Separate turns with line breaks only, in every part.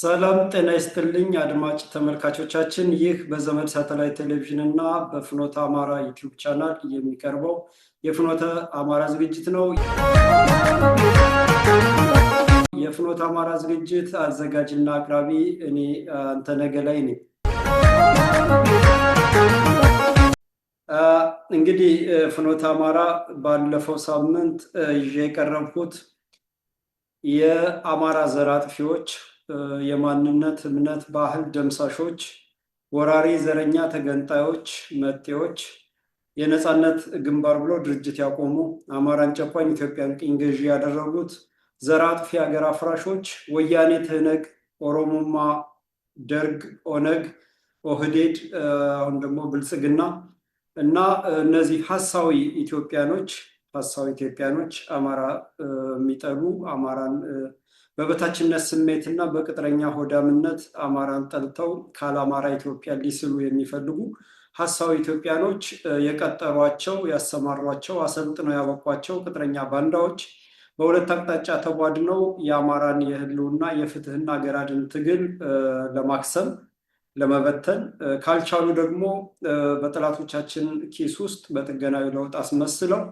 ሰላም ጤና ይስጥልኝ አድማጭ ተመልካቾቻችን፣ ይህ በዘመድ ሳተላይት ቴሌቪዥን እና በፍኖተ አማራ ዩቲዩብ ቻናል የሚቀርበው የፍኖተ አማራ ዝግጅት ነው። የፍኖተ አማራ ዝግጅት አዘጋጅና አቅራቢ እኔ አንተነህ ገላይ ነኝ። እንግዲህ ፍኖተ አማራ ባለፈው ሳምንት ይዤ የቀረብኩት የአማራ ዘር አጥፊዎች፣ የማንነት እምነት ባህል ደምሳሾች፣ ወራሪ ዘረኛ ተገንጣዮች፣ መጤዎች፣ የነፃነት ግንባር ብሎ ድርጅት ያቆሙ አማራን ጨቋኝ ኢትዮጵያን ቅኝ ገዢ ያደረጉት ዘር አጥፊ ሀገር አፍራሾች ወያኔ፣ ትህነግ፣ ኦሮሞማ፣ ደርግ፣ ኦነግ፣ ኦህዴድ፣ አሁን ደግሞ ብልጽግና እና እነዚህ ሀሳዊ ኢትዮጵያኖች አማራ የሚጠሉ አማራን በበታችነት ስሜት እና በቅጥረኛ ሆዳምነት አማራን ጠልተው ካለአማራ ኢትዮጵያ ሊስሉ የሚፈልጉ ሀሳዊ ኢትዮጵያኖች የቀጠሯቸው፣ ያሰማሯቸው፣ አሰልጥነው ያበቋቸው ቅጥረኛ ባንዳዎች በሁለት አቅጣጫ ተቧድነው የአማራን የህልውና የፍትህና ሀገር አድን ትግል ለማክሰም ለመበተን ካልቻሉ ደግሞ በጠላቶቻችን ኪስ ውስጥ በጥገናዊ ለውጥ አስመስለው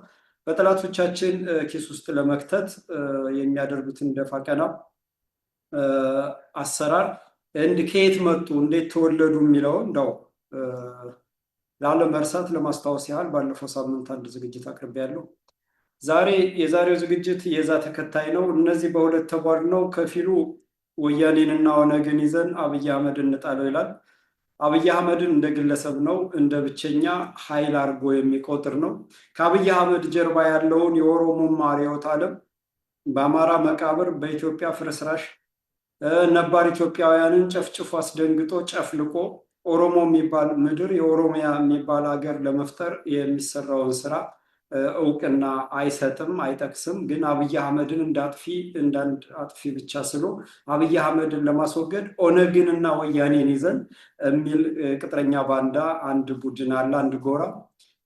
በጠላቶቻችን ኪስ ውስጥ ለመክተት የሚያደርጉትን ደፋ ቀና አሰራር ከየት መጡ እንዴት ተወለዱ የሚለውን እንደው ላለመርሳት ለማስታወስ ያህል ባለፈው ሳምንት አንድ ዝግጅት አቅርቤያለሁ። የዛሬው ዝግጅት የዛ ተከታይ ነው። እነዚህ በሁለት ተቧድነው ከፊሉ ወያኔንና ኦነግን ይዘን አብይ አህመድ እንጣለው ይላል። አብይ አህመድን እንደ ግለሰብ ነው እንደ ብቸኛ ኃይል አድርጎ የሚቆጥር ነው። ከአብይ አህመድ ጀርባ ያለውን የኦሮሞማ ርዕዮተ ዓለም በአማራ መቃብር በኢትዮጵያ ፍርስራሽ ነባር ኢትዮጵያውያንን ጨፍጭፎ አስደንግጦ ጨፍልቆ ኦሮሞ የሚባል ምድር የኦሮሚያ የሚባል ሀገር ለመፍጠር የሚሰራውን ስራ እውቅና አይሰጥም፣ አይጠቅስም። ግን አብይ አህመድን እንዳንድ አጥፊ ብቻ ስሎ አብይ አህመድን ለማስወገድ ኦነግን እና ወያኔን ይዘን የሚል ቅጥረኛ ባንዳ አንድ ቡድን አለ፣ አንድ ጎራ።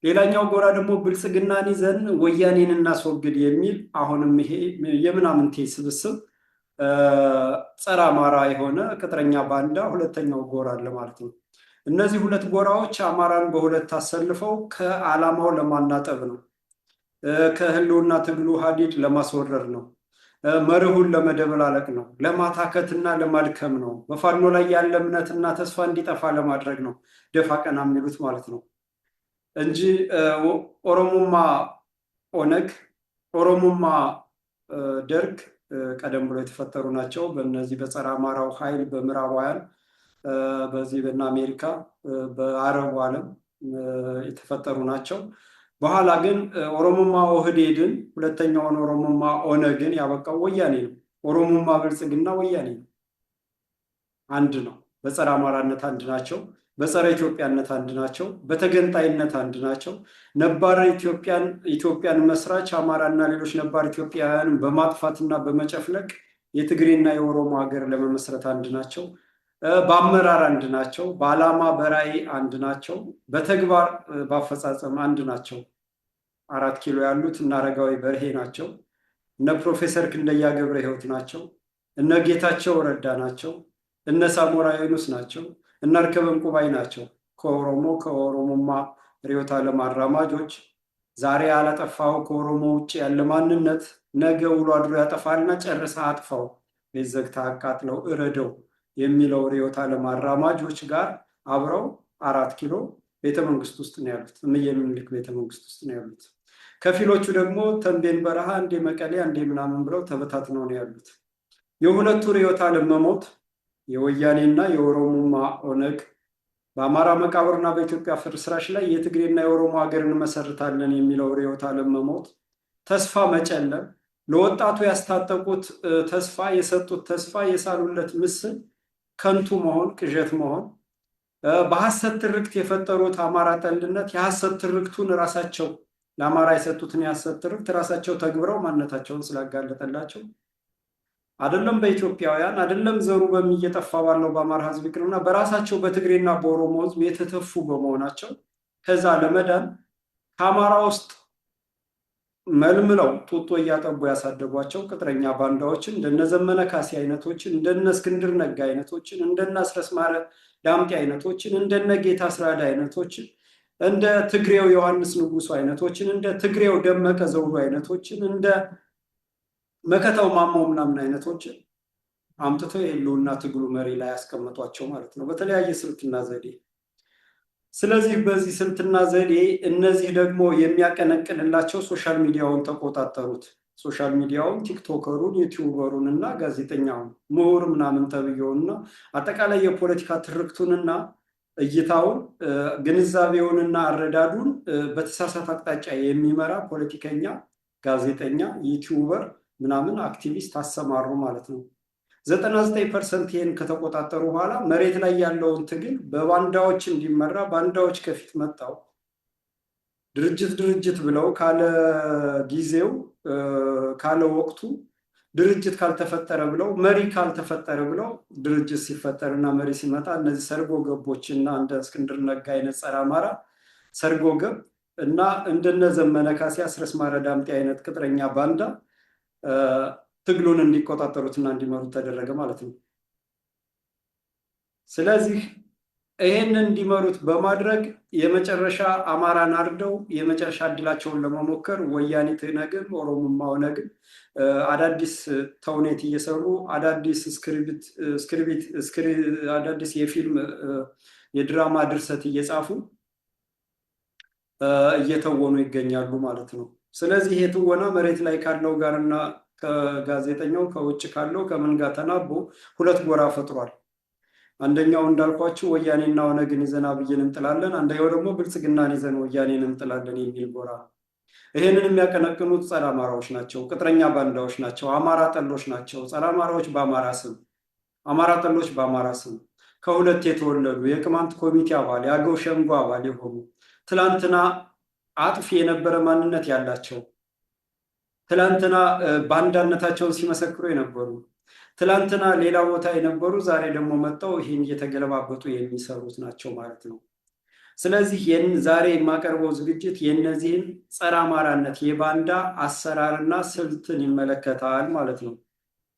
ሌላኛው ጎራ ደግሞ ብልጽግናን ይዘን ወያኔን እናስወግድ የሚል አሁንም ይሄ የምናምንቴ ስብስብ ጸረ አማራ የሆነ ቅጥረኛ ባንዳ ሁለተኛው ጎራ አለ ማለት ነው። እነዚህ ሁለት ጎራዎች አማራን በሁለት አሰልፈው ከዓላማው ለማናጠብ ነው፣ ከህልውና ትግሉ ሀዲድ ለማስወረር ነው፣ መርሁን ለመደበላለቅ ነው፣ ለማታከትና ለማድከም ነው፣ በፋኖ ላይ ያለ እምነትና ተስፋ እንዲጠፋ ለማድረግ ነው ደፋ ቀና የሚሉት ማለት ነው እንጂ ኦሮሞማ ኦነግ፣ ኦሮሞማ ደርግ ቀደም ብሎ የተፈጠሩ ናቸው። በእነዚህ በጸረ አማራው ኃይል በምዕራባውያን በዚህ በና አሜሪካ በአረቡ ዓለም የተፈጠሩ ናቸው። በኋላ ግን ኦሮሞማ ኦህዴድን ሁለተኛውን ኦሮሞማ ኦነግን ያበቃው ወያኔ ነው። ኦሮሞማ ብልጽግና ወያኔ ነው። አንድ ነው። በጸረ አማራነት አንድ ናቸው። በጸረ ኢትዮጵያነት አንድ ናቸው። በተገንጣይነት አንድ ናቸው። ነባር ኢትዮጵያን መስራች አማራና ሌሎች ነባር ኢትዮጵያውያንን በማጥፋትና በመጨፍለቅ የትግሬና የኦሮሞ ሀገር ለመመስረት አንድ ናቸው። በአመራር አንድ ናቸው። በዓላማ በራዕይ አንድ ናቸው። በተግባር በአፈጻጸም አንድ ናቸው። 4 ኪሎ ያሉት እነ አረጋዊ በርሄ ናቸው። እነ ፕሮፌሰር ክንደያ ገብረ ሕይወት ናቸው። እነ ጌታቸው ረዳ ናቸው። እነ ሳሞራ ዩኑስ ናቸው። እነ እርከበ ዕንቁባይ ናቸው። ከኦሮሞማ ርዕዮተ ዓለም አራማጆች ዛሬ ያላጠፋው ከኦሮሞ ውጭ ያለ ማንነት ነገ ውሎ አድሮ ያጠፋልና ጨርሳ አጥፋው፣ ቤት ዘግታ አቃጥለው እረደው የሚለው ርዕዮተ ዓለም አራማጆች ጋር አብረው 4 ኪሎ ቤተመንግስት ውስጥ ነው ያሉት። እምዬ ምኒልክ ቤተመንግስት ውስጥ ነው ያሉት። ከፊሎቹ ደግሞ ተንቤን በረሃ እንደ መቀሌ እንደ ምናምን ብለው ተበታትነው ነው ያሉት። የሁለቱ ርዕዮተ ዓለም መሞት የወያኔና የኦሮሞማ ኦነግ በአማራ መቃብርና በኢትዮጵያ ፍርስራሽ ላይ የትግሬና የኦሮሞ ሀገር እንመሰርታለን የሚለው ርዕዮተ ዓለም መሞት፣ ተስፋ መጨለም፣ ለወጣቱ ያስታጠቁት ተስፋ የሰጡት ተስፋ የሳሉለት ምስል ከንቱ መሆን፣ ቅዠት መሆን፣ በሐሰት ትርክት የፈጠሩት አማራ ጠልነት የሐሰት ትርክቱን ራሳቸው ለአማራ የሰጡትን የሐሰት ትርክት ራሳቸው ተግብረው ማንነታቸውን ስላጋለጠላቸው አይደለም በኢትዮጵያውያን አይደለም ዘሩ በሚየጠፋ ባለው በአማራ ሕዝብ ይቅርና በራሳቸው በትግሬና በኦሮሞ ሕዝብ የተተፉ በመሆናቸው ከዛ ለመዳን ከአማራ ውስጥ መልምለው ጡጦ እያጠቡ ያሳደጓቸው ቅጥረኛ ባንዳዎችን እንደነ ዘመነ ካሴ አይነቶችን፣ እንደነ እስክንድር ነጋ አይነቶችን፣ እንደነ አስረስ ማረ ዳምጤ አይነቶችን፣ እንደነ ጌታ ስራዳ አይነቶችን፣ እንደ ትግሬው ዮሐንስ ንጉሱ አይነቶችን፣ እንደ ትግሬው ደመቀ ዘውዱ አይነቶችን፣ እንደ መከታው ማሞ ምናምን አይነቶችን አምጥተው የህልውና ትግሉ መሪ ላይ ያስቀመጧቸው ማለት ነው፣ በተለያየ ስልትና ዘዴ። ስለዚህ በዚህ ስልትና ዘዴ እነዚህ ደግሞ የሚያቀነቅንላቸው ሶሻል ሚዲያውን ተቆጣጠሩት። ሶሻል ሚዲያውን፣ ቲክቶከሩን፣ ዩቲዩበሩን እና ጋዜጠኛውን፣ ምሁር ምናምን ተብየውንና አጠቃላይ የፖለቲካ ትርክቱንና እይታውን፣ ግንዛቤውንና አረዳዱን በተሳሳተ አቅጣጫ የሚመራ ፖለቲከኛ፣ ጋዜጠኛ፣ ዩቲዩበር ምናምን አክቲቪስት አሰማሩ ማለት ነው። 99% ይህን ከተቆጣጠሩ በኋላ መሬት ላይ ያለውን ትግል በባንዳዎች እንዲመራ ባንዳዎች ከፊት መጣው ድርጅት ብለው ካለ ጊዜው ካለ ወቅቱ ድርጅት ካልተፈጠረ ብለው መሪ ካልተፈጠረ ብለው ድርጅት ሲፈጠርና መሪ ሲመጣ እነዚህ ሰርጎ ገቦችና እንደ እስክንድር ነጋ አይነት ጸረ አማራ ሰርጎ ገብ እና እንደነ ዘመነ ካሴ፣ አስረስ ማረ ዳምጤ አይነት ቅጥረኛ ባንዳ ትግሉን እንዲቆጣጠሩትና እንዲመሩት ተደረገ ማለት ነው። ስለዚህ ይሄንን እንዲመሩት በማድረግ የመጨረሻ አማራን አርደው የመጨረሻ እድላቸውን ለመሞከር ወያኔ ትነግም ኦሮሞማ ኦነግም አዳዲስ ተውኔት እየሰሩ አዳዲስ አዳዲስ የፊልም የድራማ ድርሰት እየጻፉ እየተወኑ ይገኛሉ ማለት ነው። ስለዚህ ይሄ ትወና መሬት ላይ ካለው ጋርና ከጋዜጠኛው ከውጭ ካለው ከምን ጋር ተናቦ ሁለት ጎራ ፈጥሯል። አንደኛው እንዳልኳችሁ ወያኔና ኦነግን ይዘን አብይን እንጥላለን፣ አንደኛው ደግሞ ብልጽግናን ይዘን ወያኔን እንጥላለን የሚል ጎራ። ይሄንን የሚያቀነቅኑት ጸረ አማራዎች ናቸው፣ ቅጥረኛ ባንዳዎች ናቸው፣ አማራ ጠሎች ናቸው። ጸረ አማራዎች በአማራ ስም፣ አማራ ጠሎች በአማራ ስም ከሁለት የተወለዱ የቅማንት ኮሚቴ አባል የአገው ሸንጎ አባል የሆኑ ትላንትና አጥፊ የነበረ ማንነት ያላቸው ትላንትና ባንዳነታቸውን ሲመሰክሩ የነበሩ ትላንትና ሌላ ቦታ የነበሩ ዛሬ ደግሞ መጥተው ይህን እየተገለባበጡ የሚሰሩት ናቸው ማለት ነው። ስለዚህ ዛሬ የማቀርበው ዝግጅት የእነዚህን ጸረ አማራነት የባንዳ አሰራርና ስልትን ይመለከታል ማለት ነው።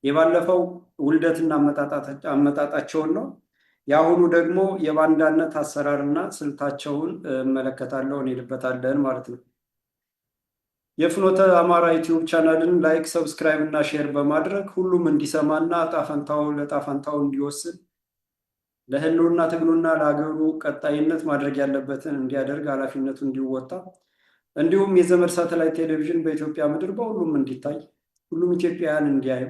የባለፈው ውልደትና አመጣጣቸውን ነው። የአሁኑ ደግሞ የባንዳነት አሰራርና ስልታቸውን እመለከታለሁ፣ እንሄድበታለን ማለት ነው። የፍኖተ አማራ ዩቲዩብ ቻናልን ላይክ፣ ሰብስክራይብ እና ሼር በማድረግ ሁሉም እንዲሰማና ለጣፈንታው እንዲወስን ለህልውና ትግሉና ለሀገሩ ቀጣይነት ማድረግ ያለበትን እንዲያደርግ ኃላፊነቱ እንዲወጣ እንዲሁም የዘመድ ሳተላይት ቴሌቪዥን በኢትዮጵያ ምድር በሁሉም እንዲታይ ሁሉም ኢትዮጵያውያን እንዲያዩ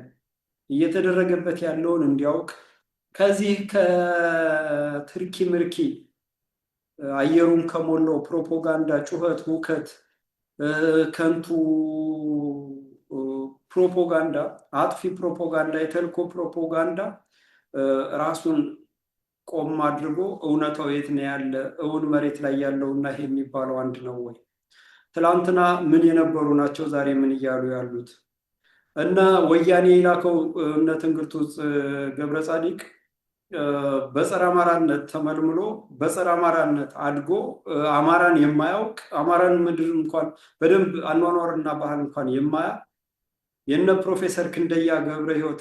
እየተደረገበት ያለውን እንዲያውቅ ከዚህ ከትርኪ ምርኪ አየሩን ከሞላው ፕሮፓጋንዳ፣ ጩኸት፣ ሁከት፣ ከንቱ ፕሮፓጋንዳ፣ አጥፊ ፕሮፓጋንዳ፣ የተልኮ ፕሮፓጋንዳ ራሱን ቆም አድርጎ እውነታው የት ነው ያለ? እውን መሬት ላይ ያለውና ይሄ የሚባለው አንድ ነው ወይ? ትላንትና ምን የነበሩ ናቸው ዛሬ ምን እያሉ ያሉት? እና ወያኔ የላከው እነ ትንግርቱ ገብረ ጻዲቅ በጸረ አማራነት ተመልምሎ በጸረ አማራነት አድጎ አማራን የማያውቅ አማራን ምድር እንኳን በደንብ አኗኗርና ባህል እንኳን የማያውቅ የነ ፕሮፌሰር ክንደያ ገብረ ሕይወት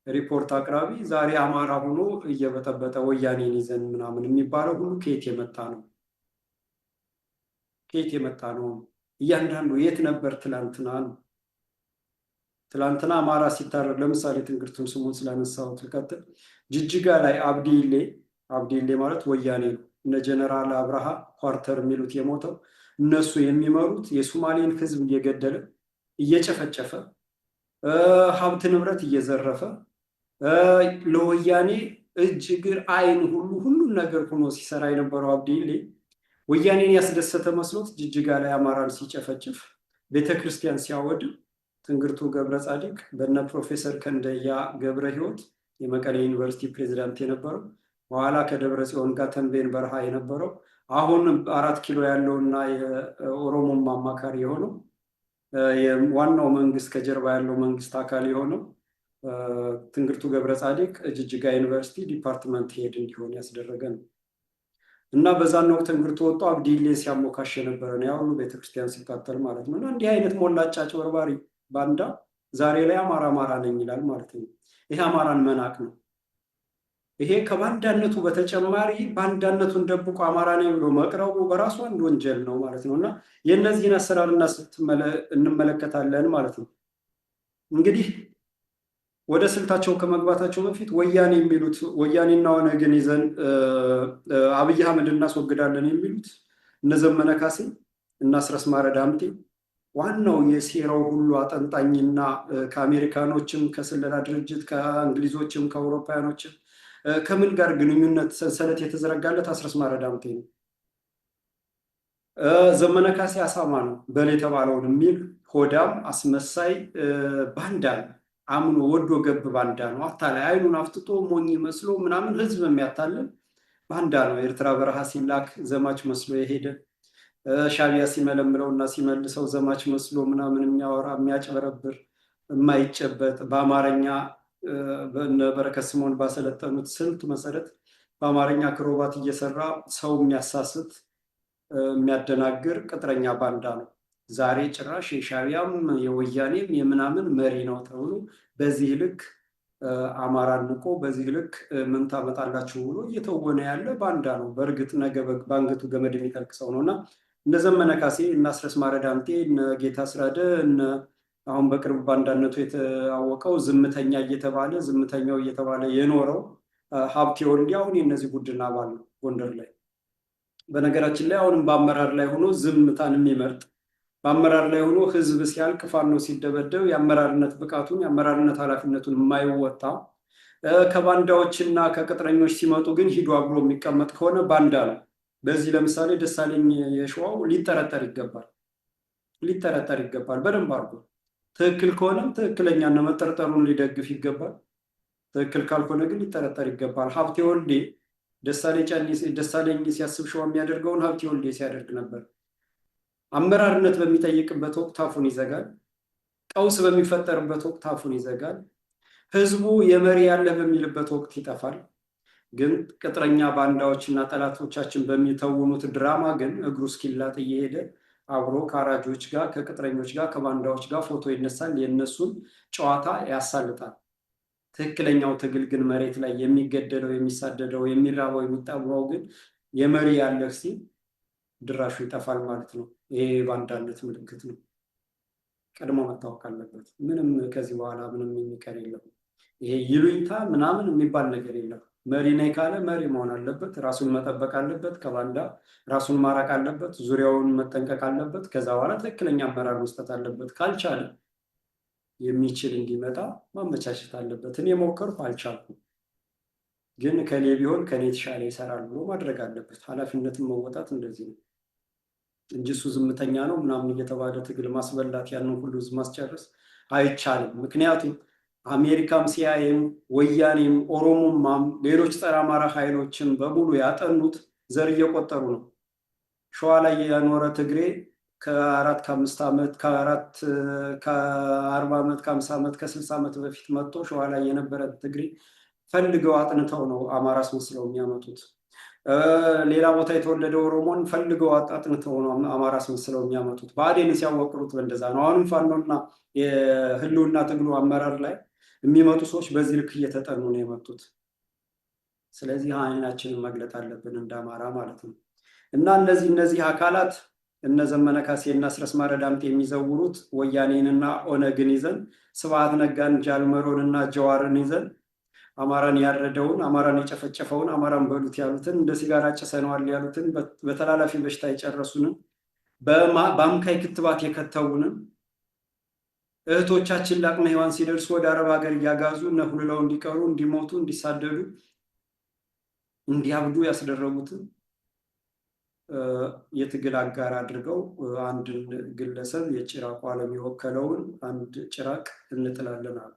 ሪፖርት አቅራቢ ዛሬ አማራ ሆኖ እየበጠበጠ ወያኔን ይዘን ምናምን የሚባለው ሁሉ ከየት የመጣ ነው? ከየት የመጣ ነው? እያንዳንዱ የት ነበር ትላንትና ነው። ትላንትና አማራ ሲታረድ ለምሳሌ ትንግርቱን ስሙን ስላነሳሁት ልቀጥል። ጅጅጋ ላይ አብዲሌ ማለት ወያኔ ነው። እነ ጀነራል አብርሃ ኳርተር የሚሉት የሞተው እነሱ የሚመሩት የሶማሌን ህዝብ እየገደለ እየጨፈጨፈ ሀብት ንብረት እየዘረፈ ለወያኔ እጅ እግር አይን ሁሉን ነገር ሆኖ ሲሰራ የነበረው አብዲሌ ወያኔን ያስደሰተ መስሎት ጅጅጋ ላይ አማራን ሲጨፈጭፍ ቤተክርስቲያን ሲያወድም ትንግርቱ ገብረ ጻዲቅ በነ ፕሮፌሰር ክንደያ ገብረ ሕይወት የመቀሌ ዩኒቨርሲቲ ፕሬዚዳንት የነበረው በኋላ ከደብረ ጽዮን ጋር ተንቤን በረሃ የነበረው አሁን 4 ኪሎ ያለውና የኦሮሞም አማካሪ የሆነው ዋናው መንግስት ከጀርባ ያለው መንግስት አካል የሆነው ትንግርቱ ገብረ ጻዲቅ ጅጅጋ ዩኒቨርሲቲ ዲፓርትመንት ሄድ እንዲሆን ያስደረገ ነው። እና በዛን ወቅት እንግርት ወጥቶ አብዲሌ ሲያሞካሽ የነበረ ነው፣ ያ ሁሉ ቤተክርስቲያን ሲቃጠል ማለት ነው። እና እንዲህ አይነት ሞላጫ አጭበርባሪ ባንዳ ዛሬ ላይ አማራ አማራ ነኝ ይላል ማለት ነው። ይሄ አማራን መናቅ ነው። ይሄ ከባንዳነቱ በተጨማሪ ባንዳነቱን ደብቆ አማራ ነኝ ብሎ መቅረቡ በራሱ አንድ ወንጀል ነው ማለት ነው። እና የእነዚህን አሰራርና ስልት እንመለከታለን ማለት ነው። እንግዲህ ወደ ስልታቸው ከመግባታቸው በፊት ወያኔ የሚሉት ወያኔና ኦነግን ይዘን አብይ አህመድ እናስወግዳለን የሚሉት እነ ዘመነ ካሴ እና አስረስ ማረ ዳምጤ ዋናው የሴራው ሁሉ አጠንጣኝና ከአሜሪካኖችም ከስለላ ድርጅት ከእንግሊዞችም ከአውሮፓውያኖችም ከምን ጋር ግንኙነት ሰንሰለት የተዘረጋለት አስረስ ማረ ዳምጤ ነው። ዘመነ ካሴ አሳማ ነው በል የተባለውን የሚል ሆዳም አስመሳይ ባንዳ ነው። አምኖ ወዶ ገብ ባንዳ ነው። አታላይ አይኑን አፍጥጦ ሞኝ መስሎ ምናምን ህዝብ የሚያታልል ባንዳ ነው። ኤርትራ በረሃ ሲላክ ዘማች መስሎ የሄደ ሻቢያ ሲመለምለው እና ሲመልሰው ዘማች መስሎ ምናምን የሚያወራ የሚያጭበረብር የማይጨበጥ በአማርኛ በረከት ስምኦን ባሰለጠኑት ስልት መሰረት በአማርኛ ክሮባት እየሰራ ሰው የሚያሳስት የሚያደናግር ቅጥረኛ ባንዳ ነው። ዛሬ ጭራሽ የሻቢያም የወያኔም የምናምን መሪ ነው ተብሎ በዚህ ልክ አማራን ንቆ በዚህ ልክ ምን ታመጣላችሁ ብሎ እየተወነ ያለ ባንዳ ነው። በእርግጥ ነገ በአንገቱ ገመድ የሚጠልቅ ሰው ነው እና እነ ዘመነ ካሴ እና አስረስ ማረ ዳምጤ እነ ጌታ አስራደ አሁን በቅርብ ባንዳነቱ የተዋወቀው ዝምተኛ እየተባለ ዝምተኛው እየተባለ የኖረው ሀብቴ ወልዴ አሁን የእነዚህ ቡድን አባል ነው ጎንደር ላይ። በነገራችን ላይ አሁንም በአመራር ላይ ሆኖ ዝምታን የሚመርጥ በአመራር ላይ ሆኖ ህዝብ ሲያልቅ ፋኖ ሲደበደብ የአመራርነት ብቃቱን የአመራርነት ኃላፊነቱን የማይወጣ ከባንዳዎችና ከቅጥረኞች ሲመጡ ግን ሂዶ አብሮ የሚቀመጥ ከሆነ ባንዳ ነው። በዚህ ለምሳሌ ደሳለኝ የሸዋው ሊጠረጠር ይገባል በደንብ አድርጎ። ትክክል ከሆነም ትክክለኛና መጠርጠሩን ሊደግፍ ይገባል። ትክክል ካልሆነ ግን ሊጠረጠር ይገባል። ሀብቴ ወልዴ ደሳለኝ ሲያስብ ሸዋ የሚያደርገውን ሀብቴ ወልዴ ሲያደርግ ነበር። አመራርነት በሚጠይቅበት ወቅት አፉን ይዘጋል። ቀውስ በሚፈጠርበት ወቅት አፉን ይዘጋል። ህዝቡ የመሪ ያለ በሚልበት ወቅት ይጠፋል። ግን ቅጥረኛ ባንዳዎችና ጠላቶቻችን በሚተውኑት ድራማ ግን እግሩ እስኪላጥ እየሄደ አብሮ ከአራጆች ጋር ከቅጥረኞች ጋር ከባንዳዎች ጋር ፎቶ ይነሳል። የእነሱን ጨዋታ ያሳልጣል። ትክክለኛው ትግል ግን መሬት ላይ የሚገደለው የሚሳደደው የሚራበው የሚጣባው ግን የመሪ ያለህ ሲል ድራሹ ይጠፋል ማለት ነው። ይሄ ባንዳነት ምልክት ነው። ቀድሞ መታወቅ አለበት። ምንም ከዚህ በኋላ ምንም የሚቀር የለም። ይሄ ይሉኝታ ምናምን የሚባል ነገር የለም። መሪ ነኝ ካለ መሪ መሆን አለበት። ራሱን መጠበቅ አለበት። ከባንዳ ራሱን ማራቅ አለበት። ዙሪያውን መጠንቀቅ አለበት። ከዛ በኋላ ትክክለኛ አመራር መስጠት አለበት። ካልቻለ የሚችል እንዲመጣ ማመቻቸት አለበት። እኔ ሞከርኩ አልቻልኩም፣ ግን ከኔ ቢሆን ከኔ የተሻለ ይሰራል ብሎ ማድረግ አለበት። ኃላፊነትን መወጣት እንደዚህ ነው እንጂ እሱ ዝምተኛ ነው ምናምን እየተባለ ትግል ማስበላት ያንን ሁሉ ማስጨረስ አይቻልም። ምክንያቱም አሜሪካም ሲአይኤም ወያኔም ኦሮሞማም ሌሎች ጸረ አማራ ኃይሎችን በሙሉ ያጠኑት ዘር እየቆጠሩ ነው። ሸዋ ላይ ያኖረ ትግሬ ከ4 ከ5 ዓመት ከ40 ዓመት ከ50 ዓመት ከ60 ዓመት በፊት መጥቶ ሸዋ ላይ የነበረ ትግሬ ፈልገው አጥንተው ነው አማራ አስመስለው የሚያመጡት። ሌላ ቦታ የተወለደ ኦሮሞን ፈልገው አጥንተው ነው አማራ አስመስለው የሚያመጡት። ብአዴን ሲያወቅሩት በእንደዛ ነው። አሁንም ፋኖና የህልውና ትግሉ አመራር ላይ የሚመጡ ሰዎች በዚህ ልክ እየተጠኑ ነው የመጡት። ስለዚህ አይናችንን መግለጥ አለብን እንደ አማራ ማለት ነው። እና እነዚህ አካላት እነ ዘመነ ካሴ እና አስረስ ማረ ዳምጤ የሚዘውሩት ወያኔንና ኦነግን ይዘን ስብሐት ነጋን ጃልመሮን እና ጀዋርን ይዘን አማራን ያረደውን አማራን የጨፈጨፈውን አማራን በሉት ያሉትን እንደ ሲጋራ ጭሰነዋል ያሉትን በተላላፊ በሽታ የጨረሱንን በአምካይ ክትባት የከተውንን እህቶቻችን ለአቅመ ሔዋን ሲደርሱ ወደ አረብ ሀገር እያጋዙ ነሁልለው እንዲቀሩ እንዲሞቱ እንዲሳደዱ እንዲያብዱ ያስደረጉትን የትግል አጋር አድርገው አንድ ግለሰብ የጭራቁ ዓለም የወከለውን አንድ ጭራቅ እንጥላለን አሉ።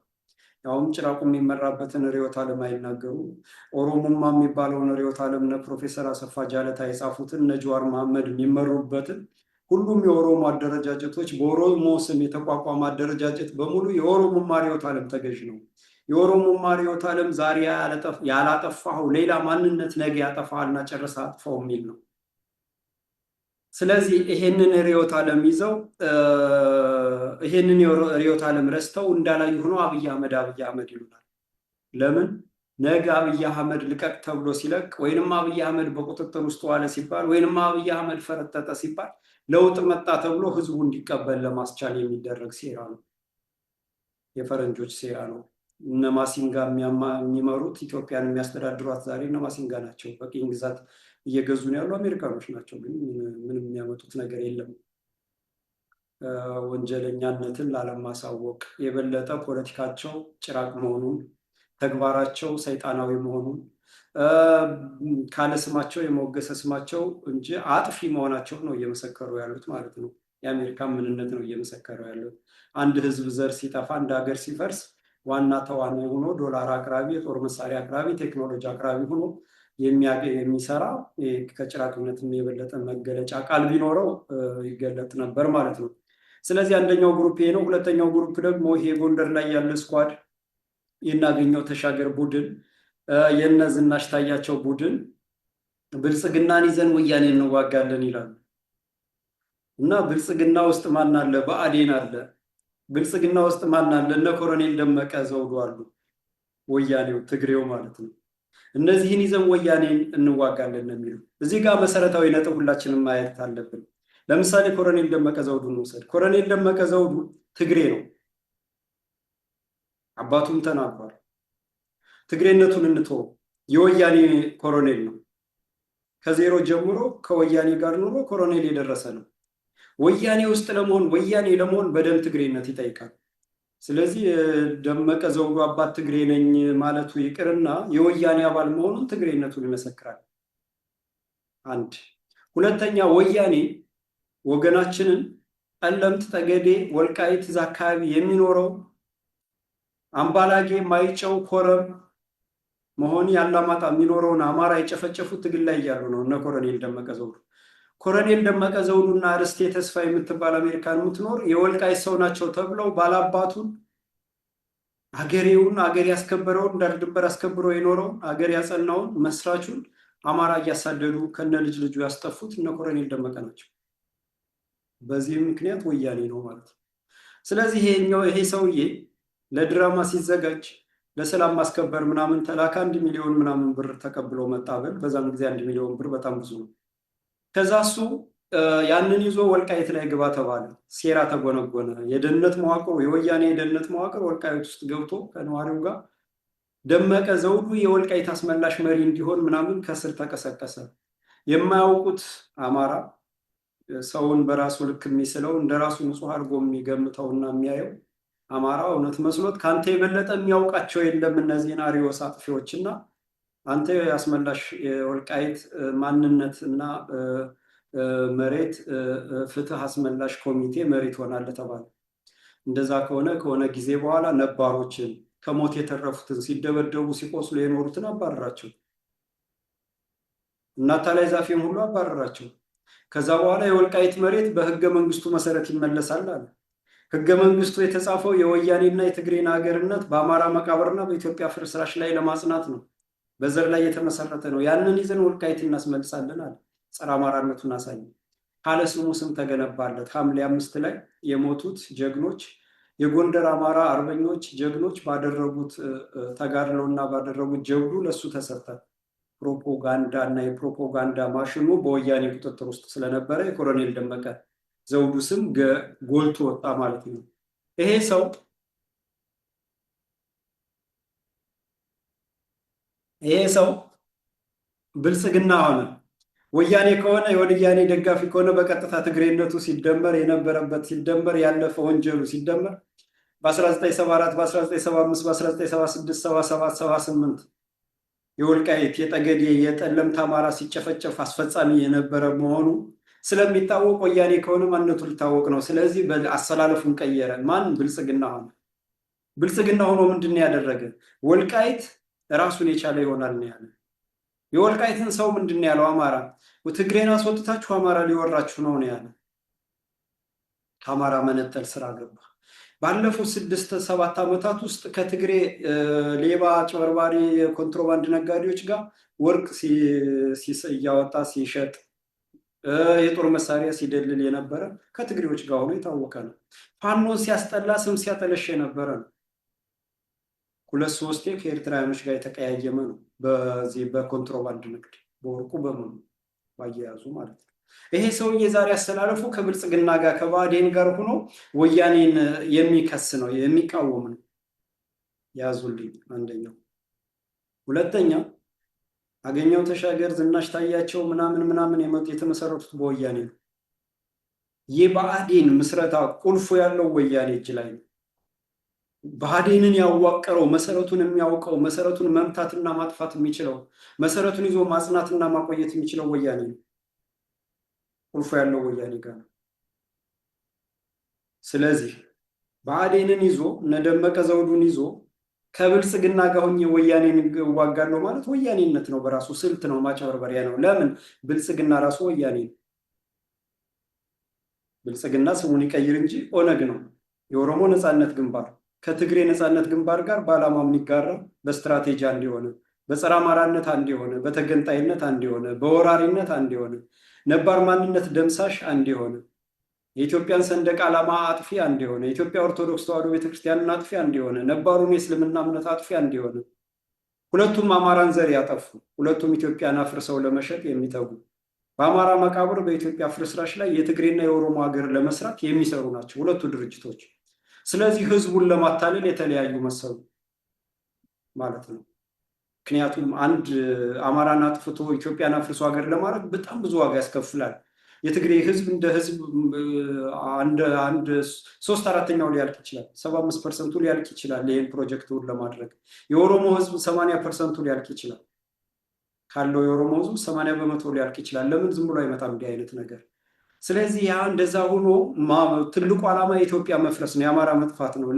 ያውም ጭራቁ የሚመራበትን ርዕዮተ ዓለም አይናገሩም። ኦሮሞማ የሚባለውን ርዕዮተ ዓለም እነ ፕሮፌሰር አሰፋ ጃለታ የጻፉትን እነ ጀዋር መሐመድ የሚመሩበትን ሁሉም የኦሮሞ አደረጃጀቶች በኦሮሞ ስም የተቋቋመ አደረጃጀት በሙሉ የኦሮሞማ ርዕዮተ ዓለም ተገዥ ነው። የኦሮሞማ ርዕዮተ ዓለም ዛሬ ያላጠፋው ሌላ ማንነት ነገ ያጠፋልና ጨርሳ አጥፋው የሚል ነው። ስለዚህ ይሄንን ርዕዮተ ዓለም ይዘው ይሄንን ርዕዮተ ዓለም ረስተው እንዳላዩ ሆኖ አብይ አህመድ ይሉናል። ለምን ነገ አብይ አህመድ ልቀቅ ተብሎ ሲለቅ ወይንም አብይ አህመድ በቁጥጥር ውስጥ ዋለ ሲባል ወይንም አብይ አህመድ ፈረጠጠ ሲባል ለውጥ መጣ ተብሎ ህዝቡ እንዲቀበል ለማስቻል የሚደረግ ሴራ ነው። የፈረንጆች ሴራ ነው። እነ ማሲንጋ የሚመሩት ኢትዮጵያን የሚያስተዳድሯት ዛሬ እነ ማሲንጋ ናቸው። በቅኝ ግዛት እየገዙ ነው ያሉ አሜሪካኖች ናቸው። ግን ምንም የሚያመጡት ነገር የለም። ወንጀለኛነትን ላለማሳወቅ የበለጠ ፖለቲካቸው ጭራቅ መሆኑን፣ ተግባራቸው ሰይጣናዊ መሆኑን ካለ ስማቸው የመወገሰ ስማቸው እንጂ አጥፊ መሆናቸው ነው እየመሰከሩ ያሉት ማለት ነው። የአሜሪካን ምንነት ነው እየመሰከሩ ያሉት። አንድ ህዝብ ዘር ሲጠፋ፣ አንድ ሀገር ሲፈርስ ዋና ተዋናይ ሆኖ ዶላር አቅራቢ፣ የጦር መሳሪያ አቅራቢ፣ ቴክኖሎጂ አቅራቢ ሆኖ የሚሰራ ከጭራቅነትም የበለጠ መገለጫ ቃል ቢኖረው ይገለጥ ነበር ማለት ነው። ስለዚህ አንደኛው ግሩፕ ይሄ ነው። ሁለተኛው ግሩፕ ደግሞ ይሄ ጎንደር ላይ ያለ ስኳድ የናገኘው ተሻገር ቡድን የነ ዝናሽ ታያቸው ቡድን ብልጽግናን ይዘን ወያኔ እንዋጋለን ይላሉ። እና ብልጽግና ውስጥ ማን አለ? ብአዴን አለ። ብልጽግና ውስጥ ማን አለ? እነ ኮሎኔል ደመቀ ዘውዱ አሉ። ወያኔው ትግሬው ማለት ነው። እነዚህን ይዘን ወያኔን እንዋጋለን ነው የሚሉ። እዚህ ጋር መሰረታዊ ነጥብ ሁላችንም ማየት አለብን። ለምሳሌ ኮሎኔል ደመቀ ዘውዱ እንውሰድ። ኮሎኔል ደመቀ ዘውዱ ትግሬ ነው። አባቱም ተናግሯል። ትግሬነቱን እንተው፣ የወያኔ ኮሎኔል ነው። ከዜሮ ጀምሮ ከወያኔ ጋር ኑሮ ኮሎኔል የደረሰ ነው። ወያኔ ውስጥ ለመሆን ወያኔ ለመሆን በደም ትግሬነት ይጠይቃል። ስለዚህ ደመቀ ዘውዱ አባት ትግሬ ነኝ ማለቱ ይቅርና የወያኔ አባል መሆኑን ትግሬነቱን ይመሰክራል። አንድ ሁለተኛ፣ ወያኔ ወገናችንን ጠለምት፣ ጠገዴ፣ ወልቃይት እዛ አካባቢ የሚኖረው አምባላጌ፣ ማይጨው፣ ኮረም መሆን ያላማጣ የሚኖረውን አማራ የጨፈጨፉት ትግል ላይ እያሉ ነው እነ ኮሎኔል ደመቀ ዘውዱ። ኮሎኔል ደመቀ ዘውዱና ርስቴ ተስፋ የምትባል አሜሪካን የምትኖር የወልቃይት ሰው ናቸው ተብለው ባላባቱን አገሬውን አገር ያስከበረውን ዳር ድንበር አስከብሮ የኖረውን አገር ያጸናውን መስራቹን አማራ እያሳደዱ ከነ ልጅ ልጁ ያስጠፉት እነ ኮሎኔል ደመቀ ናቸው። በዚህም ምክንያት ወያኔ ነው ማለት ነው። ስለዚህ ይሄ ሰውዬ ለድራማ ሲዘጋጅ ለሰላም ማስከበር ምናምን ተላካ 1 ሚሊዮን ምናምን ብር ተቀብሎ መጣበል። በዛም ጊዜ 1 ሚሊዮን ብር በጣም ብዙ ነው። ከዛ እሱ ያንን ይዞ ወልቃይት ላይ ግባ ተባለ። ሴራ ተጎነጎነ። የደህንነት መዋቅሩ የወያኔ የደህንነት መዋቅር ወልቃይት ውስጥ ገብቶ ከነዋሪው ጋር ደመቀ ዘውዱ የወልቃይት አስመላሽ መሪ እንዲሆን ምናምን ከስር ተቀሰቀሰ። የማያውቁት አማራ ሰውን በራሱ ልክ የሚስለው እንደራሱ ንጹህ አድርጎ የሚገምተውና የሚያየው አማራ እውነት መስሎት ከአንተ የበለጠ የሚያውቃቸው የለም እነዚህን አሪዮስ አጥፊዎችና አንተ የአስመላሽ የወልቃይት ማንነት እና መሬት ፍትህ አስመላሽ ኮሚቴ መሬት ሆናለህ ተባለ። እንደዛ ከሆነ ጊዜ በኋላ ነባሮችን ከሞት የተረፉትን ሲደበደቡ ሲቆስሉ የኖሩትን አባረራቸው። እናታ ላይ ዛፌም ሁሉ አባረራቸው። ከዛ በኋላ የወልቃይት መሬት በህገ መንግስቱ መሰረት ይመለሳል አለ። ህገ መንግስቱ የተጻፈው የወያኔና የትግሬን ሀገርነት በአማራ መቃብርና በኢትዮጵያ ፍርስራሽ ላይ ለማጽናት ነው። በዘር ላይ የተመሰረተ ነው። ያንን ይዘን ወልቃይት እናስመልሳለን አለ። ጸረ አማራነቱን አሳየ። ካለ ስሙ ስም ተገነባለት። ሐምሌ 5 ላይ የሞቱት ጀግኖች የጎንደር አማራ አርበኞች ጀግኖች ባደረጉት ተጋድሎና ባደረጉት ጀብዱ ለሱ ተሰጠ። ፕሮፓጋንዳ እና የፕሮፓጋንዳ ማሽኑ በወያኔ ቁጥጥር ውስጥ ስለነበረ የኮሎኔል ደመቀ ዘውዱ ስም ጎልቶ ወጣ ማለት ነው። ይሄ ሰው ብልጽግና ሆነ። ወያኔ ከሆነ የወያኔ ደጋፊ ከሆነ በቀጥታ ትግሬነቱ ሲደመር የነበረበት ሲደመር ያለፈ ወንጀሉ ሲደመር በ1974 በ1975 በ1976 77 78 የወልቃይት የጠገዴ የጠለምት አማራ ሲጨፈጨፍ አስፈጻሚ የነበረ መሆኑ ስለሚታወቅ ወያኔ ከሆነ ማንነቱ ሊታወቅ ነው። ስለዚህ አሰላለፉን ቀየረ። ማን? ብልጽግና ሆነ። ብልጽግና ሆኖ ምንድን ነው ያደረገ? ወልቃይት ራሱን የቻለ ይሆናል ነው ያለ። የወልቃይትን ሰው ምንድን ነው ያለው? አማራ ትግሬን አስወጥታችሁ አማራ ሊወራችሁ ነው ያለ። ከአማራ መነጠል ስራ ገባ። ባለፉት 6-7 ዓመታት ውስጥ ከትግሬ ሌባ አጭበርባሪ የኮንትሮባንድ ነጋዴዎች ጋር ወርቅ እያወጣ ሲሸጥ የጦር መሳሪያ ሲደልል የነበረ ከትግሬዎች ጋር ሆኖ የታወቀ ነው። ፋኖን ሲያስጠላ ስም ሲያጠለሽ የነበረ ነው። 2-3 ከኤርትራውያኖች ጋር የተቀያየመ ነው። በዚህ በኮንትሮባንድ ንግድ በወርቁ በምኑ ባያያዙ ማለት ነው። ይሄ ሰውዬ ዛሬ አስተላለፉ ከብልጽግና ጋር ከባዴን ጋር ሆኖ ወያኔን የሚከስ ነው የሚቃወም ነው። ያዙልኝ አንደኛው። ሁለተኛ አገኘው ተሻገር፣ ዝናሽ ታያቸው ምናምን የተመሰረቱት በወያኔ ነው። የብአዴን ምስረታ ቁልፉ ያለው ወያኔ እጅ ላይ ነው። ብአዴንን ያዋቀረው መሰረቱን የሚያውቀው መሰረቱን መምታትና ማጥፋት የሚችለው መሰረቱን ይዞ ማጽናትና ማቆየት የሚችለው ወያኔ ነው። ቁልፉ ያለው ወያኔ ጋር ነው። ስለዚህ ብአዴንን ይዞ እነደመቀ ዘውዱን ይዞ ከብልጽግና ጋር ሆኜ ወያኔን እዋጋለሁ ማለት ወያኔነት ነው፣ በራሱ ስልት ነው፣ ማጭበርበሪያ ነው። ለምን? ብልጽግና ራሱ ወያኔ ነው። ብልጽግና ስሙን ይቀይር እንጂ ኦነግ ነው። የኦሮሞ ነፃነት ግንባር ከትግሬ ነፃነት ግንባር ጋር በዓላማ የሚጋራ በስትራቴጂ አንድ የሆነ በጸረ አማራነት አንድ የሆነ በተገንጣይነት አንድ የሆነ በወራሪነት አንድ የሆነ ነባር ማንነት ደምሳሽ አንድ የሆነ የኢትዮጵያን ሰንደቅ ዓላማ አጥፊ አንድ የሆነ የኢትዮጵያ ኦርቶዶክስ ተዋሕዶ ቤተክርስቲያንን አጥፊ አንድ የሆነ ነባሩን የእስልምና እምነት አጥፊ አንድ የሆነ ሁለቱም አማራን ዘር ያጠፉ ሁለቱም ኢትዮጵያን አፍርሰው ለመሸጥ የሚተጉ በአማራ መቃብር በኢትዮጵያ ፍርስራሽ ላይ የትግሬና የኦሮሞ ሀገር ለመስራት የሚሰሩ ናቸው ሁለቱ ድርጅቶች። ስለዚህ ህዝቡን ለማታለል የተለያዩ መሰሉ ማለት ነው። ምክንያቱም አንድ አማራን አጥፍቶ ኢትዮጵያን አፍርሶ ሀገር ለማድረግ በጣም ብዙ ዋጋ ያስከፍላል። የትግሬ ህዝብ እንደ ህዝብ አንድ 3/4 ሊያልቅ ይችላል። 75% ሊያልቅ ይችላል። ይህን ፕሮጀክቱን ለማድረግ የኦሮሞ ህዝብ 80% ሊያልቅ ይችላል። ካለው የኦሮሞ ህዝብ 80% ሊያልቅ ይችላል። ለምን ዝም ብሎ አይመጣም እንዲህ አይነት ነገር? ስለዚህ ያ እንደዛ ሆኖ ትልቁ ዓላማ የኢትዮጵያ መፍረስ ነው፣ የአማራ መጥፋት ነው።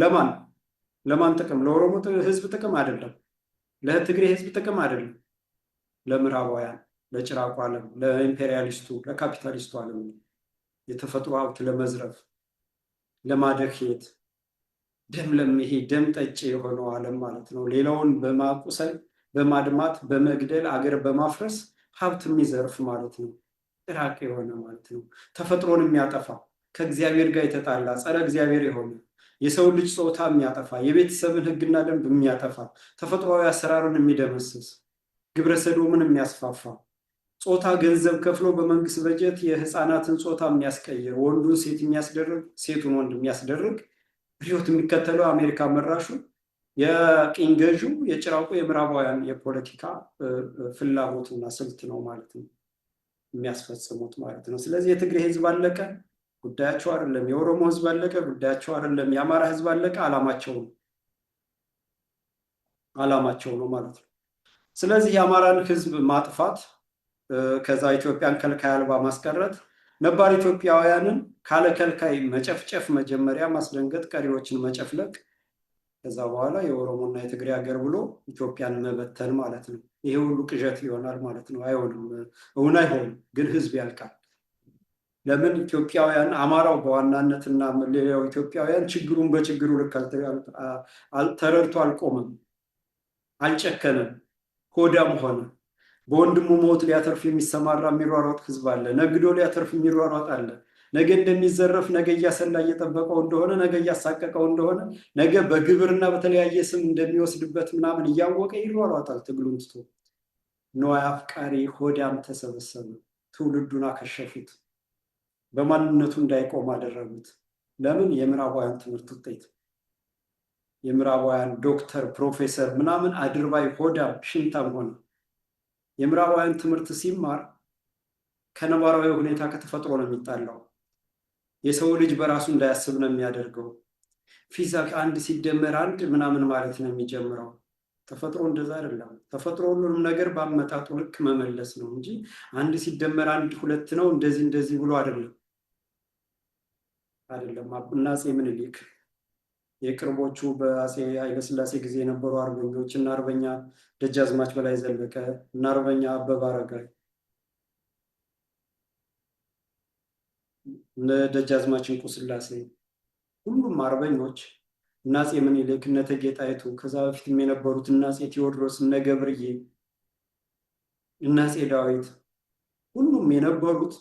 ለማን ጥቅም? ለኦሮሞ ህዝብ ጥቅም አይደለም፣ ለትግሬ ህዝብ ጥቅም አይደለም፣ ለምዕራባውያን፣ ለጭራቁ ዓለም፣ ለኢምፔሪያሊስቱ፣ ለካፒታሊስቱ ዓለም የተፈጥሮ ሀብት ለመዝረፍ ለማደክየት ይሄ ደም ጠጭ የሆነው ዓለም ማለት ነው። ሌላውን በማቁሰል በማድማት በመግደል አገር በማፍረስ ሀብት የሚዘርፍ ማለት ነው። ጭራቅ የሆነ ማለት ነው። ተፈጥሮን የሚያጠፋ ከእግዚአብሔር ጋር የተጣላ ጸረ እግዚአብሔር የሆነ የሰው ልጅ ጾታ የሚያጠፋ የቤተሰብን ህግና ደንብ የሚያጠፋ ተፈጥሯዊ አሰራርን የሚደመስስ ግብረ ሰዶምን የሚያስፋፋ ጾታ ገንዘብ ከፍሎ በመንግስት በጀት የህፃናትን ጾታ የሚያስቀይር ወንዱን ሴት የሚያስደርግ ሴቱን ወንድ የሚያስደርግ ሪዮት የሚከተለው አሜሪካ መራሹ የቅኝ ገዢው የጭራቁ የምዕራባውያን የፖለቲካ ፍላጎትና ስልት ነው ማለት ነው የሚያስፈጽሙት ማለት ነው። ስለዚህ የትግሬ ህዝብ አለቀ ጉዳያቸው አይደለም። የኦሮሞ ህዝብ አለቀ ጉዳያቸው አይደለም። የአማራ ህዝብ አለቀ አላማቸው ነው ማለት ነው። ስለዚህ የአማራን ህዝብ ማጥፋት ከዛ ኢትዮጵያን ከልካይ አልባ ማስቀረት ነባር ኢትዮጵያውያንን ካለ ከልካይ መጨፍጨፍ፣ መጀመሪያ ማስደንገጥ፣ ቀሪዎችን መጨፍለቅ፣ ከዛ በኋላ የኦሮሞና የትግሬ ሀገር ብሎ ኢትዮጵያን መበተን ማለት ነው። ይሄ ሁሉ ቅዠት ይሆናል ማለት ነው። አይሆንም፣ እውን አይሆንም፣ ግን ህዝብ ያልቃል። ለምን? ኢትዮጵያውያን አማራው በዋናነትና ሌላው ኢትዮጵያውያን ችግሩን በችግሩ ልክ ተረድቶ አልቆመም፣ አልጨከነም፣ ሆዳም ሆነ። በወንድሙ ሞት ሊያተርፍ የሚሰማራ የሚሯሯጥ ህዝብ አለ። ነግዶ ሊያተርፍ የሚሯሯጥ አለ። ነገ እንደሚዘረፍ፣ ነገ እያሰላ እየጠበቀው እንደሆነ፣ ነገ እያሳቀቀው እንደሆነ፣ ነገ በግብርና በተለያየ ስም እንደሚወስድበት ምናምን እያወቀ ይሯሯጣል ትግሉን ትቶ። ነዋይ አፍቃሪ ሆዳም ተሰበሰበ። ትውልዱን አከሸፉት። በማንነቱ እንዳይቆም አደረጉት። ለምን? የምዕራባውያን ትምህርት ውጤት የምዕራባውያን ዶክተር ፕሮፌሰር ምናምን አድርባይ ሆዳም ሽንታም ሆነ። የምዕራባውያን ትምህርት ሲማር ከነባራዊ ሁኔታ ከተፈጥሮ ነው የሚጣላው። የሰው ልጅ በራሱ እንዳያስብ ነው የሚያደርገው። ፊዚክ 1 + 1 ምናምን ማለት ነው የሚጀምረው። ተፈጥሮ እንደዛ አይደለም። ተፈጥሮ ሁሉንም ነገር ባመጣጡ ልክ መመለስ ነው እንጂ 1 + 1 2 ነው እንደዚህ ብሎ አይደለም። እና አፄ ምኒልክ የቅርቦቹ በአፄ ኃይለሥላሴ ጊዜ የነበሩ አርበኞች እና አርበኛ ደጃዝማች በላይ ዘለቀ እና አርበኛ አበበ አረጋይ ደጃዝማች እንቁ ስላሴ ሁሉም አርበኞች እነ አፄ ምኒልክ፣ እነ እቴጌ ጣይቱ፣ ከዛ በፊትም የነበሩት እነ አፄ ቴዎድሮስ፣ እነ ገብርዬ፣ እነ አፄ ዳዊት ሁሉም የነበሩት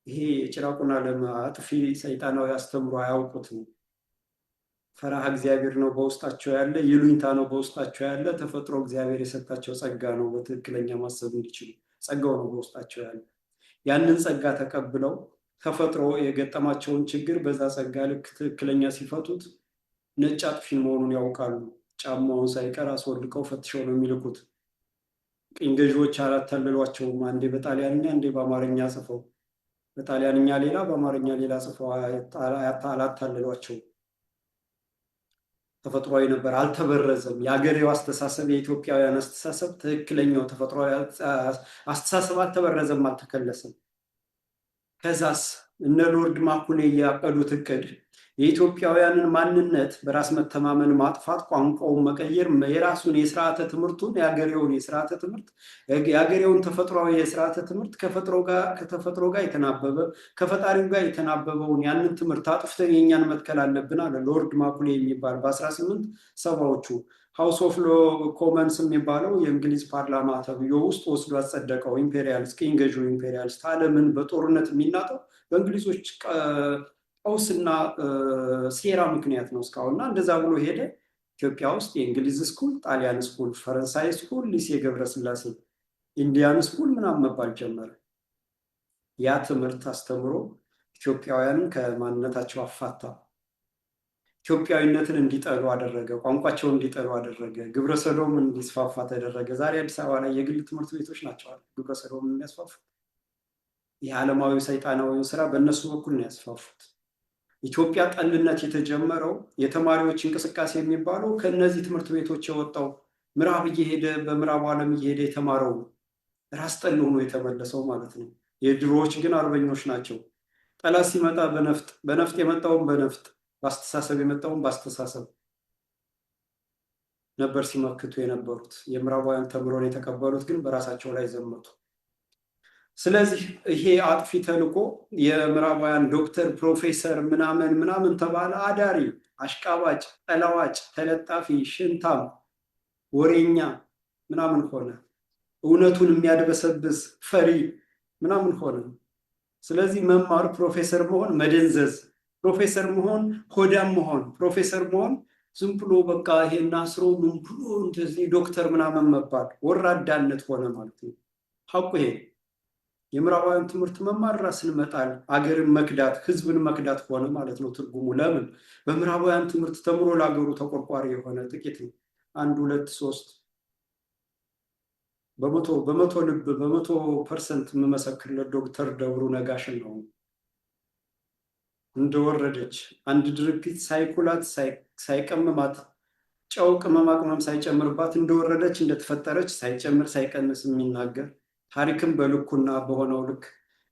ይሄ የጭራቁን ዓለም አጥፊ ሰይጣናዊ አስተምሮ አያውቁትም። ፈራሃ እግዚአብሔር ነው በውስጣቸው ያለ፣ ይሉኝታ ነው በውስጣቸው ያለ፣ ተፈጥሮ እግዚአብሔር የሰጣቸው ጸጋ ነው። በትክክለኛ ማሰብ እንዲችሉ ጸጋው ነው በውስጣቸው ያለ። ያንን ጸጋ ተቀብለው ተፈጥሮ የገጠማቸውን ችግር በዛ ጸጋ ልክ ትክክለኛ ሲፈቱት ነጭ አጥፊን መሆኑን ያውቃሉ። ጫማውን ሳይቀር አስወልቀው ፈትሸው ነው የሚልኩት። ቅኝ ገዢዎች አላታለሏቸውም። አንዴ በጣሊያንኛ አንዴ በአማርኛ ጽፈው፣ በጣሊያንኛ ሌላ በአማርኛ ሌላ ጽፈው አላታለሏቸውም። ተፈጥሯዊ ነበር፣ አልተበረዘም። የአገሬው አስተሳሰብ፣ የኢትዮጵያውያን አስተሳሰብ፣ ትክክለኛው ተፈጥሯዊ አስተሳሰብ አልተበረዘም፣ አልተከለሰም። ከዛስ እነ ሎርድ ማኩሌ ያቀዱት እቅድ የኢትዮጵያውያንን ማንነት በራስ መተማመን ማጥፋት፣ ቋንቋውን መቀየር፣ የራሱን የስርዓተ ትምህርቱን የሀገሬውን የስርዓተ ትምህርት የሀገሬውን ተፈጥሯዊ የስርዓተ ትምህርት ከተፈጥሮ ጋር የተናበበ ከፈጣሪው ጋር የተናበበውን ያንን ትምህርት አጥፍተን የእኛን መትከል አለብን አለ ሎርድ ማኩሌ የሚባል በ1870ዎቹ ሃውስ ኦፍ ኮመንስ የሚባለው የእንግሊዝ ፓርላማ ተብዮ ውስጥ ወስዶ አጸደቀው። ኢምፔሪያሊስት ቅኝ ገዢው ኢምፔሪያሊስት ዓለምን በጦርነት የሚናጠው በእንግሊዞች ቀውስና ሴራ ምክንያት ነው እስካሁን። እና እንደዛ ብሎ ሄደ። ኢትዮጵያ ውስጥ የእንግሊዝ ስኩል፣ ጣሊያን ስኩል፣ ፈረንሳይ ስኩል፣ ሊሴ ገብረስላሴ፣ ኢንዲያን ስኩል ምናምን መባል ጀመረ። ያ ትምህርት አስተምሮ ኢትዮጵያውያንን ከማንነታቸው አፋታ። ኢትዮጵያዊነትን እንዲጠሉ አደረገ። ቋንቋቸውን እንዲጠሉ አደረገ። ግብረሰዶም እንዲስፋፋ ተደረገ። ዛሬ አዲስ አበባ ላይ የግል ትምህርት ቤቶች ናቸው ግብረሰዶም የሚያስፋፉት። የዓለማዊ ሰይጣናዊውን ስራ በእነሱ በኩል ነው ያስፋፉት። ኢትዮጵያ ጠልነት የተጀመረው የተማሪዎች እንቅስቃሴ የሚባለው ከእነዚህ ትምህርት ቤቶች የወጣው ምዕራብ እየሄደ በምዕራቡ ዓለም እየሄደ የተማረው ራስ ጠል ሆኖ የተመለሰው ማለት ነው። የድሮዎች ግን አርበኞች ናቸው። ጠላት ሲመጣ በነፍጥ የመጣውን በነፍጥ በአስተሳሰብ የመጣውን በአስተሳሰብ ነበር ሲመክቱ የነበሩት። የምዕራባውያን ተምሮን የተቀበሉት ግን በራሳቸው ላይ ዘመቱ። ስለዚህ ይሄ አጥፊ ተልኮ የምዕራባውያን ዶክተር፣ ፕሮፌሰር ምናምን ምናምን ተባለ። አዳሪ፣ አሽቃባጭ፣ ጠላዋጭ፣ ተለጣፊ፣ ሽንታም፣ ወሬኛ ምናምን ሆነ። እውነቱን የሚያድበሰብስ ፈሪ ምናምን ሆነ። ስለዚህ መማር፣ ፕሮፌሰር መሆን መደንዘዝ፣ ፕሮፌሰር መሆን ሆዳም መሆን፣ ፕሮፌሰር መሆን ዝም ብሎ በቃ ይሄን አስሮ ምን ብሎ እንደዚህ ዶክተር ምናምን መባል ወራዳነት ሆነ ማለት ነው። ሐቁ ይሄ የምዕራባውያን ትምህርት መማር ራስን መጣል፣ አገርን መክዳት፣ ህዝብን መክዳት ሆነ ማለት ነው ትርጉሙ። ለምን? በምዕራባውያን ትምህርት ተምሮ ለአገሩ ተቆርቋሪ የሆነ ጥቂት ነው። 1 2 3 በመቶ ልብ በ100% የምመሰክርለት ዶክተር ደብሩ ነጋሽን ነው። እንደወረደች አንድ ድርጊት ሳይኩላት ሳይቀምማት ጨው ቅመማ ቅመም ሳይጨምርባት እንደወረደች እንደተፈጠረች ሳይጨምር ሳይቀንስ የሚናገር ታሪክም በልኩና በሆነው ልክ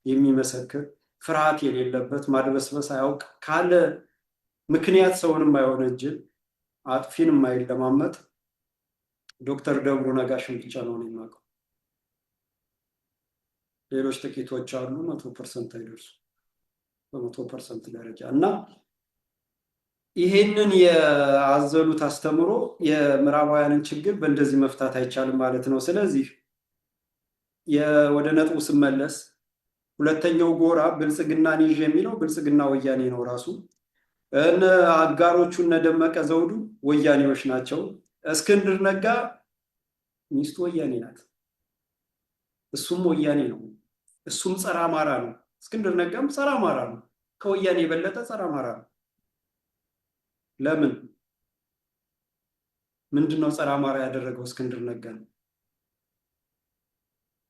የሚመሰክር ፍርሃት የሌለበት ማድበስበስ አያውቅ ካለ ምክንያት ሰውን የማይወነጅል አጥፊን የማይለማመጥ ዶክተር ደብሩ ነጋሽን ብቻ ነው የማውቀው። ሌሎች ጥቂቶች አሉ፣ 100% አይደርሱ በ100% ደረጃ። እና ይሄንን የአዘሉት አስተምሮ የምዕራባውያንን ችግር በእንደዚህ መፍታት አይቻልም ማለት ነው። ስለዚህ ወደ ነጥቡ ስመለስ ሁለተኛው ጎራ ብልጽግናን ይዤ የሚለው ብልጽግና ወያኔ ነው ራሱ። እነ አጋሮቹ እነ ደመቀ ዘውዱ ወያኔዎች ናቸው። እስክንድር ነጋ ሚስቱ ወያኔ ናት፣ እሱም ወያኔ ነው። እሱም ጸረ አማራ ነው። እስክንድር ነጋም ጸረ አማራ ነው። ከወያኔ የበለጠ ጸረ አማራ ነው። ለምን? ምንድነው ጸረ አማራ ያደረገው እስክንድር ነጋ ነው?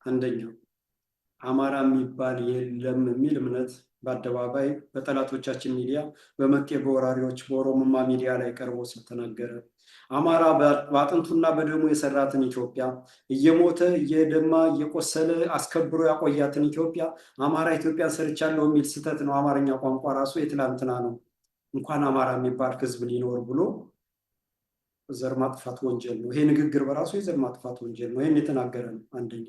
አንደኛው አማራ የሚባል የለም የሚል እምነት በአደባባይ በጠላቶቻችን ሚዲያ በመጤ በወራሪዎች በኦሮሞማ ሚዲያ ላይ ቀርቦ ሲተናገረ፣ አማራ በአጥንቱና በደሙ የሰራትን ኢትዮጵያ እየሞተ እየደማ እየቆሰለ አስከብሮ ያቆያትን ኢትዮጵያ አማራ ኢትዮጵያን ሰርቻለሁ የሚል ስህተት ነው። አማርኛ ቋንቋ ራሱ የትላንትና ነው። እንኳን አማራ የሚባል ህዝብ ሊኖር ብሎ ዘር ማጥፋት ወንጀል ነው። ይሄ ንግግር በራሱ የዘር ማጥፋት ወንጀል ነው። ይህን የተናገረ ነው። አንደኛ።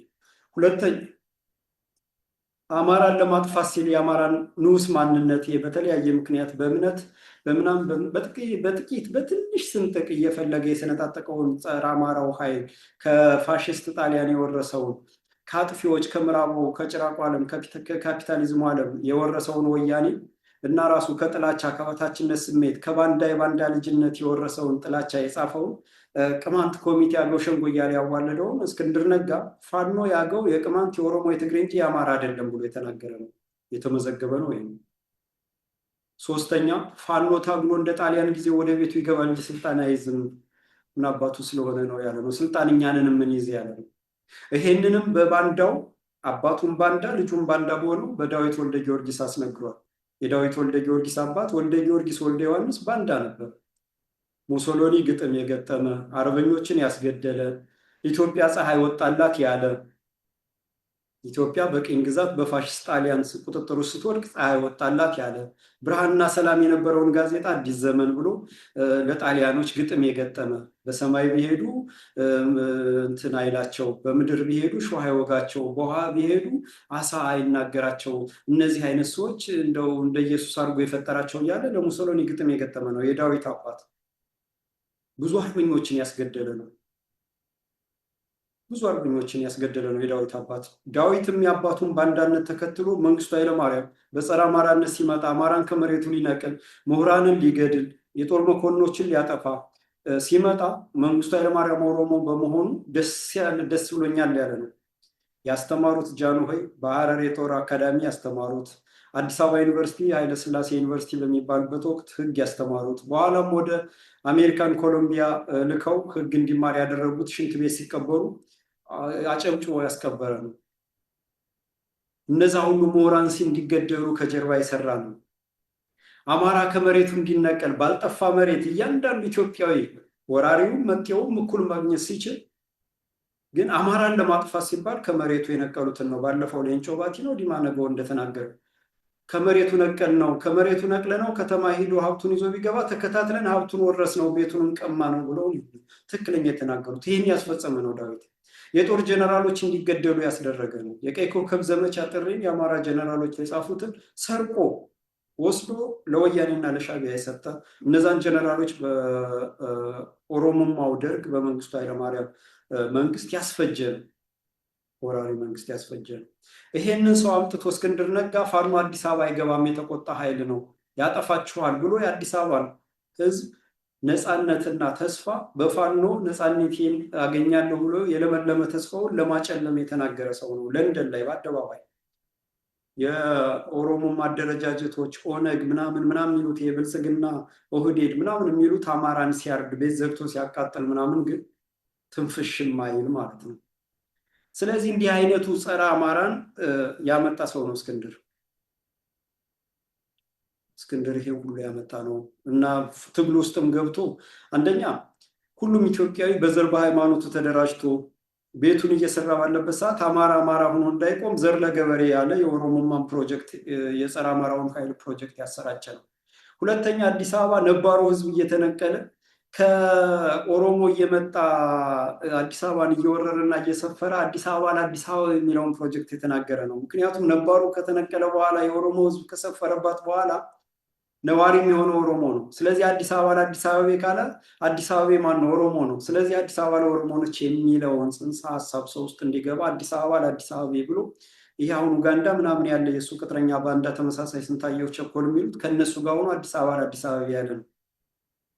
ሁለተኛ አማራን ለማጥፋት ሲል የአማራን ንዑስ ማንነት በተለያየ ምክንያት በእምነት በምናምን በጥቂት በትንሽ ስንጥቅ እየፈለገ የሰነጣጠቀውን ጸረ አማራው ኃይል ከፋሽስት ጣሊያን የወረሰውን ከአጥፊዎች ከምዕራቡ ከጭራቁ ዓለም ከካፒታሊዝሙ ዓለም የወረሰውን ወያኔ እና ራሱ ከጥላቻ ከበታችነት ስሜት ከባንዳ የባንዳ ልጅነት የወረሰውን ጥላቻ የጻፈውን ቅማንት ኮሚቴ ያለው ሸንጎ እያለ ያዋለደውን እስክንድር ነጋ ፋኖ ያገው የቅማንት የኦሮሞ የትግሬ እንጂ የአማራ አይደለም ብሎ የተናገረ ነው፣ የተመዘገበ ነው። ወይም ሶስተኛ ፋኖ ታግሎ እንደ ጣሊያን ጊዜ ወደ ቤቱ ይገባል እንጂ ስልጣን አይዝም፣ ምን አባቱ ስለሆነ ነው ያለ ነው። ስልጣን እኛንን ምን ይዝ ያለ ነው። ይሄንንም በባንዳው አባቱን ባንዳ ልጁን ባንዳ በሆነው በዳዊት ወልደ ጊዮርጊስ አስነግሯል። የዳዊት ወልደ ጊዮርጊስ አባት ወልደ ጊዮርጊስ ወልደ ዮሐንስ ባንዳ ነበር። ሙሶሎኒ ግጥም የገጠመ አርበኞችን ያስገደለ ኢትዮጵያ ፀሐይ ወጣላት ያለ ኢትዮጵያ በቅኝ ግዛት በፋሽስት ጣሊያን ቁጥጥር ውስጥ ስትወድቅ ፀሐይ ወጣላት ያለ ብርሃንና ሰላም የነበረውን ጋዜጣ አዲስ ዘመን ብሎ ለጣሊያኖች ግጥም የገጠመ በሰማይ ቢሄዱ እንትን አይላቸው፣ በምድር ቢሄዱ ሾህ አይወጋቸው፣ በውሃ ቢሄዱ አሳ አይናገራቸው፣ እነዚህ አይነት ሰዎች እንደው እንደ ኢየሱስ አድርጎ የፈጠራቸው እያለ ለሙሶሎኒ ግጥም የገጠመ ነው። የዳዊት አባት ብዙ አርበኞችን ያስገደለ ነው። ብዙ አርበኞችን ያስገደለ ነው የዳዊት አባት። ዳዊትም የአባቱን ባንዳነት ተከትሎ መንግስቱ ኃይለማርያም በጸረ አማራነት ሲመጣ አማራን ከመሬቱ ሊነቅል ምሁራንን ሊገድል የጦር መኮንኖችን ሊያጠፋ ሲመጣ መንግስቱ ኃይለማርያም ኦሮሞ በመሆኑ ደስ ብሎኛል ያለ ነው። ያስተማሩት ጃንሆይ በሐረር የጦር አካዳሚ ያስተማሩት፣ አዲስ አበባ ዩኒቨርሲቲ ኃይለስላሴ ዩኒቨርሲቲ በሚባልበት ወቅት ህግ ያስተማሩት፣ በኋላም ወደ አሜሪካን ኮሎምቢያ ልከው ህግ እንዲማር ያደረጉት ሽንት ቤት ሲቀበሩ አጨብጭቦ ያስቀበረ ነው። እነዛ ሁሉ ምሁራን እንዲገደሉ ከጀርባ የሰራ ነው። አማራ ከመሬቱ እንዲነቀል ባልጠፋ መሬት እያንዳንዱ ኢትዮጵያዊ ወራሪውም መጤውም እኩል ማግኘት ሲችል ግን አማራን ለማጥፋት ሲባል ከመሬቱ የነቀሉትን ነው። ባለፈው ሌንጮ ባቲ ነው ዲማ ነገው እንደተናገረው ከመሬቱ ነቀል ነው፣ ከመሬቱ ነቅለ ነው ከተማ ሂዶ ሀብቱን ይዞ ቢገባ ተከታትለን ሀብቱን ወረስ ነው፣ ቤቱን እንቀማ ነው ብለው ትክክለኛ የተናገሩት። ይህን ያስፈጸመ ነው ዳዊት። የጦር ጀነራሎች እንዲገደሉ ያስደረገ ነው። የቀይ ኮከብ ዘመቻ ጥሪን የአማራ ጀነራሎች የጻፉትን ሰርቆ ወስዶ ለወያኔና ለሻዕቢያ የሰጠ እነዛን ጀነራሎች በኦሮሞማው ደርግ በመንግስቱ ኃይለማርያም መንግስት ያስፈጀ ነው። ወራሪ መንግስት ያስፈጀ ነው። ይሄንን ሰው አምጥቶ እስክንድር ነጋ ፋኖ አዲስ አበባ አይገባም የተቆጣ ኃይል ነው ያጠፋችኋል ብሎ የአዲስ አበባን ህዝብ ነፃነትና ተስፋ በፋኖ ነፃነቴን አገኛለሁ ብሎ የለመለመ ተስፋውን ለማጨለም የተናገረ ሰው ነው። ለንደን ላይ በአደባባይ የኦሮሞ አደረጃጀቶች ኦነግ ምናምን የሚሉት የብልጽግና ኦህዴድ ምናምን የሚሉት አማራን ሲያርድ ቤት ዘግቶ ሲያቃጥል ምናምን ግን ትንፍሽም አይል ማለት ነው። ስለዚህ እንዲህ አይነቱ ጸረ አማራን ያመጣ ሰው ነው እስክንድር። ይሄ ሁሉ ያመጣ ነው እና ትግል ውስጥም ገብቶ አንደኛ ሁሉም ኢትዮጵያዊ በዘር በሃይማኖቱ ተደራጅቶ ቤቱን እየሰራ ባለበት ሰዓት አማራ ሆኖ እንዳይቆም ዘር ለገበሬ ያለ የኦሮሞማን ፕሮጀክት የጸረ አማራውን ኃይል ፕሮጀክት ያሰራጨ ነው። ሁለተኛ አዲስ አበባ ነባሩ ህዝብ እየተነቀለ ከኦሮሞ እየመጣ አዲስ አበባን እየወረረና እየሰፈረ አዲስ አበባ ለአዲስ አበባ የሚለውን ፕሮጀክት የተናገረ ነው። ምክንያቱም ነባሩ ከተነቀለ በኋላ የኦሮሞ ህዝብ ከሰፈረባት በኋላ ነዋሪ የሚሆነው ኦሮሞ ነው። ስለዚህ አዲስ አበባ ለአዲስ አበባ ካለ አዲስ አበባ ማን ነው? ኦሮሞ ነው። ስለዚህ አዲስ አበባ ለኦሮሞ ነች የሚለውን ጽንሰ ሀሳብ ሰው ውስጥ እንዲገባ አዲስ አበባ ለአዲስ አበባ ብሎ ይህ አሁን ኡጋንዳ ምናምን ያለ የእሱ ቅጥረኛ ባንዳ ተመሳሳይ ስንታየው ቸኮል የሚሉት ከነሱ ጋር ሆኖ አዲስ አበባ ለአዲስ አበባ ያለ ነው።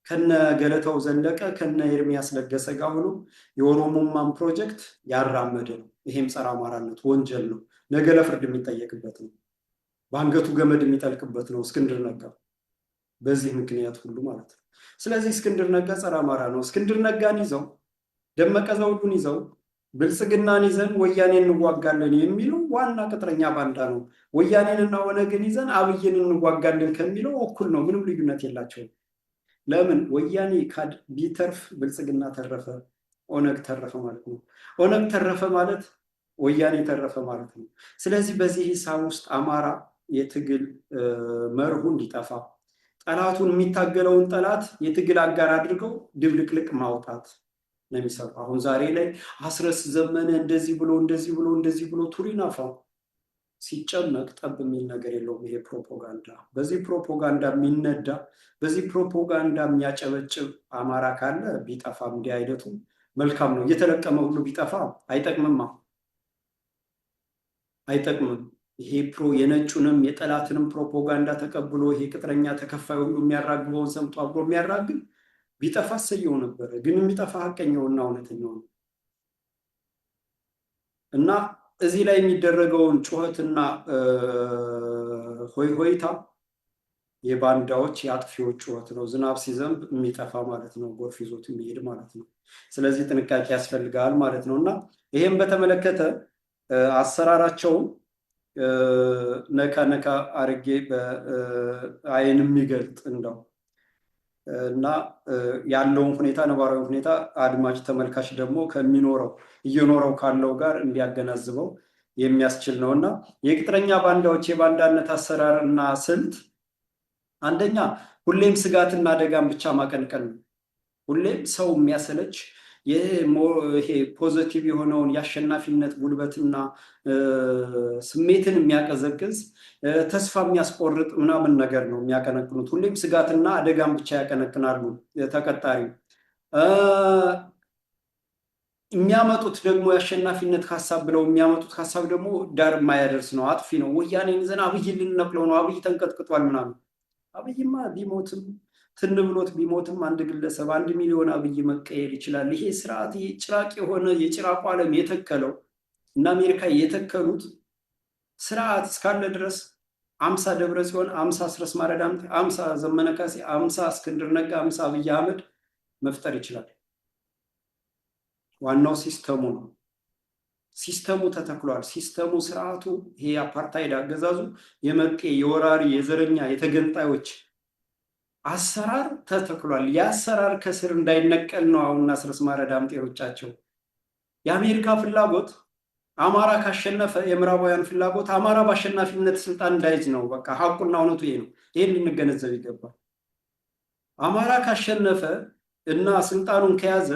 ከነ ገለታው ዘለቀ ከነ ኤርሚያስ ለገሰ ጋር ሆኖ የኦሮሞማን ፕሮጀክት ያራመደ ነው። ይሄም ጸረ አማራነት ወንጀል ነው። ነገ ለፍርድ የሚጠየቅበት ነው። በአንገቱ ገመድ የሚጠልቅበት ነው እስክንድር ነጋ በዚህ ምክንያት ሁሉ ማለት ነው። ስለዚህ እስክንድር ነጋ ጸረ አማራ ነው። እስክንድር ነጋን ይዘው ደመቀ ዘውዱን ይዘው ብልጽግናን ይዘን ወያኔን እንዋጋለን የሚለው ዋና ቅጥረኛ ባንዳ ነው። ወያኔንና ኦነግን ይዘን አብይን እንዋጋለን ከሚለው እኩል ነው። ምንም ልዩነት የላቸውም። ለምን ወያኔ ቢተርፍ ብልጽግና ተረፈ፣ ኦነግ ተረፈ ማለት ነው። ኦነግ ተረፈ ማለት ወያኔ ተረፈ ማለት ነው። ስለዚህ በዚህ ሂሳብ ውስጥ አማራ የትግል መርሁ እንዲጠፋ ጠላቱን የሚታገለውን ጠላት የትግል አጋር አድርገው ድብልቅልቅ ማውጣት ነው የሚሰሩ። አሁን ዛሬ ላይ አስረስ ዘመነ እንደዚህ ብሎ ቱሪን አፋ ሲጨነቅ ጠብ የሚል ነገር የለውም። ይሄ ፕሮፓጋንዳ በዚህ ፕሮፓጋንዳ የሚነዳ በዚህ ፕሮፓጋንዳ የሚያጨበጭብ አማራ ካለ ቢጠፋም እንዲህ አይነቱ መልካም ነው። እየተለቀመ ሁሉ ቢጠፋ አይጠቅምም። ይሄ የነጩንም የጠላትንም ፕሮፓጋንዳ ተቀብሎ ይሄ ቅጥረኛ ተከፋይ ሁሉ የሚያራግበውን ሰምቶ አብሮ የሚያራግብ ቢጠፋ ሰየው ነበረ። ግን የሚጠፋ ሀቀኛውና እውነተኛው ነው እና እዚህ ላይ የሚደረገውን ጩኸትና ሆይ ሆይታ የባንዳዎች የአጥፊዎች ጩኸት ነው። ዝናብ ሲዘንብ የሚጠፋ ማለት ነው፣ ጎርፍ ይዞት የሚሄድ ማለት ነው። ስለዚህ ጥንቃቄ ያስፈልጋል ማለት ነው እና ይሄም በተመለከተ አሰራራቸውን ነካ ነካ አርጌ በአይን የሚገልጥ እንደው እና ያለውን ሁኔታ ነባራዊ ሁኔታ አድማጭ ተመልካች ደግሞ እየኖረው ካለው ጋር እንዲያገናዝበው የሚያስችል ነው እና የቅጥረኛ ባንዳዎች የባንዳነት አሰራር እና ስልት አንደኛ ሁሌም ስጋትና አደጋን ብቻ ማቀንቀን ነው። ሁሌም ሰው የሚያሰለች ይሄ ፖዘቲቭ የሆነውን የአሸናፊነት ጉልበትና ስሜትን የሚያቀዘቅዝ ተስፋ የሚያስቆርጥ ምናምን ነገር ነው የሚያቀነቅኑት። ሁሌም ስጋትና አደጋን ብቻ ያቀነቅናሉ። ተቀጣሪ የሚያመጡት ደግሞ የአሸናፊነት ሀሳብ ብለው የሚያመጡት ሀሳብ ደግሞ ዳር የማያደርስ ነው፣ አጥፊ ነው። ወያኔን ይዘን አብይ ልንነቅለው ነው፣ አብይ ተንቀጥቅጧል ምናምን። አብይማ ቢሞትም ትን ብሎት ቢሞትም አንድ ግለሰብ 1 ሚሊዮን አብይ መቀየር ይችላል። ይሄ ስርዓት ጭራቅ የሆነ የጭራቁ ዓለም የተከለው እና አሜሪካ የተከሉት ስርዓት እስካለ ድረስ 50 ደብረ ጽዮን፣ 50 አስረስ ማረዳም፣ 50 ዘመነ ካሴ፣ 50 እስክንድር ነጋ፣ 50 አብይ አህመድ መፍጠር ይችላል። ዋናው ሲስተሙ ነው። ሲስተሙ ተተክሏል። ሲስተሙ ስርዓቱ ይሄ አፓርታይድ አገዛዙ የመጤ የወራሪ የዘረኛ የተገንጣዮች አሰራር ተተክሏል። የአሰራር ከስር እንዳይነቀል ነው አሁን አስረስ ማረ ዳምጤ ሩጫቸው። የአሜሪካ ፍላጎት አማራ ካሸነፈ፣ የምዕራባውያን ፍላጎት አማራ በአሸናፊነት ስልጣን እንዳይዝ ነው። በቃ ሀቁና እውነቱ ይሄ ነው። ይሄን ልንገነዘብ ይገባል። አማራ ካሸነፈ እና ስልጣኑን ከያዘ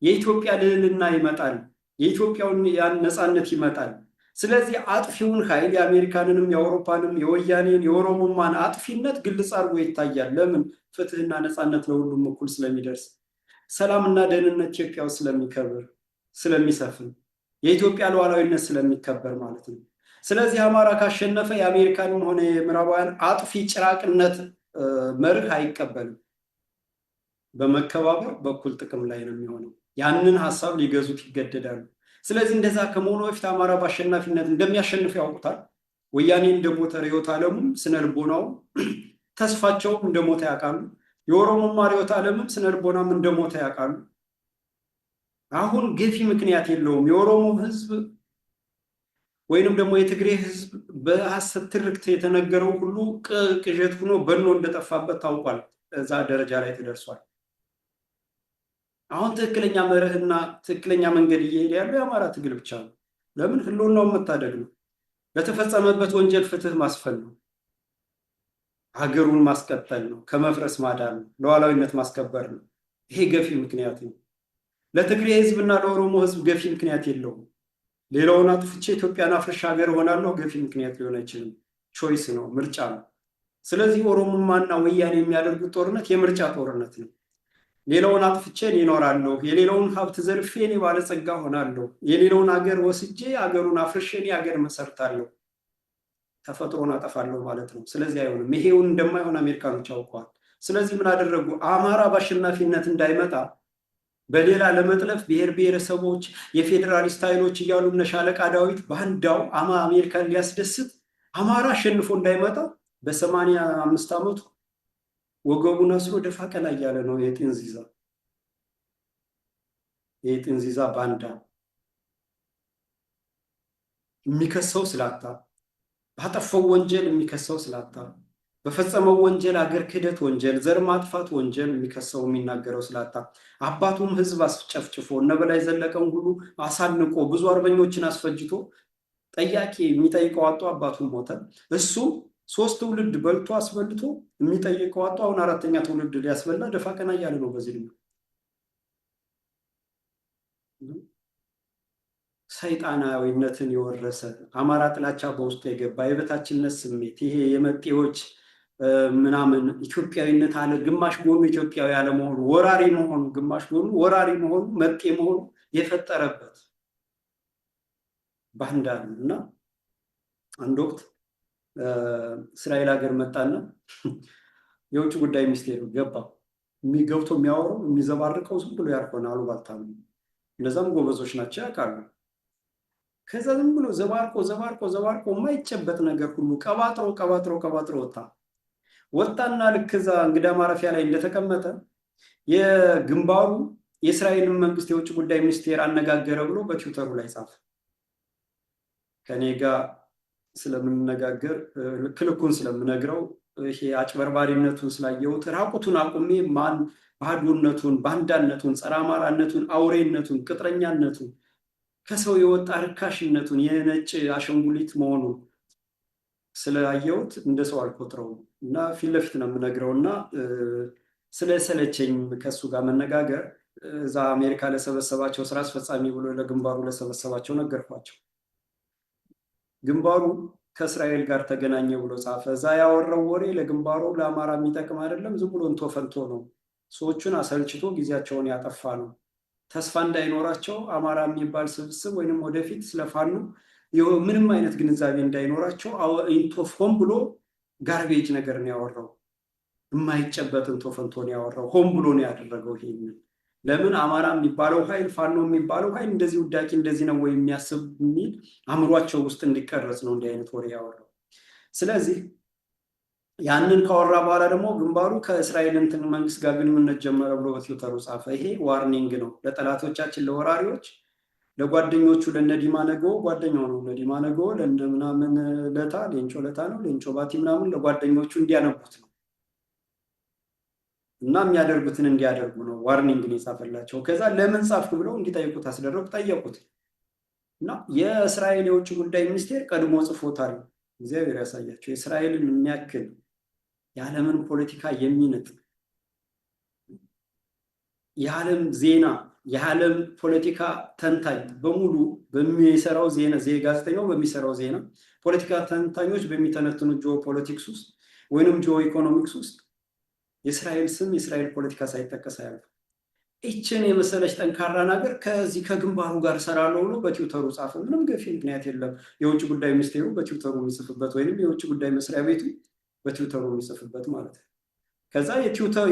የኢትዮጵያ ልዕልና ይመጣል፣ የኢትዮጵያውን ነፃነት ይመጣል። ስለዚህ አጥፊውን ኃይል የአሜሪካንንም የአውሮፓንም የወያኔን የኦሮሞማን አጥፊነት ግልጽ አድርጎ ይታያል። ለምን? ፍትህና ነፃነት ለሁሉም እኩል ስለሚደርስ፣ ሰላምና ደህንነት ኢትዮጵያ ውስጥ ስለሚሰፍን፣ የኢትዮጵያ ሉዓላዊነት ስለሚከበር ማለት ነው። ስለዚህ አማራ ካሸነፈ የአሜሪካንም ሆነ የምዕራባውያን አጥፊ ጭራቅነት መርህ አይቀበልም። በመከባበር በኩል ጥቅም ላይ ነው የሚሆነው። ያንን ሀሳብ ሊገዙት ይገደዳሉ። ስለዚህ እንደዛ ከመሆኑ በፊት አማራ በአሸናፊነት እንደሚያሸንፍ ያውቁታል። ወያኔ እንደሞተ ርዕዮተ ዓለሙም ስነ ልቦናውም ተስፋቸውም እንደሞተ ያውቃሉ። የኦሮሞማ ርዕዮተ ዓለምም ስነ ልቦናም እንደሞተ ያውቃሉ። አሁን ገፊ ምክንያት የለውም። የኦሮሞ ህዝብ ወይንም ደግሞ የትግሬ ህዝብ በሐሰት ትርክት የተነገረው ሁሉ ቅዠት ሆኖ በኖ እንደጠፋበት ታውቋል። እዛ ደረጃ ላይ ተደርሷል። አሁን ትክክለኛ መርህና ትክክለኛ መንገድ እየሄደ ያለው የአማራ ትግል ብቻ ነው። ለምን? ህልውናውን መታደግ ነው። ለተፈጸመበት ወንጀል ፍትህ ማስፈን ነው። ሀገሩን ማስቀጠል ነው። ከመፍረስ ማዳን ነው። ሉዓላዊነት ማስከበር ነው። ይሄ ገፊ ምክንያት ነው። ለትግሬ ህዝብና ለኦሮሞ ህዝብ ገፊ ምክንያት የለውም። ሌላውን አጥፍቼ ኢትዮጵያን አፍርሻ ሀገር ሆናለሁ ገፊ ምክንያት ሊሆን አይችልም። ቾይስ ነው፣ ምርጫ ነው። ስለዚህ ኦሮሞማና ወያኔ የሚያደርጉት ጦርነት የምርጫ ጦርነት ነው። ሌላውን አጥፍቼ እኖራለሁ፣ የሌላውን ሀብት ዘርፌ እኔ ባለጸጋ ሆናለሁ፣ የሌላውን ሀገር ወስጄ ሀገሩን አፍርሼ እኔ ሀገር መሰርታለሁ፣ ተፈጥሮን አጠፋለሁ ማለት ነው። ስለዚህ አይሆንም። ይሄውን እንደማይሆን አሜሪካኖች ያውቀዋል። ስለዚህ ምን አደረጉ? አማራ በአሸናፊነት እንዳይመጣ በሌላ ለመጥለፍ ብሔር ብሔረሰቦች የፌዴራሊስት ኃይሎች እያሉ እነ ሻለቃ ዳዊት ባንዳው አሜሪካን ሊያስደስት አማራ አሸንፎ እንዳይመጣ በ85 ዓመቱ ወገቡን አስሮ ደፋ ቀና እያለ ነው። የጥንዚዛ ባንዳ የሚከሰው ስላጣ፣ ባጠፈው ወንጀል የሚከሰው ስላጣ፣ በፈጸመው ወንጀል አገር ክህደት ወንጀል፣ ዘር ማጥፋት ወንጀል የሚከሰው የሚናገረው ስላጣ፣ አባቱም ህዝብ አስጨፍጭፎ እነ በላይ ዘለቀን ሁሉ አሳንቆ ብዙ አርበኞችን አስፈጅቶ ጠያቂ የሚጠይቀው አጡ፣ አባቱም ሞተ። እሱ 3 ትውልድ በልቶ አስበልቶ የሚጠይቀው አጡ። አሁን 4ኛ ትውልድ ሊያስበላ ደፋ ቀና እያለ ነው። በዚህ ሰይጣናዊነትን የወረሰ አማራ ጥላቻ በውስጡ የገባ የበታችነት ስሜት ይሄ የመጤዎች ምናምን ኢትዮጵያዊነት አለ ግማሽ ጎኑ ኢትዮጵያዊ አለመሆኑ ወራሪ መሆኑ ግማሽ ጎኑ ወራሪ መሆኑ መጤ መሆኑ የፈጠረበት ባንዳ ነው እና አንድ ወቅት እስራኤል ሀገር መጣና የውጭ ጉዳይ ሚኒስቴር ገባ። የሚገብቶ የሚያወራው የሚዘባርቀው ዝም ብሎ ያልሆነ አሉባልታ ነው። እነዛም ጎበዞች ናቸው ያውቃሉ። ከዛ ዝም ብሎ ዘባርቆ የማይጨበጥ ነገር ሁሉ ቀባጥሮ ወጣና ልክ እዛ እንግዳ ማረፊያ ላይ እንደተቀመጠ የግንባሩ የእስራኤልን መንግስት የውጭ ጉዳይ ሚኒስቴር አነጋገረ ብሎ በትዊተሩ ላይ ጻፈ። ከኔ ጋር ስለምንነጋገር ልክልኩን ስለምነግረው ይሄ አጭበርባሪነቱን ስላየሁት ራቁቱን አቁሜ ማን ባዶነቱን ባንዳነቱን ጸረ አማራነቱን አውሬነቱን ቅጥረኛነቱን ከሰው የወጣ ርካሽነቱን የነጭ አሸንጉሊት መሆኑን ስላየሁት እንደ ሰው አልቆጥረውም እና ፊት ለፊት ነው የምነግረውና ስለሰለቸኝ ከሱ ጋር መነጋገር እዛ አሜሪካ ለሰበሰባቸው ስራ አስፈጻሚ ብሎ ለግንባሩ ለሰበሰባቸው ነገርኳቸው። ግንባሩ ከእስራኤል ጋር ተገናኘ ብሎ ጻፈ። እዛ ያወራው ወሬ ለግንባሩ ለአማራ የሚጠቅም አይደለም፣ ዝም ብሎ እንቶ ፈንቶ ነው። ሰዎቹን አሰልችቶ ጊዜያቸውን ያጠፋ ነው። ተስፋ እንዳይኖራቸው አማራ የሚባል ስብስብ ወይንም ወደፊት ስለፋኑ ምንም አይነት ግንዛቤ እንዳይኖራቸው ሆን ብሎ ጋርቤጅ ነገር ነው ያወራው። የማይጨበጥ እንቶ ፈንቶ ነው ያወራው። ሆን ብሎ ነው ያደረገው። ይሄን ለምን አማራ የሚባለው ኃይል ፋኖ የሚባለው ኃይል እንደዚህ ውዳቂ እንደዚህ ነው ወይ የሚያስብ የሚል አእምሯቸው ውስጥ እንዲቀረጽ ነው እንዲህ አይነት ወሬ ያወራው። ስለዚህ ያንን ካወራ በኋላ ደግሞ ግንባሩ ከእስራኤል እንትን መንግስት ጋር ግንኙነት ጀመረ ብሎ በትዊተሩ ጻፈ። ይሄ ዋርኒንግ ነው ለጠላቶቻችን ለወራሪዎች፣ ለጓደኞቹ ለነዲማ ነገው ጓደኛው ነው ለዲማ ነገው ለምናምን ለታ ሌንጮ ለታ ነው ሌንጮ ባቲ ምናምን ለጓደኞቹ እንዲያነቡት ነው እና የሚያደርጉትን እንዲያደርጉ ነው ዋርኒንግ ነው የጻፈላቸው። ከዛ ለምን ጻፍኩ ብለው እንዲጠይቁት አስደረጉ። ጠየቁት እና የእስራኤል የውጭ ጉዳይ ሚኒስቴር ቀድሞ ጽፎታል። እግዚአብሔር ያሳያቸው። የእስራኤልን የሚያክል የዓለምን ፖለቲካ የሚነጥ የዓለም ዜና የዓለም ፖለቲካ ተንታኝ በሙሉ በሚሰራው ዜና ጋዜጠኛው በሚሰራው ዜና ፖለቲካ ተንታኞች በሚተነትኑ ጂኦ ፖለቲክስ ውስጥ ወይንም ጂኦ ኢኮኖሚክስ ውስጥ የእስራኤል ስም የእስራኤል ፖለቲካ ሳይጠቀስ አያልፍም። ይችን የመሰለች ጠንካራ ነገር ከዚህ ከግንባሩ ጋር ሰራለው ብሎ በትዊተሩ ጻፈ። ምንም ገፊ ምክንያት የለም። የውጭ ጉዳይ ሚኒስቴሩ በትዊተሩ የሚጽፍበት ወይንም የውጭ ጉዳይ መስሪያ ቤቱ በትዊተሩ የሚጽፍበት ማለት ነው። ከዛ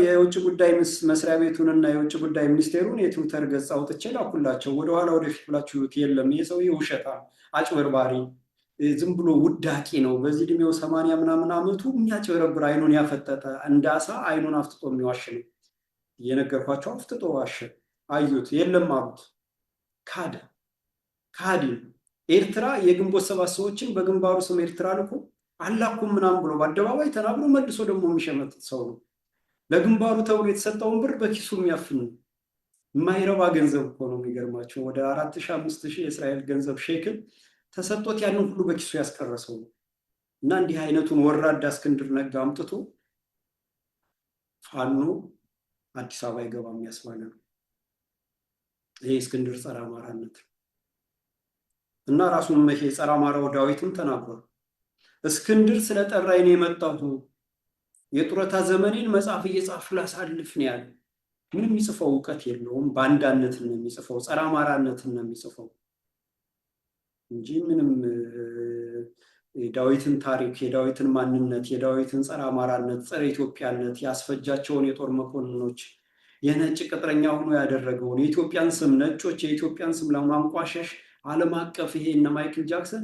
የውጭ ጉዳይ መስሪያ ቤቱንና የውጭ ጉዳይ ሚኒስቴሩን የትዊተር ገጽ አውጥቼ ላኩላቸው። ወደኋላ ወደፊት ብላችሁ የለም ይሄ ሰውዬ ውሸታም አጭበርባሪ ዝም ብሎ ውዳቂ ነው። በዚህ እድሜው 80 ምናምን ዓመቱ የሚያጭበረብር አይኑን ያፈጠጠ እንዳሳ አይኑን አፍጥጦ የሚዋሽ ነው። እየነገርኳቸው አፍጥጦ ዋሸ። አዩት፣ የለም አሉት። ካዲ ኤርትራ የግንቦት ሰባት ሰዎችን በግንባሩ ስም ኤርትራ ልኮ አላኩም ምናምን ብሎ በአደባባይ ተናግሮ መልሶ ደግሞ የሚሸመጥጥ ሰው ነው። ለግንባሩ ተብሎ የተሰጠውን ብር በኪሱ የሚያፍን የማይረባ ገንዘብ እኮ ነው። የሚገርማቸው ወደ 4000-5000 የእስራኤል ገንዘብ ሼክል ተሰጥቶት ያንን ሁሉ በኪሱ ያስቀረሰው ነው። እና እንዲህ አይነቱን ወራዳ እስክንድር ነጋ አምጥቶ ፋኖ አዲስ አበባ ይገባ የሚያስባለ ነው። ይሄ እስክንድር ጸረ አማራነት እና ራሱን መቼ ጸረ አማራው ዳዊትም ተናግሯል። እስክንድር ስለጠራኝ ነው የመጣሁት፣ የጡረታ ዘመኔን መጽሐፍ እየጻፍኩ ላሳልፍ ነው ያለ። ምንም የሚጽፈው እውቀት የለውም። ባንዳነትን ነው የሚጽፈው፣ ጸረ አማራነትን ነው የሚጽፈው እንጂ ምንም የዳዊትን ታሪክ፣ የዳዊትን ማንነት፣ የዳዊትን ጸረ አማራነት፣ ጸረ ኢትዮጵያነት ያስፈጃቸውን የጦር መኮንኖች የነጭ ቅጥረኛ ሆኖ ያደረገውን የኢትዮጵያን ስም ነጮች የኢትዮጵያን ስም ለማንቋሸሽ ዓለም አቀፍ ይሄ እነ ማይክል ጃክሰን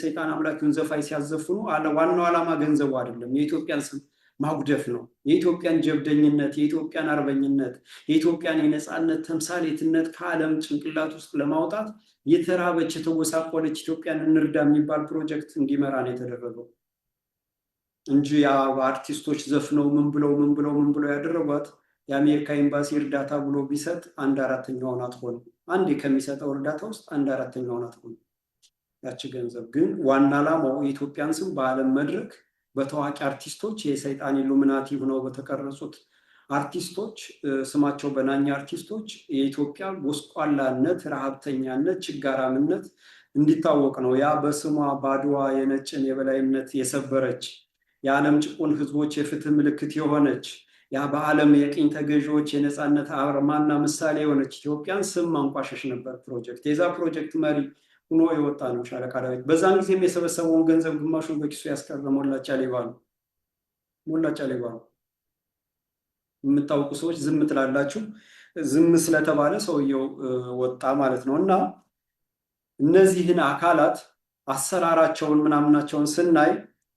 ሰይጣን አምላኪውን ዘፋኝ ሲያዘፍኑ ዋናው ዓላማ ገንዘቡ አይደለም፣ የኢትዮጵያን ስም ማጉደፍ ነው። የኢትዮጵያን ጀብደኝነት፣ የኢትዮጵያን አርበኝነት፣ የኢትዮጵያን የነፃነት ተምሳሌትነት ከዓለም ጭንቅላት ውስጥ ለማውጣት የተራበች የተወሳቆለች ኢትዮጵያን እንርዳ የሚባል ፕሮጀክት እንዲመራ ነው የተደረገው እንጂ አርቲስቶች ዘፍነው ምን ብለው ያደረጓት የአሜሪካ ኤምባሲ እርዳታ ብሎ ቢሰጥ 1/4ኛውን አትሆንም። አንድ ከሚሰጠው እርዳታ ውስጥ 1/4ኛውን አትሆንም። ያቺ ገንዘብ ግን ዋና ዓላማው የኢትዮጵያን ስም በዓለም መድረክ በታዋቂ አርቲስቶች የሰይጣን ኢሉሚናቲ ሆነው በተቀረጹት አርቲስቶች ስማቸው በናኝ አርቲስቶች የኢትዮጵያ ጎስቋላነት፣ ረሃብተኛነት፣ ችጋራምነት እንዲታወቅ ነው። ያ በስሟ በአድዋ የነጭን የበላይነት የሰበረች የዓለም ጭቁን ህዝቦች የፍትህ ምልክት የሆነች ያ በዓለም የቅኝ ተገዢዎች የነፃነት አርማና ምሳሌ የሆነች ኢትዮጵያን ስም ማንቋሸሽ ነበር ፕሮጀክት። የዛ ፕሮጀክት መሪ ሆኖ የወጣ ነው ሻለቃ ዳዊት። በዛን ጊዜም የሰበሰበውን ገንዘብ ግማሹን በኪሱ ያስቀረ ሞላጫ ሌባ ነው። ሞላጫ ሌባ ነው። የምታውቁ ሰዎች ዝም ትላላችሁ። ዝም ስለተባለ ሰውየው ወጣ ማለት ነው። እና እነዚህን አካላት አሰራራቸውን ምናምናቸውን ስናይ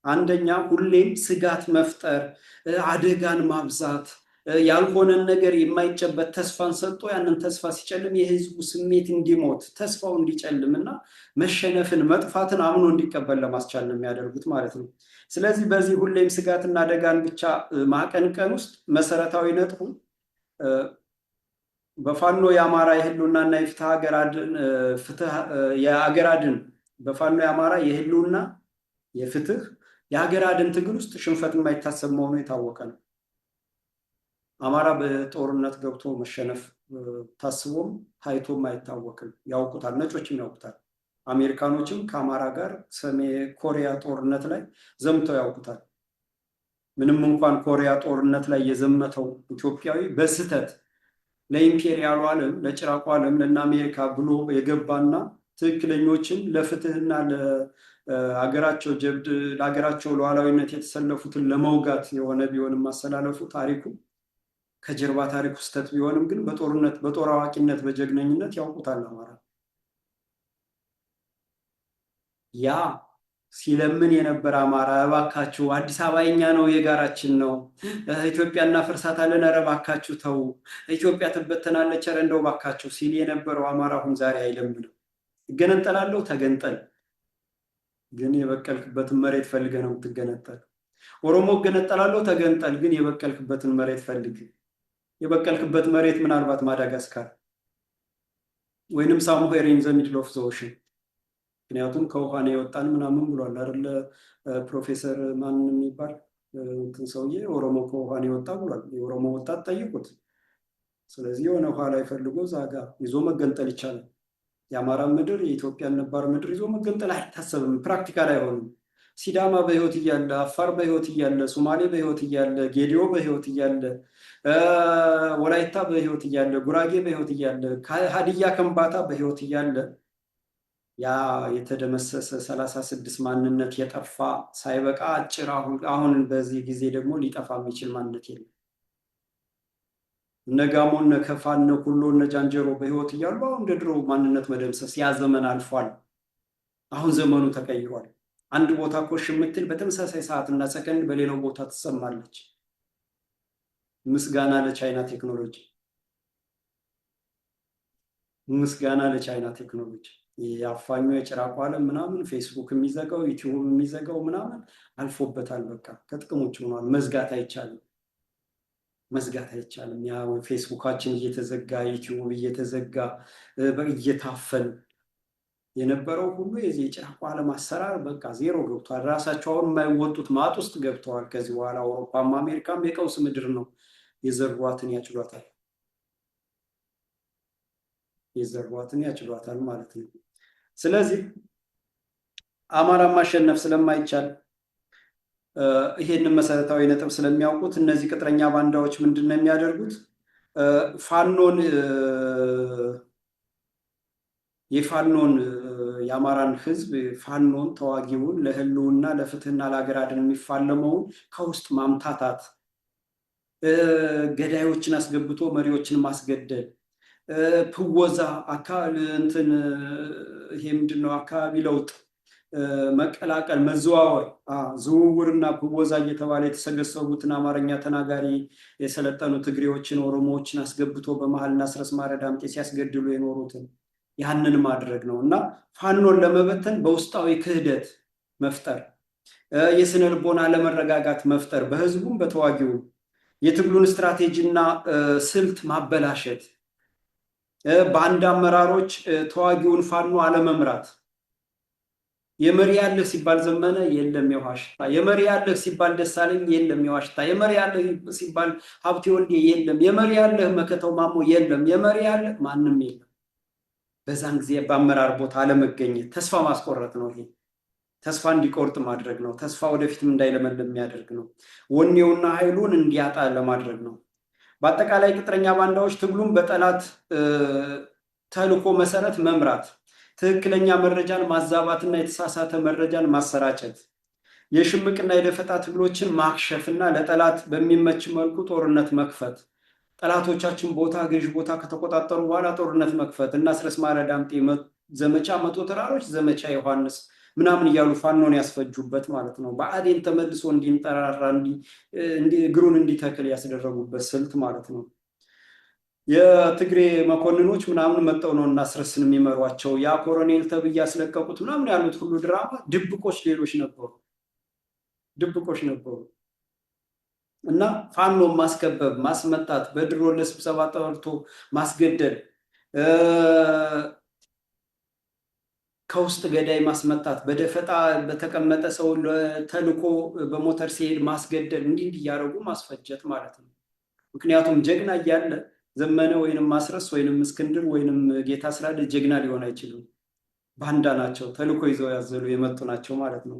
አንደኛ ሁሌም ስጋት መፍጠር፣ አደጋን ማብዛት፣ ያልሆነን ነገር የማይጨበት ተስፋን ሰጥቶ ያንን ተስፋ ሲጨልም የህዝቡ ስሜት እንዲሞት ተስፋው እንዲጨልም እና መሸነፍን መጥፋትን አምኖ እንዲቀበል ለማስቻል ነው የሚያደርጉት ማለት ነው። ስለዚህ በዚህ ሁሌም ስጋትና አደጋን ብቻ ማቀንቀን ውስጥ መሰረታዊ ነጥቡ በፋኖ የአማራ የህልውናና የፍትህ የአገር አድን በፋኖ የአማራ የህልውና የፍትህ የሀገር አድን ትግል ውስጥ ሽንፈት የማይታሰብ መሆኑ የታወቀ ነው። አማራ በጦርነት ገብቶ መሸነፍ ታስቦም ታይቶም አይታወቅም። ያውቁታል፣ ነጮችም ያውቁታል። አሜሪካኖችም ከአማራ ጋር ሰሜን ኮሪያ ጦርነት ላይ ዘምተው ያውቁታል። ምንም እንኳን ኮሪያ ጦርነት ላይ የዘመተው ኢትዮጵያዊ በስህተት ለኢምፔሪያሉ ዓለም ለጭራቁ ዓለም ለእነ አሜሪካ ብሎ የገባና ትክክለኞችን ለፍትህና ለሀገራቸው ጀብድ ለሀገራቸው ሉዓላዊነት የተሰለፉትን ለመውጋት የሆነ ቢሆንም ማሰላለፉ ታሪኩ ከጀርባ ታሪኩ ስህተት ቢሆንም ግን በጦርነት በጦር አዋቂነት በጀግነኝነት ያውቁታል። አማራ ያ ሲለምን የነበረ አማራ እባካችሁ አዲስ አበባ የኛ ነው የጋራችን ነው፣ ኢትዮጵያ እናፈርሳታለን፣ ኧረ እባካችሁ ተው፣ ኢትዮጵያ ትበተናለች፣ ኧረ እንደው እባካችሁ ሲል የነበረው አማራ አሁን ዛሬ አይለምንም። እገነጠላለሁ፣ ተገንጠል፣ ግን የበቀልክበትን መሬት ፈልገ ነው የምትገነጠል። ኦሮሞ እገነጠላለሁ፣ ተገንጠል፣ ግን የበቀልክበትን መሬት ፈልግ። የበቀልክበት መሬት ምናልባት ማዳጋስካር ወይንም ሳሙሄር ኢን ዘ ሚድል ኦፍ ዘ ኦሽን። ምክንያቱም ከውሃ ነው የወጣን ምናምን ብሏል አይደለ? ፕሮፌሰር ማን የሚባል እንትን ሰውዬ ኦሮሞ ከውሃ ነው የወጣ ብሏል። የኦሮሞ ወጣት ጠይቁት። ስለዚህ የሆነ ውሃ ላይ ፈልጎ ዛጋ ይዞ መገንጠል ይቻላል። የአማራ ምድር የኢትዮጵያን ነባር ምድር ይዞ መገንጠል አይታሰብም፣ ፕራክቲካል አይሆንም። ሲዳማ በህይወት እያለ፣ አፋር በህይወት እያለ፣ ሶማሌ በህይወት እያለ፣ ጌዲዮ በህይወት እያለ፣ ወላይታ በህይወት እያለ፣ ጉራጌ በህይወት እያለ፣ ሀዲያ ከምባታ በህይወት እያለ ያ የተደመሰሰ 36 ማንነት የጠፋ ሳይበቃ አጭር አሁን በዚህ ጊዜ ደግሞ ሊጠፋ የሚችል ማንነት የለም። እነ ጋሞ እነ ከፋ እነ ኩሎ እነ ጃንጀሮ በህይወት እያሉ አሁን እንደ ድሮ ማንነት መደምሰስ ያ ዘመን አልፏል። አሁን ዘመኑ ተቀይሯል። አንድ ቦታ ኮሽ የምትል በተመሳሳይ ሰዓትና ሰከንድ በሌላው ቦታ ትሰማለች። ምስጋና ለቻይና ቴክኖሎጂ፣ ምስጋና ለቻይና ቴክኖሎጂ። የአፋኙ የጭራቁ ዓለም ምናምን ፌስቡክ የሚዘጋው ዩቲዩብ የሚዘጋው ምናምን አልፎበታል። በቃ ከጥቅም ውጭ ሆኗል። መዝጋት አይቻልም፣ መዝጋት አይቻልም። ያ ፌስቡካችን እየተዘጋ ዩቲዩብ እየተዘጋ እየታፈን የነበረው ሁሉ የዚህ የጭራቁ ዓለም አሰራር በቃ ዜሮ ገብቷል። ራሳቸው አሁን የማይወጡት ማጥ ውስጥ ገብተዋል። ከዚህ በኋላ አውሮፓም አሜሪካም የቀውስ ምድር ነው። የዘሯትን ያጭሏታል፣ የዘሯትን ያጭሏታል ማለት ነው። ስለዚህ አማራ ማሸነፍ ስለማይቻል ይሄንን መሰረታዊ ነጥብ ስለሚያውቁት እነዚህ ቅጥረኛ ባንዳዎች ምንድን ነው የሚያደርጉት? ፋኖን የአማራን ህዝብ ፋኖን ተዋጊውን ለህልውና ለፍትህና ለሀገር አድን የሚፋለመውን ከውስጥ ማምታታት፣ ገዳዮችን አስገብቶ መሪዎችን ማስገደል፣ ፕወዛ ይሄ ምንድነው አካባቢ ለውጥ መቀላቀል፣ መዘዋወር፣ ዝውውርና ፕወዛ እየተባለ የተሰገሰቡትን አማርኛ ተናጋሪ የሰለጠኑ ትግሬዎችን ኦሮሞዎችን አስገብቶ በመሀልና አስረስ ማረ ዳምጤ ሲያስገድሉ የኖሩትን ያንን ማድረግ ነው እና ፋኖን ለመበተን በውስጣዊ ክህደት መፍጠር፣ የስነ ልቦና አለመረጋጋት መፍጠር፣ በህዝቡም በተዋጊውም የትግሉን ስትራቴጂና ስልት ማበላሸት፣ በአንድ አመራሮች ተዋጊውን ፋኖ አለመምራት፣ የመሪ ያለህ ሲባል ዘመነ የለም የውሃ ሽታ፣ የመሪ ያለህ ሲባል ደሳለኝ የለም የውሃ ሽታ፣ የመሪ ያለህ ሲባል ሀብቴ ወልዴ የለም፣ የመሪ ያለህ መከተው ማሞ የለም፣ የመሪ ያለህ ማንም የለም። በዛን ጊዜ በአመራር ቦታ አለመገኘት ተስፋ ማስቆረጥ ነው። ይሄ ተስፋ እንዲቆርጥ ማድረግ ነው። ተስፋ ወደፊትም እንዳይለመልም የሚያደርግ ነው። ወኔውና ኃይሉን እንዲያጣ ለማድረግ ነው። በአጠቃላይ ቅጥረኛ ባንዳዎች ትግሉም በጠላት ተልዕኮ መሰረት መምራት፣ ትክክለኛ መረጃን ማዛባትና የተሳሳተ መረጃን ማሰራጨት፣ የሽምቅና የደፈጣ ትግሎችን ማክሸፍና ለጠላት በሚመች መልኩ ጦርነት መክፈት፣ ጠላቶቻችን ቦታ ገዥ ቦታ ከተቆጣጠሩ በኋላ ጦርነት መክፈት እና አስረስ ማረ ዳምጤ ዘመቻ መቶ ተራሮች ዘመቻ ዮሐንስ ምናምን እያሉ ፋኖን ያስፈጁበት ማለት ነው። ብአዴን ተመልሶ እንዲንጠራራ እግሩን እንዲተክል ያስደረጉበት ስልት ማለት ነው። የትግሬ መኮንኖች ምናምን መጠው ነው እና አስረስን የሚመሯቸው። ያ ኮሎኔል ተብዬ ያስለቀቁት ምናምን ያሉት ሁሉ ድራማ ድብቆች ሌሎች ነበሩ፣ ድብቆች ነበሩ። እና ፋኖ ማስከበብ፣ ማስመጣት፣ በድሮን ለስብሰባ ጠርቶ ማስገደል፣ ከውስጥ ገዳይ ማስመጣት፣ በደፈጣ በተቀመጠ ሰው ተልኮ በሞተር ሲሄድ ማስገደል፣ እንዲህ እያደረጉ ማስፈጀት ማለት ነው። ምክንያቱም ጀግና እያለ ዘመነ ወይንም ማስረስ ወይንም እስክንድር ወይንም ጌታ ስላለ ጀግና ሊሆን አይችልም። ባንዳ ናቸው፣ ተልኮ ይዘው ያዘሉ የመጡ ናቸው ማለት ነው።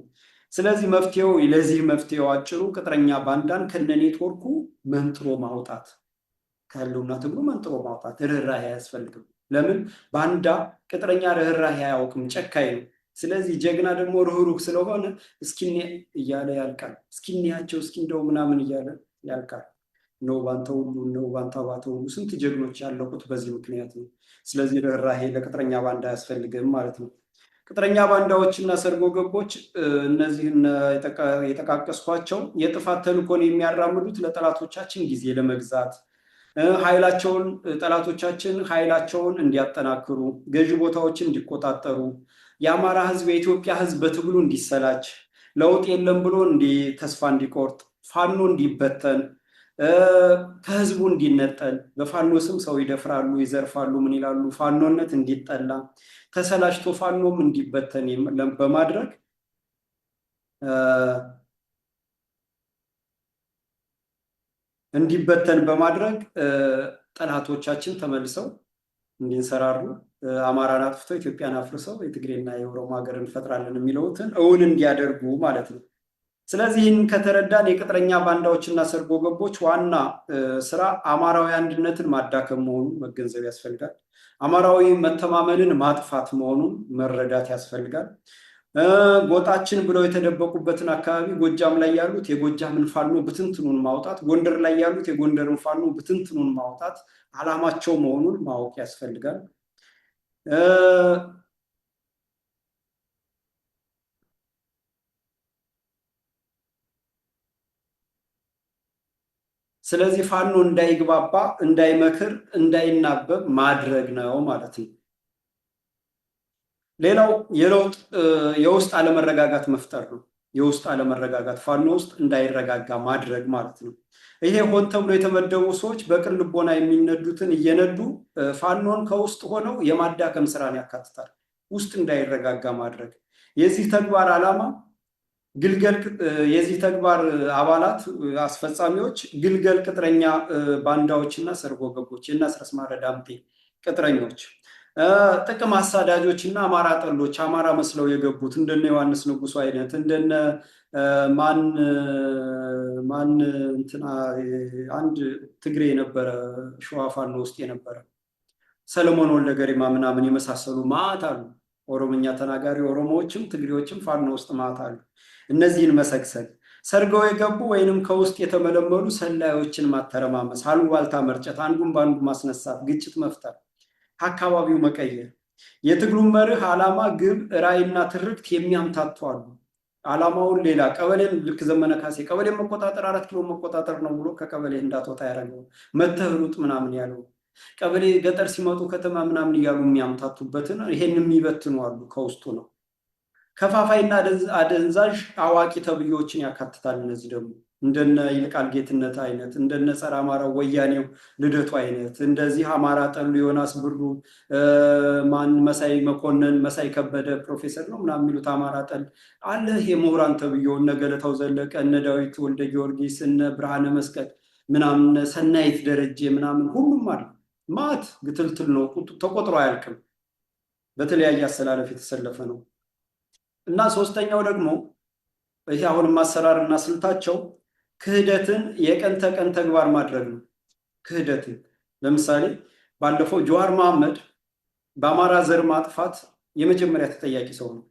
ስለዚህ መፍትሄው ለዚህ መፍትሄው አጭሩ ቅጥረኛ ባንዳን ከነ ኔትወርኩ መንጥሮ ማውጣት፣ ከህልውና ትግሉ መንጥሮ ማውጣት። ርኅራኄ አያስፈልግም። ለምን? ባንዳ ቅጥረኛ ርኅራኄ አያውቅም፣ ጨካኝ ነው። ስለዚህ ጀግና ደግሞ ርኅሩህ ስለሆነ እስኪኔ እያለ ያልቃል። እስኪኔያቸው እስኪ እንደው ምናምን እያለ ያልቃል። ነው ባንተ ሁሉ ነው ባንታ ባተ ሁሉ ስንት ጀግኖች ያለቁት በዚህ ምክንያት ነው። ስለዚህ ርኅራኄ ለቅጥረኛ ባንዳ አያስፈልግም ማለት ነው። ቅጥረኛ ባንዳዎችና ሰርጎ ገቦች እነዚህን የጠቃቀስኳቸው የጥፋት ተልእኮን የሚያራምዱት ለጠላቶቻችን ጊዜ ለመግዛት ኃይላቸውን ጠላቶቻችን ኃይላቸውን እንዲያጠናክሩ፣ ገዢ ቦታዎችን እንዲቆጣጠሩ፣ የአማራ ህዝብ የኢትዮጵያ ህዝብ በትግሉ እንዲሰላች፣ ለውጥ የለም ብሎ ተስፋ እንዲቆርጥ፣ ፋኖ እንዲበተን፣ ከህዝቡ እንዲነጠል፣ በፋኖ ስም ሰው ይደፍራሉ፣ ይዘርፋሉ፣ ምን ይላሉ፣ ፋኖነት እንዲጠላ፣ ተሰላችቶ ፋኖም እንዲበተን በማድረግ ጠላቶቻችን ተመልሰው እንዲንሰራሩ፣ አማራን አጥፍተው ኢትዮጵያን አፍርሰው የትግሬና የኦሮሞ ሀገር እንፈጥራለን የሚለውትን እውን እንዲያደርጉ ማለት ነው። ስለዚህ ይህን ከተረዳን የቅጥረኛ ባንዳዎችና ሰርጎ ገቦች ዋና ስራ አማራዊ አንድነትን ማዳከም መሆኑን መገንዘብ ያስፈልጋል። አማራዊ መተማመንን ማጥፋት መሆኑን መረዳት ያስፈልጋል። ጎጣችን ብለው የተደበቁበትን አካባቢ ጎጃም ላይ ያሉት የጎጃምን ፋኖ ብትንትኑን ማውጣት፣ ጎንደር ላይ ያሉት የጎንደርን ፋኖ ብትንትኑን ማውጣት ዓላማቸው መሆኑን ማወቅ ያስፈልጋል። ስለዚህ ፋኖ እንዳይግባባ፣ እንዳይመክር፣ እንዳይናበብ ማድረግ ነው ማለት ነው። ሌላው የውስጥ አለመረጋጋት መፍጠር ነው። የውስጥ አለመረጋጋት ፋኖ ውስጥ እንዳይረጋጋ ማድረግ ማለት ነው። ይሄ ሆን ተብሎ የተመደቡ ሰዎች በቅን ልቦና የሚነዱትን እየነዱ ፋኖን ከውስጥ ሆነው የማዳከም ስራን ያካትታል። ውስጥ እንዳይረጋጋ ማድረግ የዚህ ተግባር ዓላማ የዚህ ተግባር አባላት አስፈጻሚዎች ግልገል ቅጥረኛ ባንዳዎችና ሰርጎ ገቦች እና አስረስ ማረ ዳምጤ ቅጥረኞች፣ ጥቅም አሳዳጆች እና አማራ ጠሎች፣ አማራ መስለው የገቡት እንደነ ዮሐንስ ንጉሱ አይነት እንደነ ማን እንትና አንድ ትግሬ የነበረ ሸዋ ፋኖ ውስጥ የነበረ ሰለሞን ወልደ ገሪማ ምናምን የመሳሰሉ ማዕት አሉ። ኦሮምኛ ተናጋሪ ኦሮሞዎችም ትግሬዎችም ፋኖ ውስጥ ማዕት አሉ። እነዚህን መሰግሰግ፣ ሰርገው የገቡ ወይንም ከውስጥ የተመለመሉ ሰላዮችን ማተረማመስ፣ አሉባልታ መርጨት፣ አንዱን በአንዱ ማስነሳት፣ ግጭት መፍጠር፣ አካባቢው መቀየር፣ የትግሉን መርህ፣ ዓላማ፣ ግብ፣ ራዕይና ትርክት የሚያምታቱ አሉ። ዓላማውን ሌላ ቀበሌን ልክ ዘመነ ካሴ ቀበሌ መቆጣጠር 4 ኪሎ መቆጣጠር ነው ብሎ ከቀበሌ እንዳትወጣ ያደረገው መተህሩጥ ምናምን ያለው ቀበሌ ገጠር ሲመጡ ከተማ ምናምን እያሉ የሚያምታቱበትን ይሄን የሚበትኑ አሉ። ከውስጡ ነው። ከፋፋይና አደንዛዥ አዋቂ ተብዮችን ያካትታል። እነዚህ ደግሞ እንደነ ይልቃል ጌትነት አይነት እንደነ ጸረ አማራ ወያኔው ልደቱ አይነት እንደዚህ አማራ ጠሉ ዮናስ ብሩ ማን መሳይ መኮንን መሳይ ከበደ ፕሮፌሰር ነው ምናምን የሚሉት አማራ ጠል አለ። ይሄ ምሁራን ተብዬው እነ ገለታው ዘለቀ እነ ዳዊት ወልደ ጊዮርጊስ እነ ብርሃነ መስቀል ምናምን ሰናይት ደረጀ ምናምን ሁሉም አለ። ማት ግትልትል ነው፣ ተቆጥሮ አያልቅም። በተለያየ አሰላለፍ የተሰለፈ ነው። እና ሶስተኛው ደግሞ ይሄ አሁንም አሰራርና ስልታቸው ክህደትን የቀን ተቀን ተግባር ማድረግ ነው። ክህደትን ለምሳሌ ባለፈው ጀዋር መሐመድ በአማራ ዘር ማጥፋት የመጀመሪያ ተጠያቂ ሰው ነው።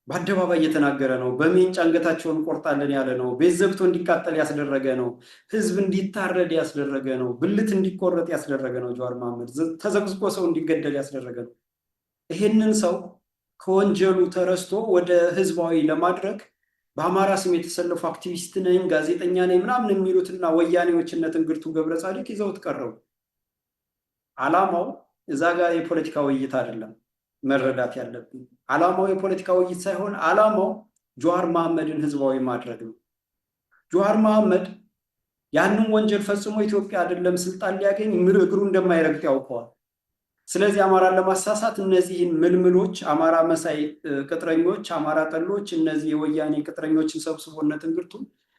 በአደባባይ እየተናገረ ነው። በሜንጫ አንገታቸውን ቆርጣለን ያለ ነው። ቤት ዘግቶ እንዲቃጠል ያስደረገ ነው። ህዝብ እንዲታረድ ያስደረገ ነው። ብልት እንዲቆረጥ ያስደረገ ነው። ጀዋር መሐመድ ተዘቅዝቆ ሰው እንዲገደል ያስደረገ ነው። ይሄንን ሰው ከወንጀሉ ተረስቶ ወደ ህዝባዊ ለማድረግ በአማራ ስም የተሰለፉ አክቲቪስት ነኝ ጋዜጠኛ ነኝ ምናምን የሚሉትና ወያኔዎችነት እንግርቱ ገብረ ጻድቅ ይዘውት ቀረቡ። አላማው እዛ ጋር የፖለቲካ ውይይት አይደለም መረዳት ያለብን። አላማው የፖለቲካ ውይይት ሳይሆን አላማው ጀዋር መሐመድን ህዝባዊ ማድረግ ነው። ጀዋር መሐመድ ያንን ወንጀል ፈጽሞ ኢትዮጵያ አይደለም ስልጣን ሊያገኝ እግሩ እንደማይረግጥ ያውቀዋል። ስለዚህ አማራን ለማሳሳት እነዚህን ምልምሎች አማራ መሳይ ቅጥረኞች፣ አማራ ጠሎች፣ እነዚህ የወያኔ ቅጥረኞችን ሰብስቦነት እንግርቱ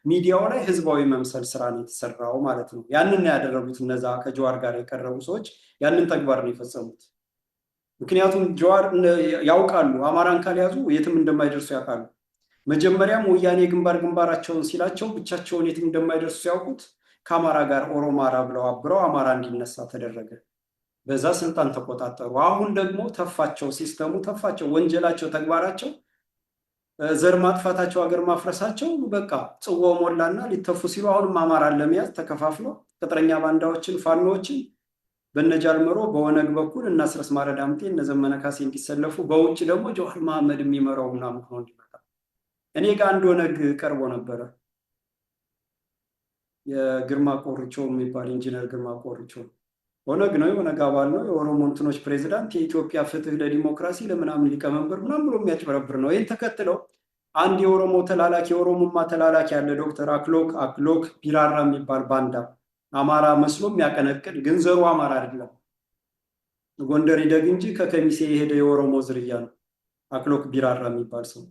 ሚዲያው ላይ ህዝባዊ መምሰል ስራ ነው የተሰራው ማለት ነው። ያንን ነው ያደረጉት። እነዛ ከጀዋር ጋር የቀረቡ ሰዎች ያንን ተግባር ነው የፈጸሙት። ምክንያቱም ጀዋር ያውቃሉ፣ አማራን ካልያዙ የትም እንደማይደርሱ ያውቃሉ። መጀመሪያም ወያኔ ግንባራቸውን ሲላቸው ብቻቸውን የትም እንደማይደርሱ ሲያውቁት ከአማራ ጋር ኦሮማራ ብለው አብረው አማራ እንዲነሳ ተደረገ። በዛ ስልጣን ተቆጣጠሩ። አሁን ደግሞ ተፋቸው፣ ሲስተሙ ተፋቸው፣ ወንጀላቸው፣ ተግባራቸው፣ ዘር ማጥፋታቸው፣ ሀገር ማፍረሳቸው በቃ ጽዋው ሞላና ሊተፉ ሲሉ አሁንም አማራን ለመያዝ ተከፋፍለው ቅጥረኛ ባንዳዎችን ፋኖዎችን በነጃልመሮ በኦነግ በኩል እና አስረስ ማረ ዳምጤ እነ ዘመነ ካሴ እንዲሰለፉ በውጭ ደግሞ ጀዋር መሐመድ የሚመራው ምናምን ሆኖ እንዲመጣ። እኔ ጋር አንድ ኦነግ ቀርቦ ነበረ። የግርማ ቆርቾ የሚባል ኢንጂነር ግርማ ቆርቾ ኦነግ ነው፣ የኦነግ አባል ነው፣ የኦሮሞ እንትኖች ፕሬዚዳንት፣ የኢትዮጵያ ፍትህ ለዲሞክራሲ ለምናምን ሊቀመንበር ምናምን ብሎ የሚያጭበረብር ነው። ይህን ተከትለው አንድ የኦሮሞ ተላላኪ የኦሮሞማ ተላላኪ ያለ ዶክተር አክሎክ ቢራራ የሚባል ባንዳ አማራ መስሎ የሚያቀነቅን ግን ዘሩ አማራ አይደለም፣ ጎንደር ይደግ እንጂ ከከሚሴ የሄደ የኦሮሞ ዝርያ ነው አክሎክ ቢራራ የሚባል ሰው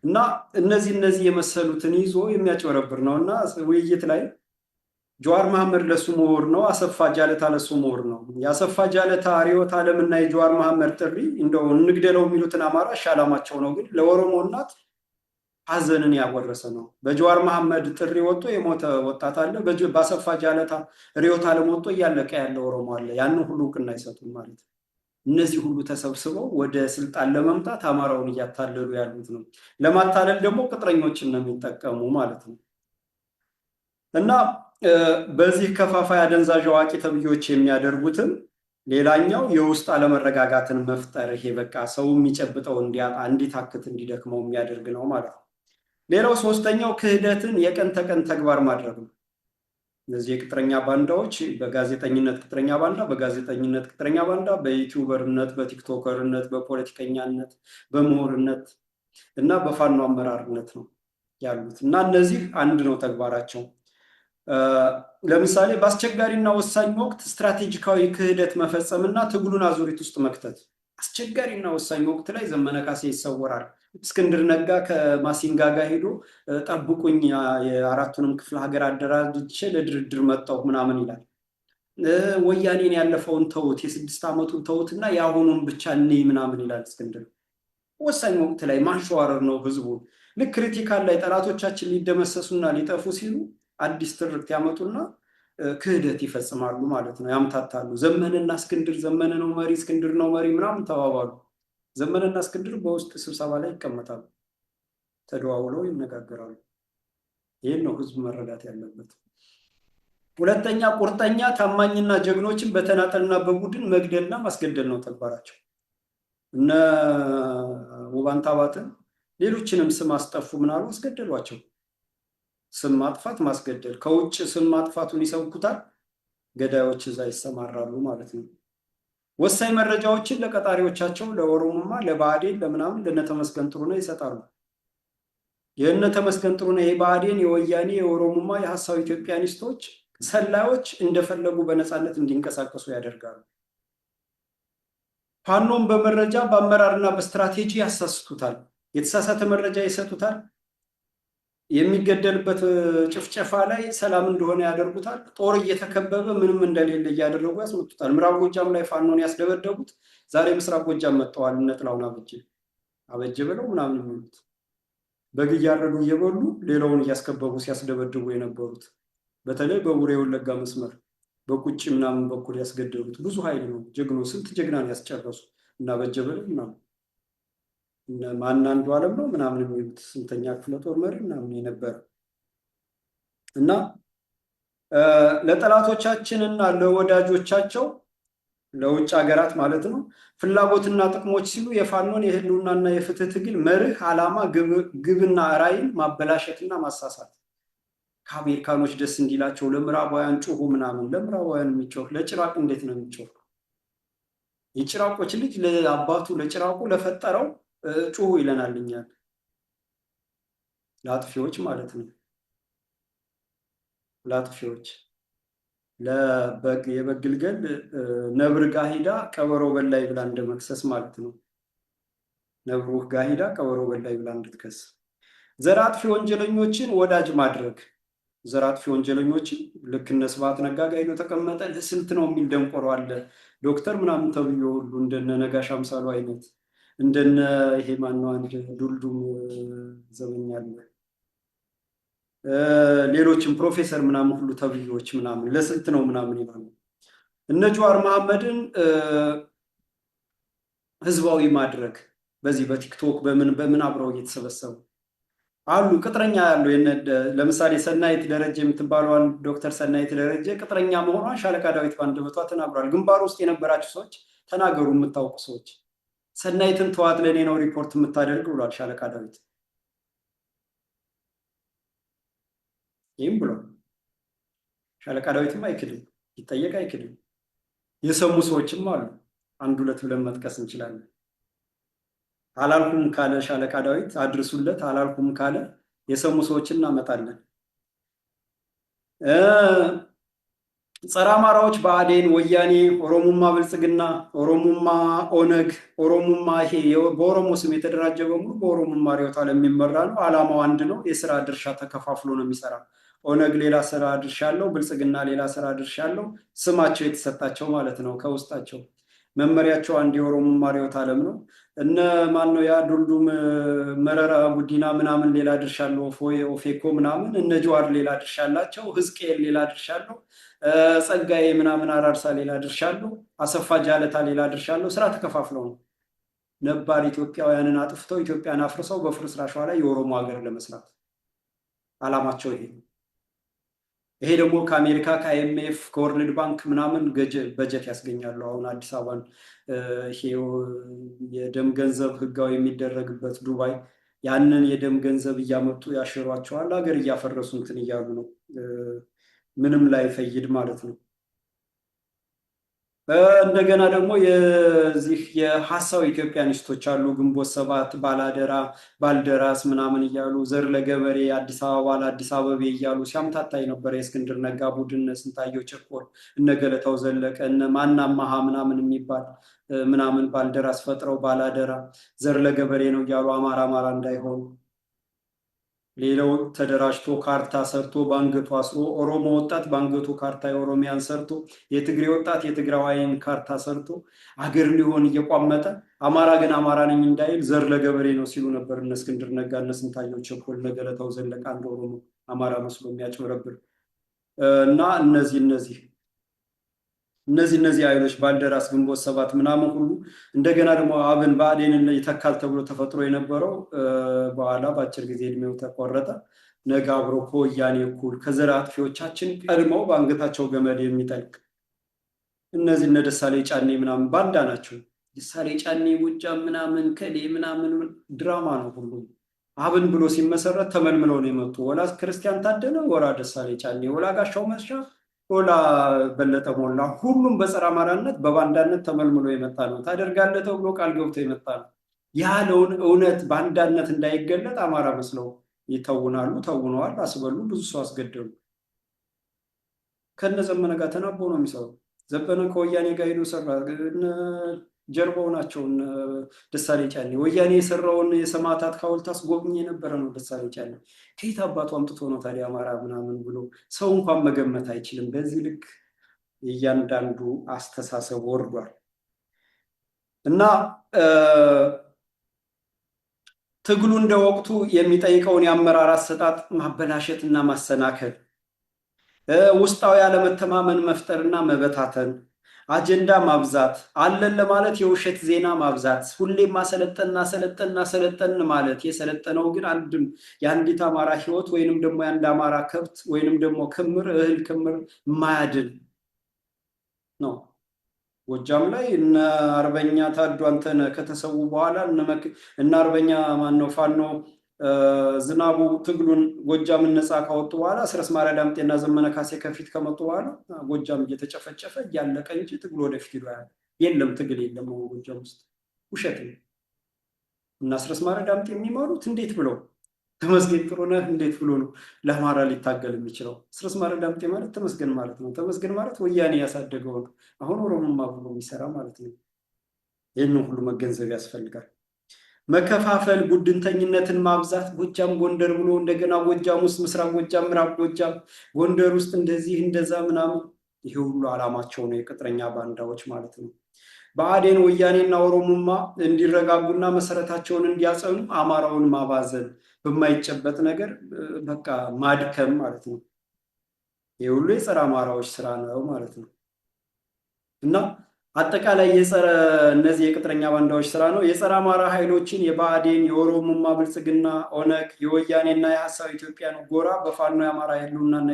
እና እነዚህ የመሰሉትን ይዞ የሚያጭበረብር ነው። እና ውይይት ላይ ጀዋር መሐመድ ለሱ ምሁር ነው፣ አሰፋ ጃለታ ለሱ ምሁር ነው። የአሰፋ ጃለታ ሪዮት ዓለምና የጀዋር መሐመድ ጥሪ እንደው እንግደለው የሚሉትን አማራ ሻላማቸው ነው፣ ግን ለኦሮሞ እናት ሀዘንን ያወረሰ ነው። በጀዋር መሐመድ ጥሪ ወጥቶ የሞተ ወጣት አለ። በአሰፋ ጃለታ ሪዮት ዓለም ወጥቶ እያለቀ ያለ ኦሮሞ አለ። ያንን ሁሉ እውቅና አይሰጡም ማለት ነው። እነዚህ ሁሉ ተሰብስበው ወደ ስልጣን ለመምጣት አማራውን እያታለሉ ያሉት ነው። ለማታለል ደግሞ ቅጥረኞችን ነው የሚጠቀሙ ማለት ነው። እና በዚህ ከፋፋይ አደንዛዥ አዋቂ ተብዮች የሚያደርጉትም ሌላኛው የውስጥ አለመረጋጋትን መፍጠር፣ ይሄ በቃ ሰው የሚጨብጠው እንዲያጣ እንዲታክት እንዲደክመው የሚያደርግ ነው ማለት ነው። ሌላው ሶስተኛው ክህደትን የቀን ተቀን ተግባር ማድረግ ነው። እነዚህ የቅጥረኛ ባንዳዎች በጋዜጠኝነት ቅጥረኛ ባንዳ፣ በጋዜጠኝነት ቅጥረኛ ባንዳ፣ በዩቲዩበርነት፣ በቲክቶከርነት፣ በፖለቲከኛነት፣ በምሁርነት እና በፋኖ አመራርነት ነው ያሉት እና እነዚህ አንድ ነው ተግባራቸው። ለምሳሌ በአስቸጋሪና ወሳኝ ወቅት ስትራቴጂካዊ ክህደት መፈጸምና ትግሉን አዙሪት ውስጥ መክተት። አስቸጋሪና ወሳኝ ወቅት ላይ ዘመነ ካሴ ይሰወራል። እስክንድር ነጋ ከማሲንጋ ጋር ሄዶ ጠብቁኝ የአራቱንም ክፍለ ሀገር አደራጅቼ ለድርድር መጣሁ ምናምን ይላል። ወያኔን ያለፈውን ተውት፣ የ6 ዓመቱን ተውትና የአሁኑን ብቻ እኔ ምናምን ይላል እስክንድር። ወሳኝ ወቅት ላይ ማንሸዋረር ነው ህዝቡ። ልክ ክሪቲካል ላይ ጠላቶቻችን ሊደመሰሱና ሊጠፉ ሲሉ አዲስ ትርክት ያመጡና ክህደት ይፈጽማሉ ማለት ነው፣ ያምታታሉ። ዘመንና እስክንድር፣ ዘመነ ነው መሪ፣ እስክንድር ነው መሪ ምናምን ተባባሉ። ዘመንና እስክንድር በውስጥ ስብሰባ ላይ ይቀመጣሉ፣ ተደዋውለው ይነጋገራሉ። ይህን ነው ህዝብ መረዳት ያለበት። ሁለተኛ ቁርጠኛ ታማኝና ጀግኖችን በተናጠልና በቡድን መግደልና ማስገደል ነው ተግባራቸው። እነ ውባንታባትን ሌሎችንም ስም አስጠፉ ምናሉ፣ አስገደሏቸው። ስም ማጥፋት ማስገደል፣ ከውጭ ስም ማጥፋቱን ይሰብኩታል፣ ገዳዮች እዛ ይሰማራሉ ማለት ነው። ወሳኝ መረጃዎችን ለቀጣሪዎቻቸው ለኦሮሞማ፣ ለብአዴን፣ ለምናምን ለነተመስገን ጥሩነህ ይሰጣሉ። የእነ ተመስገን ጥሩነህ የብአዴን የወያኔ የኦሮሞማ የሀሳብ ኢትዮጵያኒስቶች ሰላዮች እንደፈለጉ በነፃነት እንዲንቀሳቀሱ ያደርጋሉ። ፋኖን በመረጃ በአመራርና በስትራቴጂ ያሳስቱታል። የተሳሳተ መረጃ ይሰጡታል። የሚገደልበት ጭፍጨፋ ላይ ሰላም እንደሆነ ያደርጉታል። ጦር እየተከበበ ምንም እንደሌለ እያደረጉ ያስመጡታል። ምዕራብ ጎጃም ላይ ፋኖን ያስደበደቡት ዛሬ ምስራቅ ጎጃም መጥተዋል። እነ ጥላሁን አበጀ ብለው ምናምን የሚሉት በግ እያረዱ እየበሉ ሌላውን እያስከበቡ ሲያስደበድቡ የነበሩት በተለይ በቡሬ ወለጋ መስመር በቁጭ ምናምን በኩል ያስገደሉት ብዙ ኃይል ነው። ጀግኖ ስንት ጀግናን ያስጨረሱ እና አበጀ ብለው ምናምን ማን አንዱ ዓለም ነው ምናምን የሚሉት ስንተኛ ክፍለ ጦር መሪ ምናምን የነበረ እና ለጠላቶቻችንና ለወዳጆቻቸው ለውጭ ሀገራት ማለት ነው ፍላጎትና ጥቅሞች ሲሉ የፋኖን የህልውናና የፍትህ ትግል መርህ፣ ዓላማ፣ ግብና ራዕይን ማበላሸትና ማሳሳት ከአሜሪካኖች ደስ እንዲላቸው ለምዕራባውያን ጩሁ ምናምን። ለምዕራባውያን የሚጮህ ለጭራቅ እንዴት ነው የሚጮህ? የጭራቆች ልጅ ለአባቱ ለጭራቁ ለፈጠረው ጩሁ ይለናል እኛን። ለአጥፊዎች ማለት ነው። ለአጥፊዎች የበግ ግልገል ነብር ጋ ሂዳ ቀበሮ በላይ ብላ እንደመክሰስ ማለት ነው። ነብሩ ጋ ሂዳ ቀበሮ በላይ ብላ እንድትከስ። ዘር አጥፊ ወንጀለኞችን ወዳጅ ማድረግ። ዘር አጥፊ ወንጀለኞችን ልክ እነ ስብሐት ነጋ ጋ ሄዶ ተቀመጠ ስልት ነው የሚል ደንቆሮ አለ። ዶክተር ምናምን ተብዮ ሁሉ እንደነ ነጋሽ አምሳሉ አይነት እንደነ ይሄ ማነው አንድ ዱልዱም ዘመኛለ ሌሎችም ፕሮፌሰር ምናምን ሁሉ ተብዮች ምናምን ለስልት ነው ምናምን ይላሉ። እነ ጀዋር መሐመድን ህዝባዊ ማድረግ በዚህ በቲክቶክ በምን አብረው እየተሰበሰቡ አሉ። ቅጥረኛ ያለው ለምሳሌ ሰናይት ደረጀ የምትባለዋን ዶክተር ሰናይት ደረጀ ቅጥረኛ መሆኗን ሻለቃ ዳዊት በአንደበቷ ተናግሯል። ግንባር ውስጥ የነበራችሁ ሰዎች ተናገሩ፣ የምታውቁ ሰዎች። ሰናይትን ተዋት ለእኔ ነው ሪፖርት የምታደርግ ብሏል ሻለቃ ዳዊት። ይህም ብሏል። ሻለቃ ዳዊትም አይክድም፣ ይጠየቅ አይክድም። የሰሙ ሰዎችም አሉ። አንድ ሁለት ብለን መጥቀስ እንችላለን። አላልኩም ካለ ሻለቃ ዳዊት አድርሱለት፣ አላልኩም ካለ የሰሙ ሰዎችን እናመጣለን። ጸረ አማራዎች ብአዴን፣ ወያኔ፣ ኦሮሙማ ብልጽግና፣ ኦሮሙማ ኦነግ፣ ኦሮሙማ ይሄ በኦሮሞ ስም የተደራጀ በሙሉ በኦሮሙማ ርዕዮተ ዓለም የሚመራ ነው። ዓላማው አንድ ነው። የስራ ድርሻ ተከፋፍሎ ነው የሚሰራ። ኦነግ ሌላ ስራ ድርሻ አለው፣ ብልጽግና ሌላ ስራ ድርሻ አለው። ስማቸው የተሰጣቸው ማለት ነው። ከውስጣቸው መመሪያቸው አንድ የኦሮሙማ ርዕዮተ ዓለም ነው። እነ ማን ነው ያ ዱልዱም መረራ ጉዲና ምናምን ሌላ ድርሻ አለው፣ ኦፌኮ ምናምን። እነ ጀዋር ሌላ ድርሻ አላቸው፣ ህዝቅኤል ሌላ ድርሻ አለው፣ ጸጋዬ ምናምን አራርሳ ሌላ ድርሻ አለው፣ አሰፋ ጃለታ ሌላ ድርሻ አለው። ስራ ተከፋፍለው ነው ነባር ኢትዮጵያውያንን አጥፍተው ኢትዮጵያን አፍርሰው በፍርስራሿ ላይ የኦሮሞ ሀገር ለመስራት አላማቸው ይሄ ነው። ይሄ ደግሞ ከአሜሪካ ከአይኤምኤፍ ከወርልድ ባንክ ምናምን በጀት ያስገኛሉ። አሁን አዲስ አበባን ይሄ የደም ገንዘብ ህጋዊ የሚደረግበት ዱባይ ያንን የደም ገንዘብ እያመጡ ያሽሯቸዋል። ሀገር እያፈረሱ እንትን እያሉ ነው። ምንም ላይ ፈይድ ማለት ነው። እንደገና ደግሞ የዚህ የሀሳብ ኢትዮጵያኒስቶች አሉ። ግንቦት ሰባት፣ ባላደራ፣ ባልደራስ ምናምን እያሉ ዘር ለገበሬ፣ አዲስ አበባ ለአዲስ አበቤ እያሉ ሲያምታታ የነበረ የእስክንድር ነጋ ቡድን ስንታየው ቸኮል፣ እነ ገለታው ዘለቀ፣ እነ ማናማሃ ምናምን የሚባል ምናምን ባልደራስ ፈጥረው ባላደራ ዘር ለገበሬ ነው እያሉ አማራ እንዳይሆኑ ሌላው ተደራጅቶ ካርታ ሰርቶ በአንገቱ አስሮ ኦሮሞ ወጣት በአንገቱ ካርታ የኦሮሚያን ሰርቶ የትግሬ ወጣት የትግራዋይን ካርታ ሰርቶ አገር ሊሆን እየቋመጠ አማራ ግን አማራ ነኝ እንዳይል ዘር ለገበሬ ነው ሲሉ ነበር እነ እስክንድር ነጋ፣ እነ ስንታየው ቸኮል፣ እነ ገለታው ዘለቀ አንድ ኦሮሞ አማራ መስሎ የሚያጭበረብር እና እነዚህ ኃይሎች ባልደራስ፣ ግንቦት ሰባት ምናምን ሁሉ እንደገና ደግሞ አብን ብአዴንን ይተካል ተብሎ ተፈጥሮ የነበረው በኋላ በአጭር ጊዜ እድሜው ተቆረጠ። ነገ አብሮ ከወያኔ እኩል ከዘር አጥፊዎቻችን ቀድመው በአንገታቸው ገመድ የሚጠልቅ እነዚህ እነ ደሳሌ ጫኔ ምናምን ባንዳ ናቸው። ደሳሌ ጫኔ ጎጃም ምናምን ከሌ ምናምን ድራማ ነው። ሁሉም አብን ብሎ ሲመሰረት ተመልምለው ነው የመጡ። ወላ ክርስቲያን ታደለ፣ ወላ ደሳሌ ጫኔ፣ ወላ ጋሻው መስሻ፣ ወላ በለጠ ሞላ፣ ሁሉም በጸረ አማራነት በባንዳነት ተመልምሎ የመጣ ነው። ታደርጋለህ ተብሎ ቃል ገብቶ የመጣ ነው። ያለውን እውነት ባንዳነት እንዳይገለጥ አማራ መስለው ይተውናሉ፣ ተውነዋል፣ አስበሉ፣ ብዙ ሰው አስገደሉ። ከነ ዘመነ ጋር ተናቦ ነው የሚሰሩ። ዘበነ ከወያኔ ጋር ሄዶ ሰራ። ጀርባው ናቸው ደሳሌ ጫኔ። ወያኔ የሰራውን የሰማዕታት ሐውልት አስጎብኝ የነበረ ነው ደሳሌ ጫኔ። ከየት አባቱ አምጥቶ ነው ታዲያ አማራ ምናምን ብሎ ሰው እንኳን መገመት አይችልም። በዚህ ልክ እያንዳንዱ አስተሳሰብ ወርዷል እና ትግሉ እንደ ወቅቱ የሚጠይቀውን የአመራር አሰጣጥ ማበላሸት እና ማሰናከል፣ ውስጣዊ አለመተማመን መፍጠርና መበታተን፣ አጀንዳ ማብዛት፣ አለን ለማለት የውሸት ዜና ማብዛት፣ ሁሌም ማሰለጠን ማለት የሰለጠነው ግን አንድም የአንዲት አማራ ህይወት ወይንም ደግሞ የአንድ አማራ ከብት ወይንም ደግሞ እህል ክምር ማያድን ነው። ጎጃም ላይ እነ አርበኛ ታዱ አንተነህ ከተሰዉ በኋላ እነ አርበኛ ማነው ፋኖ ዝናቡ ትግሉን ጎጃምን ነፃ ካወጡ በኋላ አስረስ ማረ ዳምጤና ዘመነ ካሴ ከፊት ከመጡ በኋላ ጎጃም እየተጨፈጨፈ እያለቀ እንጂ ትግሉ ወደፊት ሄዷል። የለም ትግል የለም ጎጃም ውስጥ ውሸት ነው። እና አስረስ ማረ ዳምጤ የሚመሩት እንዴት ብለው ተመስገን ጥሩነህ እንዴት ብሎ ነው ለአማራ ሊታገል የሚችለው? አስረስ ማረ ዳምጤ ማለት ተመስገን ማለት ነው። ተመስገን ማለት ወያኔ ያሳደገው ነው። አሁን ኦሮሞማ ብሎ የሚሰራ ማለት ነው። ይህንን ሁሉ መገንዘብ ያስፈልጋል። መከፋፈል፣ ቡድንተኝነትን ማብዛት፣ ጎጃም ጎንደር ብሎ እንደገና ጎጃም ውስጥ ምስራቅ ጎጃም፣ ምዕራብ ጎጃም፣ ጎንደር ውስጥ እንደዚህ እንደዛ ምናምን፣ ይሄ ሁሉ ዓላማቸው ነው የቅጥረኛ ባንዳዎች ማለት ነው። ብአዴን ወያኔና ኦሮሞማ እንዲረጋጉና መሰረታቸውን እንዲያጸኑ አማራውን ማባዘን፣ በማይጨበጥ ነገር በቃ ማድከም ማለት ነው። ይህ ሁሉ የጸረ አማራዎች ስራ ነው ማለት ነው እና አጠቃላይ እነዚህ የቅጥረኛ ባንዳዎች ስራ ነው። የጸረ አማራ ኃይሎችን የብአዴን፣ የኦሮሞማ ብልጽግና፣ ኦነግ፣ የወያኔና የሀሳብ ኢትዮጵያን ጎራ በፋኖ የአማራ ህልውናና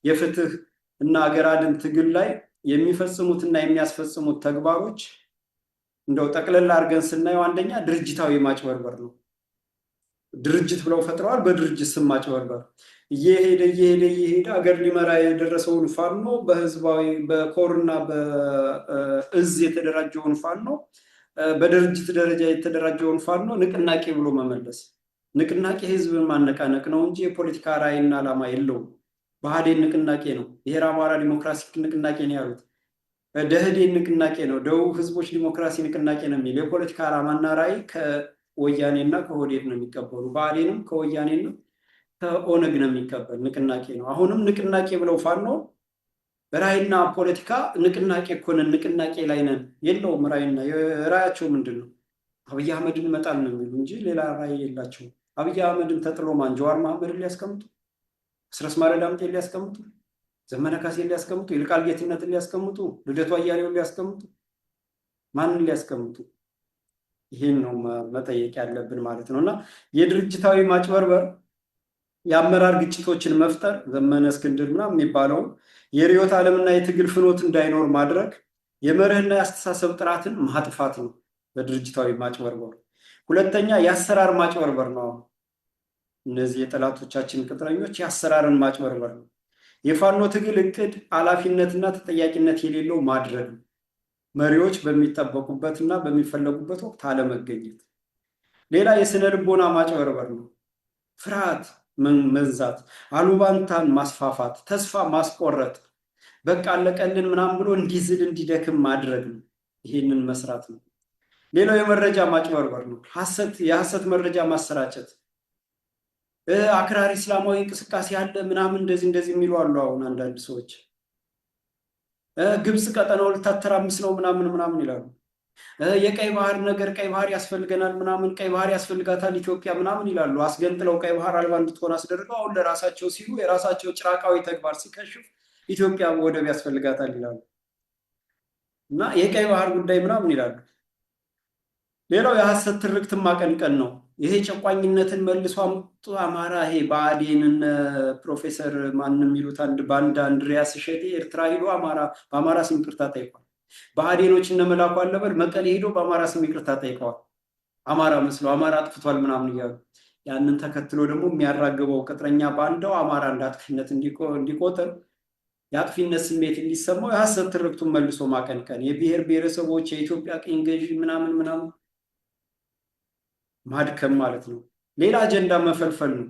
የፍትህ እና ሀገር አድን ትግል ላይ የሚፈጽሙትና የሚያስፈጽሙት ተግባሮች እንደው ጠቅለል አድርገን ስናየው አንደኛ ድርጅታዊ ማጭበርበር ነው። ድርጅት ብለው ፈጥረዋል። በድርጅት ስም ማጭበርበር እየሄደ ሀገር ሊመራ የደረሰውን ፋኖ በህዝባዊ በኮርና በእዝ የተደራጀውን ፋኖ በድርጅት ደረጃ የተደራጀውን ፋኖ ንቅናቄ ብሎ መመለስ። ንቅናቄ ህዝብን ማነቃነቅ ነው እንጂ የፖለቲካ ራዕይና ዓላማ የለውም። ብአዴን ንቅናቄ ነው። ብሔረ አማራ ዲሞክራሲ ንቅናቄ ነው ያሉት። ደኢህዴን ንቅናቄ ነው። ደቡብ ህዝቦች ዲሞክራሲ ንቅናቄ ነው የሚል የፖለቲካ ዓላማና ራዕይ ከወያኔና ከኦህዴድ ነው የሚቀበሉ። ብአዴንም ከወያኔና ከኦነግ ነው የሚቀበል ንቅናቄ ነው። አሁንም ንቅናቄ ብለው ፋኖ ራዕይና ፖለቲካ ንቅናቄ እኮ ነን፣ ንቅናቄ ላይ ነን የለውም። ራዕይና ራዕያቸው ምንድን ነው? አብይ አህመድን መጣል ነው የሚሉ እንጂ ሌላ ራዕይ የላቸውም። አብይ አህመድን ተጥሎ ማን ጀዋር መሐመድን ሊያስቀምጡ፣ አስረስ ማረ ዳምጤን ሊያስቀምጡ፣ ዘመነ ካሴን ሊያስቀምጡ፣ ይልቃል ጌትነትን ሊያስቀምጡ፣ ልደቱ አያሌውን ሊያስቀምጡ፣ ማንን ሊያስቀምጡ? ይህን ነው መጠየቅ ያለብን ማለት ነው እና የድርጅታዊ ማጭበርበር፣ የአመራር ግጭቶችን መፍጠር፣ ዘመነ እስክንድር ምናምን የሚባለው የርዕዮተ ዓለምና የትግል ፍኖት እንዳይኖር ማድረግ፣ የመርህና የአስተሳሰብ ጥራትን ማጥፋት ነው በድርጅታዊ ማጭበርበር። ሁለተኛ የአሰራር ማጭበርበር ነው። እነዚህ የጠላቶቻችን ቅጥረኞች የአሰራርን ማጭበርበር ነው። የፋኖ ትግል እቅድ ኃላፊነትና ተጠያቂነት የሌለው ማድረግ ነው። መሪዎች በሚጠበቁበትና በሚፈለጉበት ወቅት አለመገኘት። ሌላ የስነ ልቦና ማጭበርበር ነው። ፍርሃት መንዛት፣ አሉባንታን ማስፋፋት፣ ተስፋ ማስቆረጥ፣ በቃ አለቀልን ምናምን ብሎ እንዲዝል እንዲደክም ማድረግ ነው። ይህንን መስራት ነው። ሌላው የመረጃ ማጭበርበር ነው። የሐሰት መረጃ ማሰራጨት። አክራሪ እስላማዊ እንቅስቃሴ አለ ምናምን እንደዚህ የሚሉ አሉ። አሁን አንዳንድ ሰዎች ግብፅ ቀጠናው ልታተራምስ ነው ምናምን ይላሉ። የቀይ ባህር ነገር ቀይ ባህር ያስፈልገናል ምናምን ቀይ ባህር ያስፈልጋታል ኢትዮጵያ ምናምን ይላሉ። አስገንጥለው ቀይ ባህር አልባ እንድትሆን አስደርገው አሁን ለራሳቸው ሲሉ የራሳቸው ጭራቃዊ ተግባር ሲከሽፍ ኢትዮጵያ ወደብ ያስፈልጋታል ይላሉ እና የቀይ ባህር ጉዳይ ምናምን ይላሉ። ሌላው የሐሰት ትርክትን ማቀንቀን ነው። ይሄ ጨቋኝነትን መልሶ አምጡ አማራ፣ ይሄ ብአዴንን ፕሮፌሰር ማንም የሚሉት አንድ ባንዳ አንድሪያስ እሸቴ ኤርትራ ሄዶ በአማራ ስም ይቅርታ ጠይቋል። ብአዴኖች እነ መላኩ አለበል መቀሌ ሄዶ በአማራ ስም ይቅርታ ጠይቀዋል። አማራ መስለው አማራ አጥፍቷል ምናምን እያሉ ያንን ተከትሎ ደግሞ የሚያራግበው ቅጥረኛ ባንዳው አማራ እንደ አጥፊነት እንዲቆጥር የአጥፊነት ስሜት እንዲሰማው የሐሰት ትርክቱን መልሶ ማቀንቀን፣ የብሔር ብሔረሰቦች የኢትዮጵያ ቅኝ ገዢ ምናምን ማድከም ማለት ነው። ሌላ አጀንዳ መፈልፈል ነው።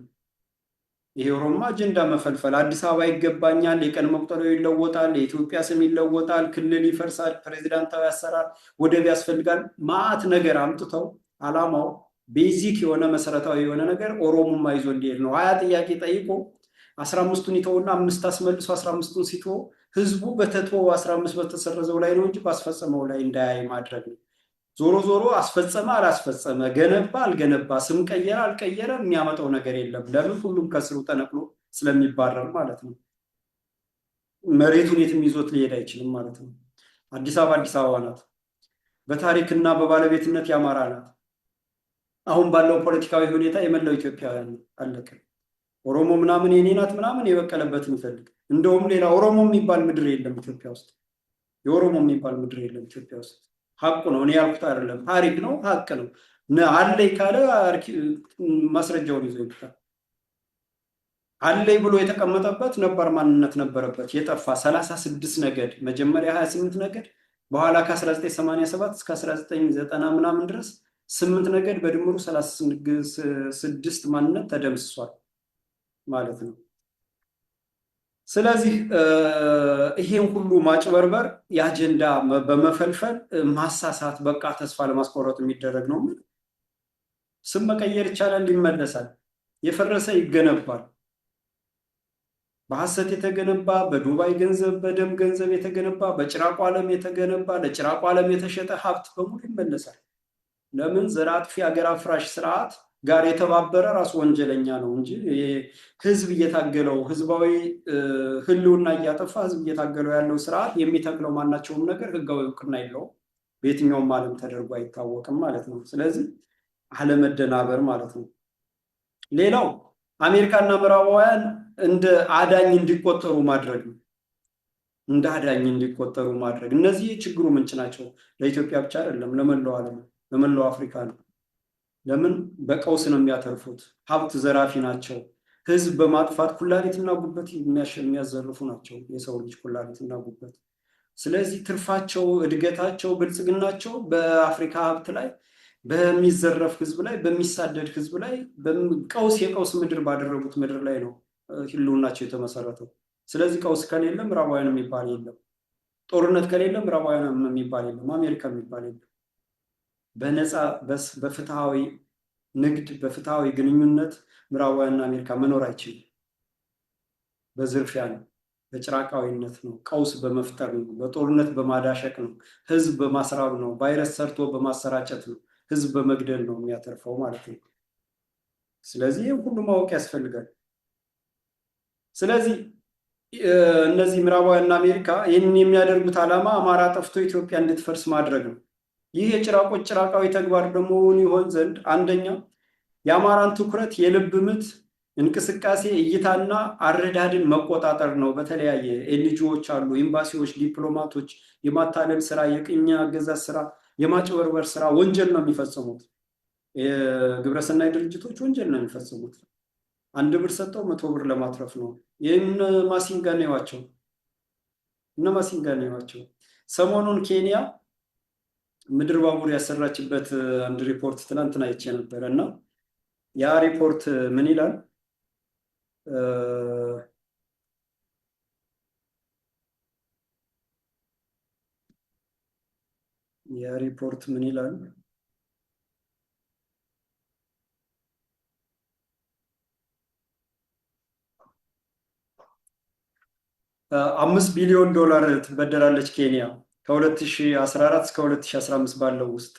ይሄ ኦሮሞ አጀንዳ መፈልፈል፣ አዲስ አበባ ይገባኛል፣ የቀን መቁጠሪያው ይለወጣል፣ የኢትዮጵያ ስም ይለወጣል፣ ክልል ይፈርሳል፣ ፕሬዚዳንታዊ አሰራር፣ ወደብ ያስፈልጋል፣ ማአት ነገር አምጥተው አላማው ቤዚክ የሆነ መሰረታዊ የሆነ ነገር ኦሮሞማ ይዞ እንዲሄድ ነው። 20 ጥያቄ ጠይቆ 15ቱን ይተውና 5 አስመልሶ 15ቱን ሲተው ህዝቡ በተተወው 15 በተሰረዘው ላይ ነው እንጂ ባስፈጸመው ላይ እንዳያይ ማድረግ ነው። ዞሮ ዞሮ አስፈጸመ አላስፈጸመ፣ ገነባ አልገነባ፣ ስም ቀየረ አልቀየረ የሚያመጣው ነገር የለም። ለምን? ሁሉም ከስሩ ተነቅሎ ስለሚባረር ማለት ነው። መሬቱን የትም ይዞት ሊሄድ አይችልም ማለት ነው። አዲስ አበባ አዲስ አበባ ናት። በታሪክና በባለቤትነት የአማራ ናት። አሁን ባለው ፖለቲካዊ ሁኔታ የመላው ኢትዮጵያውያን አለቀ። ኦሮሞ ምናምን የኔ ናት ምናምን የበቀለበትን ይፈልግ። እንደውም ሌላ ኦሮሞ የሚባል ምድር የለም ኢትዮጵያ ውስጥ። የኦሮሞ የሚባል ምድር የለም ኢትዮጵያ ውስጥ። ሀቁ ነው። እኔ ያልኩት አይደለም፣ ታሪክ ነው፣ ሀቅ ነው። አለይ ካለ ማስረጃውን ይዞ ይመጣል። አለይ ብሎ የተቀመጠበት ነባር ማንነት ነበረበት የጠፋ 36 ነገድ፣ መጀመሪያ 28 ነገድ፣ በኋላ ከ1987 እስከ 1990 ምናምን ድረስ 8 ነገድ በድምሩ 36 ማንነት ተደምስሷል ማለት ነው። ስለዚህ ይሄን ሁሉ ማጭበርበር፣ የአጀንዳ በመፈልፈል ማሳሳት፣ በቃ ተስፋ ለማስቆረጥ የሚደረግ ነው። ስም መቀየር ይቻላል፣ ይመለሳል። የፈረሰ ይገነባል። በሐሰት የተገነባ፣ በዱባይ ገንዘብ፣ በደም ገንዘብ የተገነባ፣ በጭራቁ ዓለም የተገነባ፣ ለጭራቁ ዓለም የተሸጠ ሀብት በሙሉ ይመለሳል። ለምን? ዘር አጥፊ ሀገር አፍራሽ ስርዓት ጋር የተባበረ ራሱ ወንጀለኛ ነው እንጂ ህዝብ እየታገለው ህዝባዊ ህልውና እያጠፋ ህዝብ እየታገለው ያለው ስርዓት የሚተክለው ማናቸውም ነገር ህጋዊ እውቅና የለውም። በየትኛውም ዓለም ተደርጎ አይታወቅም ማለት ነው። ስለዚህ አለመደናበር ማለት ነው። ሌላው አሜሪካና ምዕራባውያን እንደ አዳኝ እንዲቆጠሩ ማድረግ ነው። እንደ አዳኝ እንዲቆጠሩ ማድረግ። እነዚህ ችግሩ ምንጭ ናቸው። ለኢትዮጵያ ብቻ አይደለም፣ ለመላው ዓለም፣ ለመላው አፍሪካ ነው። ለምን? በቀውስ ነው የሚያተርፉት። ሀብት ዘራፊ ናቸው። ህዝብ በማጥፋት ኩላሊትና ጉበት የሚያዘርፉ ናቸው። የሰው ልጅ ኩላሊትና ጉበት። ስለዚህ ትርፋቸው፣ እድገታቸው፣ ብልጽግናቸው በአፍሪካ ሀብት ላይ፣ በሚዘረፍ ህዝብ ላይ፣ በሚሳደድ ህዝብ ላይ፣ ቀውስ የቀውስ ምድር ባደረጉት ምድር ላይ ነው ህልውናቸው የተመሰረተው። ስለዚህ ቀውስ ከሌለ ምዕራባውያን የሚባል የለም። ጦርነት ከሌለ ምዕራባውያን የሚባል የለም። አሜሪካ የሚባል የለም። በነፃ በፍትሃዊ ንግድ፣ በፍትሃዊ ግንኙነት ምዕራባውያንና አሜሪካ መኖር አይችልም። በዝርፊያ ነው፣ በጭራቃዊነት ነው፣ ቀውስ በመፍጠር ነው፣ በጦርነት በማዳሸቅ ነው፣ ህዝብ በማስራብ ነው፣ ቫይረስ ሰርቶ በማሰራጨት ነው፣ ህዝብ በመግደል ነው የሚያተርፈው ማለት ነው። ስለዚህ ይህም ሁሉ ማወቅ ያስፈልጋል። ስለዚህ እነዚህ ምዕራባውያንና አሜሪካ ይህንን የሚያደርጉት ዓላማ አማራ ጠፍቶ ኢትዮጵያ እንድትፈርስ ማድረግ ነው። ይህ የጭራቆች ጭራቃዊ ተግባር ደግሞ ይሆን ዘንድ አንደኛ የአማራን ትኩረት፣ የልብ ምት፣ እንቅስቃሴ፣ እይታና አረዳድን መቆጣጠር ነው። በተለያየ ኤንጂኦዎች አሉ፣ ኤምባሲዎች፣ ዲፕሎማቶች የማታለል ስራ፣ የቅኝ አገዛዝ ስራ፣ የማጭበርበር ስራ፣ ወንጀል ነው የሚፈጽሙት። የግብረሰናይ ድርጅቶች ወንጀል ነው የሚፈጽሙት። 1 ብር ሰጠው 100 ብር ለማትረፍ ነው። ይህን ማሲንጋ ነዋቸው እነ ማሲንጋ ነዋቸው። ሰሞኑን ኬንያ ምድር ባቡር ያሰራችበት አንድ ሪፖርት ትናንትና አይቼ ነበረ እና ያ ሪፖርት ምን ይላል? ያ ሪፖርት ምን ይላል? 5 ቢሊዮን ዶላር ትበደራለች ኬንያ ከ2014 እስከ 2015 ባለው ውስጥ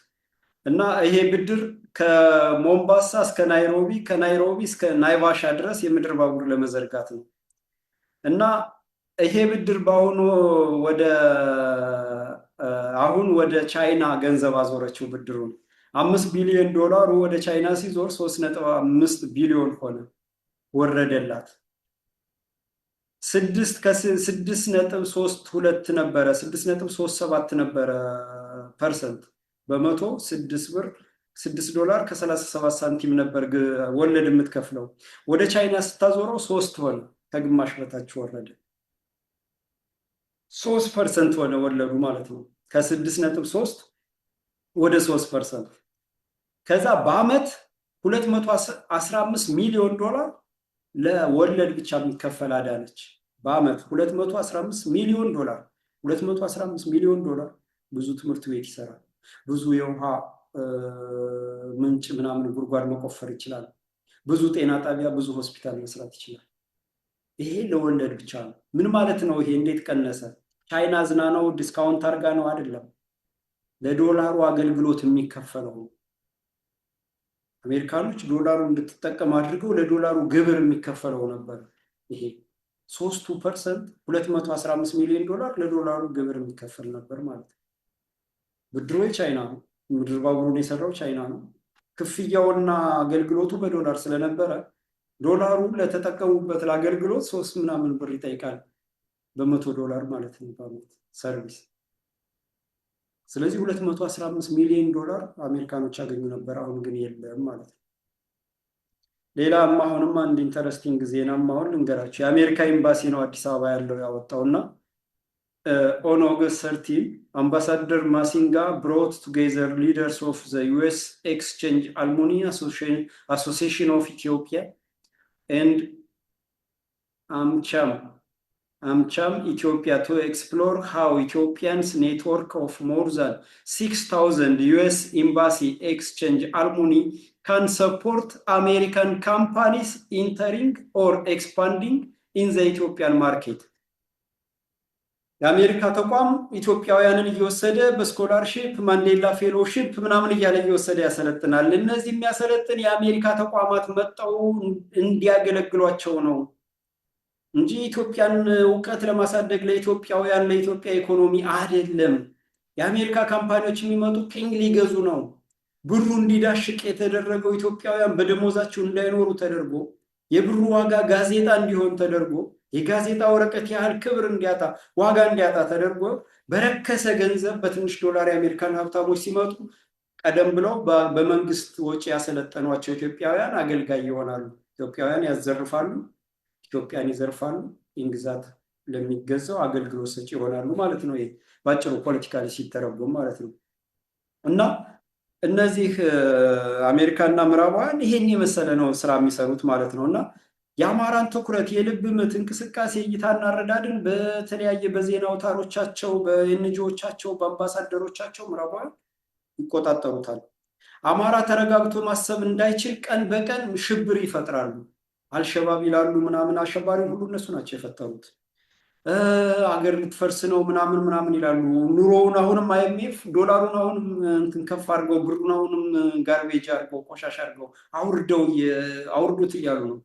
እና ይሄ ብድር ከሞምባሳ እስከ ናይሮቢ፣ ከናይሮቢ እስከ ናይቫሻ ድረስ የምድር ባቡር ለመዘርጋት ነው። እና ይሄ ብድር አሁን ወደ ቻይና ገንዘብ አዞረችው ብድሩን። 5 ቢሊዮን ዶላሩ ወደ ቻይና ሲዞር 3.5 ቢሊዮን ሆነ፣ ወረደላት። 6.32 ነበረ፣ 6.37 ነበረ ፐርሰንት በመቶ 6 ዶላር ከ37 ሳንቲም ነበር ወለድ የምትከፍለው። ወደ ቻይና ስታዞረው 3 ሆነ፣ ከግማሽ በታች ወረደ። 3% ሆነ ወለዱ ማለት ነው። ከ6.3 ወደ 3%። ከዛ በአመት 215 ሚሊዮን ዶላር ለወለድ ብቻ የሚከፈል ዕዳ ነች። በአመት 215 ሚሊዮን ዶላር 215 ሚሊዮን ዶላር ብዙ ትምህርት ቤት ይሰራል። ብዙ የውሃ ምንጭ ምናምን ጉድጓድ መቆፈር ይችላል። ብዙ ጤና ጣቢያ፣ ብዙ ሆስፒታል መስራት ይችላል። ይሄ ለወለድ ብቻ ነው። ምን ማለት ነው? ይሄ እንዴት ቀነሰ? ቻይና ዝና ነው ዲስካውንት አድርጋ ነው? አይደለም። ለዶላሩ አገልግሎት የሚከፈለው ነው። አሜሪካኖች ዶላሩ እንድትጠቀም አድርገው ለዶላሩ ግብር የሚከፈለው ነበር። ይሄ 3% 215 ሚሊዮን ዶላር ለዶላሩ ግብር የሚከፈል ነበር ማለት ነው። ብድሮ ቻይና ነው። ምድር ባቡሩን የሰራው ቻይና ነው። ክፍያውና አገልግሎቱ በዶላር ስለነበረ ዶላሩ ለተጠቀሙበት ለአገልግሎት 3 ምናምን ብር ይጠይቃል፣ በ100 ዶላር ማለት ነው በአመት ሰርቪስ። ስለዚህ 215 ሚሊዮን ዶላር አሜሪካኖች ያገኙ ነበር። አሁን ግን የለም ማለት ነው። ሌላም አሁንም አንድ ኢንተረስቲንግ ዜናም አሁን ልንገራቸው። የአሜሪካ ኤምባሲ ነው አዲስ አበባ ያለው ያወጣውና on August 13, Ambassador Masinga brought together leaders of the US Exchange Alumni Association of Ethiopia and AmCham Ethiopia to explore how Ethiopians network of more than 6,000 US Embassy Exchange Alumni can support American companies entering or expanding in the Ethiopian market. የአሜሪካ ተቋም ኢትዮጵያውያንን እየወሰደ በስኮላርሺፕ ማንዴላ ፌሎሺፕ ምናምን እያለ እየወሰደ ያሰለጥናል። እነዚህ የሚያሰለጥን የአሜሪካ ተቋማት መጣው እንዲያገለግሏቸው ነው እንጂ ኢትዮጵያን እውቀት ለማሳደግ ለኢትዮጵያውያን ለኢትዮጵያ ኢኮኖሚ አይደለም። የአሜሪካ ካምፓኒዎች የሚመጡ ቅኝ ሊገዙ ነው። ብሩ እንዲዳሽቅ የተደረገው ኢትዮጵያውያን በደሞዛቸው እንዳይኖሩ ተደርጎ የብሩ ዋጋ ጋዜጣ እንዲሆን ተደርጎ የጋዜጣ ወረቀት ያህል ክብር እንዲያጣ ዋጋ እንዲያጣ ተደርጎ በረከሰ ገንዘብ በትንሽ ዶላር የአሜሪካን ሀብታሞች ሲመጡ ቀደም ብለው በመንግስት ወጪ ያሰለጠኗቸው ኢትዮጵያውያን አገልጋይ ይሆናሉ። ኢትዮጵያውያን ያዘርፋሉ፣ ኢትዮጵያን ይዘርፋሉ፣ ኢንግዛት ለሚገዛው አገልግሎት ሰጪ ይሆናሉ ማለት ነው። ይሄ ባጭሩ ፖለቲካሊ ሲተረጎም ማለት ነው። እና እነዚህ አሜሪካና ምዕራባውያን ይሄን የመሰለ ነው ስራ የሚሰሩት ማለት ነው። እና የአማራን ትኩረት የልብ ምት እንቅስቃሴ እይታና አረዳድን በተለያየ በዜና አውታሮቻቸው በኤንጂኦቻቸው በአምባሳደሮቻቸው ምዕራባውያን ይቆጣጠሩታል። አማራ ተረጋግቶ ማሰብ እንዳይችል ቀን በቀን ሽብር ይፈጥራሉ። አልሸባብ ይላሉ ምናምን፣ አሸባሪ ሁሉ እነሱ ናቸው የፈጠሩት። አገር ልትፈርስ ነው ምናምን ምናምን ይላሉ። ኑሮውን አሁንም አይኤምኤፍ ዶላሩን አሁንም እንትን ከፍ አድርገው ብሩን አሁንም ጋርቤጅ አድርገው ቆሻሻ አድርገው አውርዱት እያሉ ነው።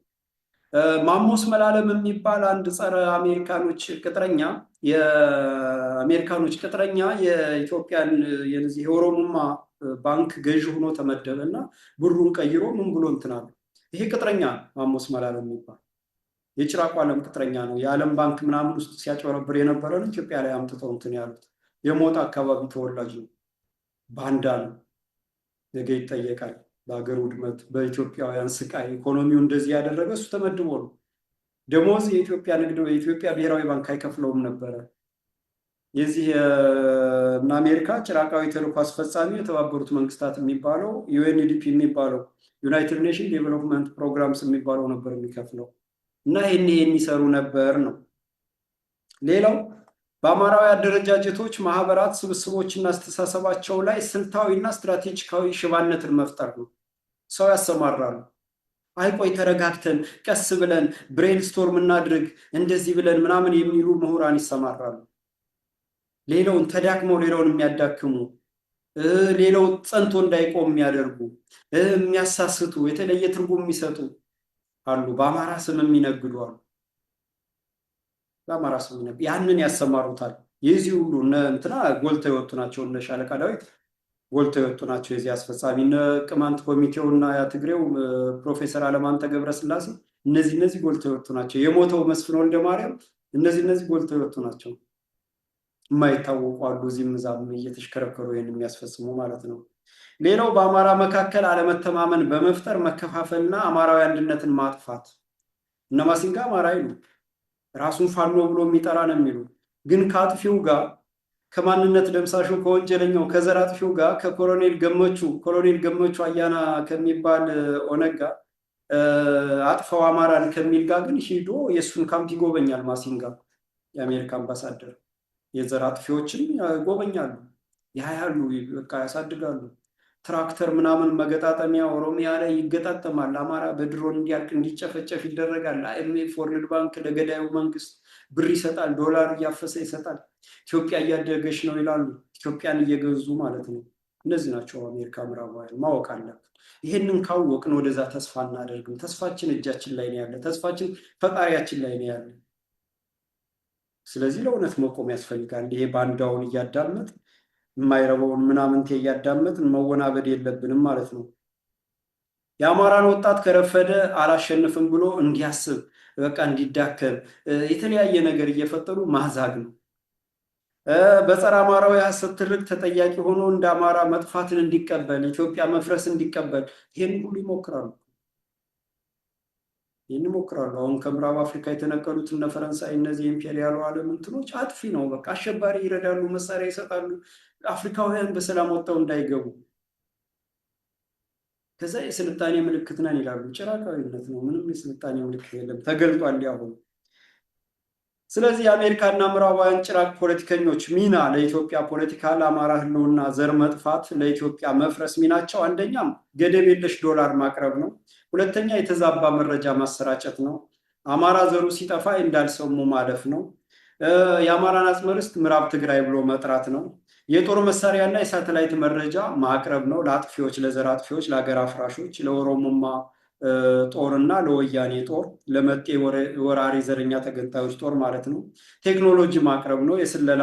ማሞስ መላለም የሚባል አንድ ጸረ አሜሪካኖች ቅጥረኛ የአሜሪካኖች ቅጥረኛ የኢትዮጵያን የኦሮሞማ ባንክ ገዢ ሆኖ ተመደበ እና ብሩን ቀይሮ ምን ብሎ እንትናል። ይሄ ቅጥረኛ ማሞስ መላለም የሚባል የጭራቁ ዓለም ቅጥረኛ ነው። የዓለም ባንክ ምናምን ውስጥ ሲያጨበረብር የነበረን ኢትዮጵያ ላይ አምጥተው እንትን ያሉት የሞጣ አካባቢ ተወላጅ ነው። ባንዳ ነው። ነገ ይጠየቃል። በሀገር ውድመት በኢትዮጵያውያን ስቃይ ኢኮኖሚው እንደዚህ ያደረገ እሱ ተመድቦ ነው። ደሞዝ የኢትዮጵያ ንግድ የኢትዮጵያ ብሔራዊ ባንክ አይከፍለውም ነበረ። የዚህ እና አሜሪካ ጭራቃዊ ተልዕኮ አስፈጻሚ የተባበሩት መንግስታት የሚባለው ዩኤንዲፒ የሚባለው ዩናይትድ ኔሽን ዴቨሎፕመንት ፕሮግራምስ የሚባለው ነበር የሚከፍለው እና ይሄን የሚሰሩ ነበር ነው። ሌላው በአማራዊ አደረጃጀቶች ማህበራት ስብስቦችና አስተሳሰባቸው ላይ ስልታዊና ስትራቴጂካዊ ሽባነትን መፍጠር ነው። ሰው ያሰማራሉ። አይቆይ ተረጋግተን ቀስ ብለን ብሬንስቶርም እናድርግ እንደዚህ ብለን ምናምን የሚሉ ምሁራን ይሰማራሉ። ሌላውን ተዳክመው ሌላውን የሚያዳክሙ ሌላው ጸንቶ እንዳይቆም የሚያደርጉ የሚያሳስቱ የተለየ ትርጉም የሚሰጡ አሉ። በአማራ ስም የሚነግዱ አሉ። በአማራ ስም ያንን ያሰማሩታል። የዚህ ሁሉ እንትና ጎልተው የወጡ ናቸው። እነ ሻለቃ ዳዊት ጎልተው የወጡ ናቸው። የዚህ አስፈጻሚ እነ ቅማንት ኮሚቴውና ያ ትግሬው ፕሮፌሰር አለማንተ ገብረስላሴ እነዚህ ጎልተው የወጡ ናቸው። የሞተው መስፍን ወልደ ማርያም እነዚህ ጎልተው የወጡ ናቸው። የማይታወቁ አሉ። እዚህም እዛም እየተሽከረከሩ ይህን የሚያስፈጽሙ ማለት ነው። ሌላው በአማራ መካከል አለመተማመን በመፍጠር መከፋፈልና አማራዊ አንድነትን ማጥፋት። እነ ማሲንጋ አማራ ይሉ ራሱን ፋኖ ብሎ የሚጠራ ነው የሚሉ ግን ከአጥፊው ጋር ከማንነት ደምሳሹ ከወንጀለኛው ከዘር አጥፊው ጋር ከኮሎኔል ገመቹ አያና ከሚባል ኦነግ ጋር አጥፈው አማራን ከሚል ጋር ግን ሂዶ የእሱን ካምፕ ይጎበኛል። ማሲንጋ የአሜሪካ አምባሳደር የዘር አጥፊዎችን ይጎበኛሉ፣ ያያሉ፣ በቃ ያሳድጋሉ። ትራክተር ምናምን መገጣጠሚያ ኦሮሚያ ላይ ይገጣጠማል። አማራ በድሮን እንዲያልቅ እንዲጨፈጨፍ ይደረጋል። አይኤምኤፍ ወርልድ ባንክ ለገዳዩ መንግስት ብር ይሰጣል፣ ዶላር እያፈሰ ይሰጣል። ኢትዮጵያ እያደገች ነው ይላሉ። ኢትዮጵያን እየገዙ ማለት ነው። እነዚህ ናቸው አሜሪካ ምዕራባውያን። ማወቅ አለብን። ይህንን ካወቅን ወደዛ ተስፋ እናደርግም። ተስፋችን እጃችን ላይ ነው ያለ። ተስፋችን ፈጣሪያችን ላይ ነው ያለ። ስለዚህ ለእውነት መቆም ያስፈልጋል። ይሄ ባንዳውን እያዳመጥ የማይረበውን ምናምንቴ እያዳመጥን መወናበድ የለብንም ማለት ነው። የአማራን ወጣት ከረፈደ አላሸንፍም ብሎ እንዲያስብ በቃ እንዲዳከም የተለያየ ነገር እየፈጠሩ ማዛግ ነው። በጸረ አማራዊ ሀሰት ትርክ ተጠያቂ ሆኖ እንደ አማራ መጥፋትን እንዲቀበል ኢትዮጵያ መፍረስ እንዲቀበል ይህን ሁሉ ይሞክራሉ። አሁን ከምዕራብ አፍሪካ የተነቀሉት እነ ፈረንሳይ እነዚህ ኢምፔሪያሉ ዓለም እንትኖች አጥፊ ነው። በቃ አሸባሪ ይረዳሉ፣ መሳሪያ ይሰጣሉ፣ አፍሪካውያን በሰላም ወጥተው እንዳይገቡ። ከዛ የስልጣኔ ምልክት ነን ይላሉ። ጭራቃዊነት ነው። ምንም የስልጣኔ ምልክት የለም፣ ተገልጧል ያሁን። ስለዚህ የአሜሪካና ምዕራባውያን ጭራቅ ፖለቲከኞች ሚና ለኢትዮጵያ ፖለቲካ፣ ለአማራ ህልውና፣ ዘር መጥፋት፣ ለኢትዮጵያ መፍረስ ሚናቸው አንደኛም ገደብ የለሽ ዶላር ማቅረብ ነው። ሁለተኛ የተዛባ መረጃ ማሰራጨት ነው። አማራ ዘሩ ሲጠፋ እንዳልሰሙ ማለፍ ነው። የአማራን አጽመ ርስት ምዕራብ ትግራይ ብሎ መጥራት ነው። የጦር መሳሪያና የሳተላይት መረጃ ማቅረብ ነው ለአጥፊዎች፣ ለዘር አጥፊዎች፣ ለሀገር አፍራሾች፣ ለኦሮሞማ ጦርና ለወያኔ ጦር፣ ለመጤ ወራሪ ዘረኛ ተገንጣዮች ጦር ማለት ነው። ቴክኖሎጂ ማቅረብ ነው። የስለላ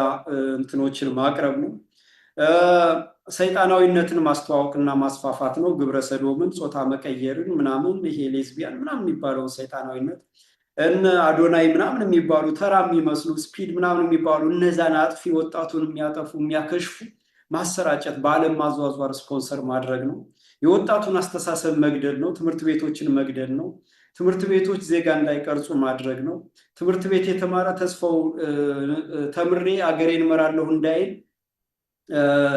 እንትኖችን ማቅረብ ነው። ሰይጣናዊነትን ማስተዋወቅና ማስፋፋት ነው። ግብረ ሰዶምን፣ ጾታ መቀየርን ምናምን፣ ይሄ ሌዝቢያን ምናምን የሚባለውን ሰይጣናዊነት እነ አዶናይ ምናምን የሚባሉ ተራ የሚመስሉ ስፒድ ምናምን የሚባሉ እነዛን አጥፊ ወጣቱን የሚያጠፉ የሚያከሽፉ ማሰራጨት፣ በዓለም ማዟዟር፣ ስፖንሰር ማድረግ ነው። የወጣቱን አስተሳሰብ መግደል ነው። ትምህርት ቤቶችን መግደል ነው። ትምህርት ቤቶች ዜጋ እንዳይቀርጹ ማድረግ ነው። ትምህርት ቤት የተማረ ተስፋው ተምሬ አገሬን እመራለሁ እንዳይል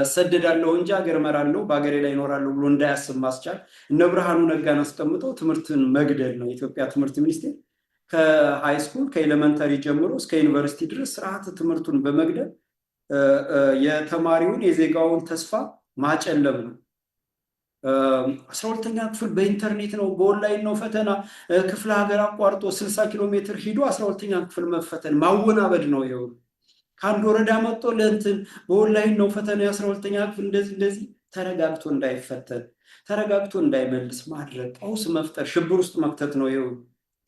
እሰደዳለሁ እንጂ አገር እመራለሁ በአገሬ ላይ እኖራለሁ ብሎ እንዳያስብ ማስቻል። እነ ብርሃኑ ነጋን አስቀምጠው ትምህርትን መግደል ነው። የኢትዮጵያ ትምህርት ሚኒስቴር ከሃይስኩል ከኤሌመንተሪ ጀምሮ እስከ ዩኒቨርሲቲ ድረስ ስርዓት ትምህርቱን በመግደል የተማሪውን የዜጋውን ተስፋ ማጨለም ነው። 12ኛ ክፍል በኢንተርኔት ነው፣ በኦንላይን ነው ፈተና። ክፍለ ሀገር አቋርጦ 60 ኪሎ ሜትር ሂዶ 12ኛ ክፍል መፈተን ማወናበድ ነው። ይኸው ከአንድ ወረዳ መጥቶ ለእንትን በኦንላይን ነው ፈተና የ12ኛ ክፍል እንደዚህ ተረጋግቶ እንዳይፈተን ተረጋግቶ እንዳይመልስ ማድረግ፣ ቀውስ መፍጠር፣ ሽብር ውስጥ መክተት ነው። ይኸው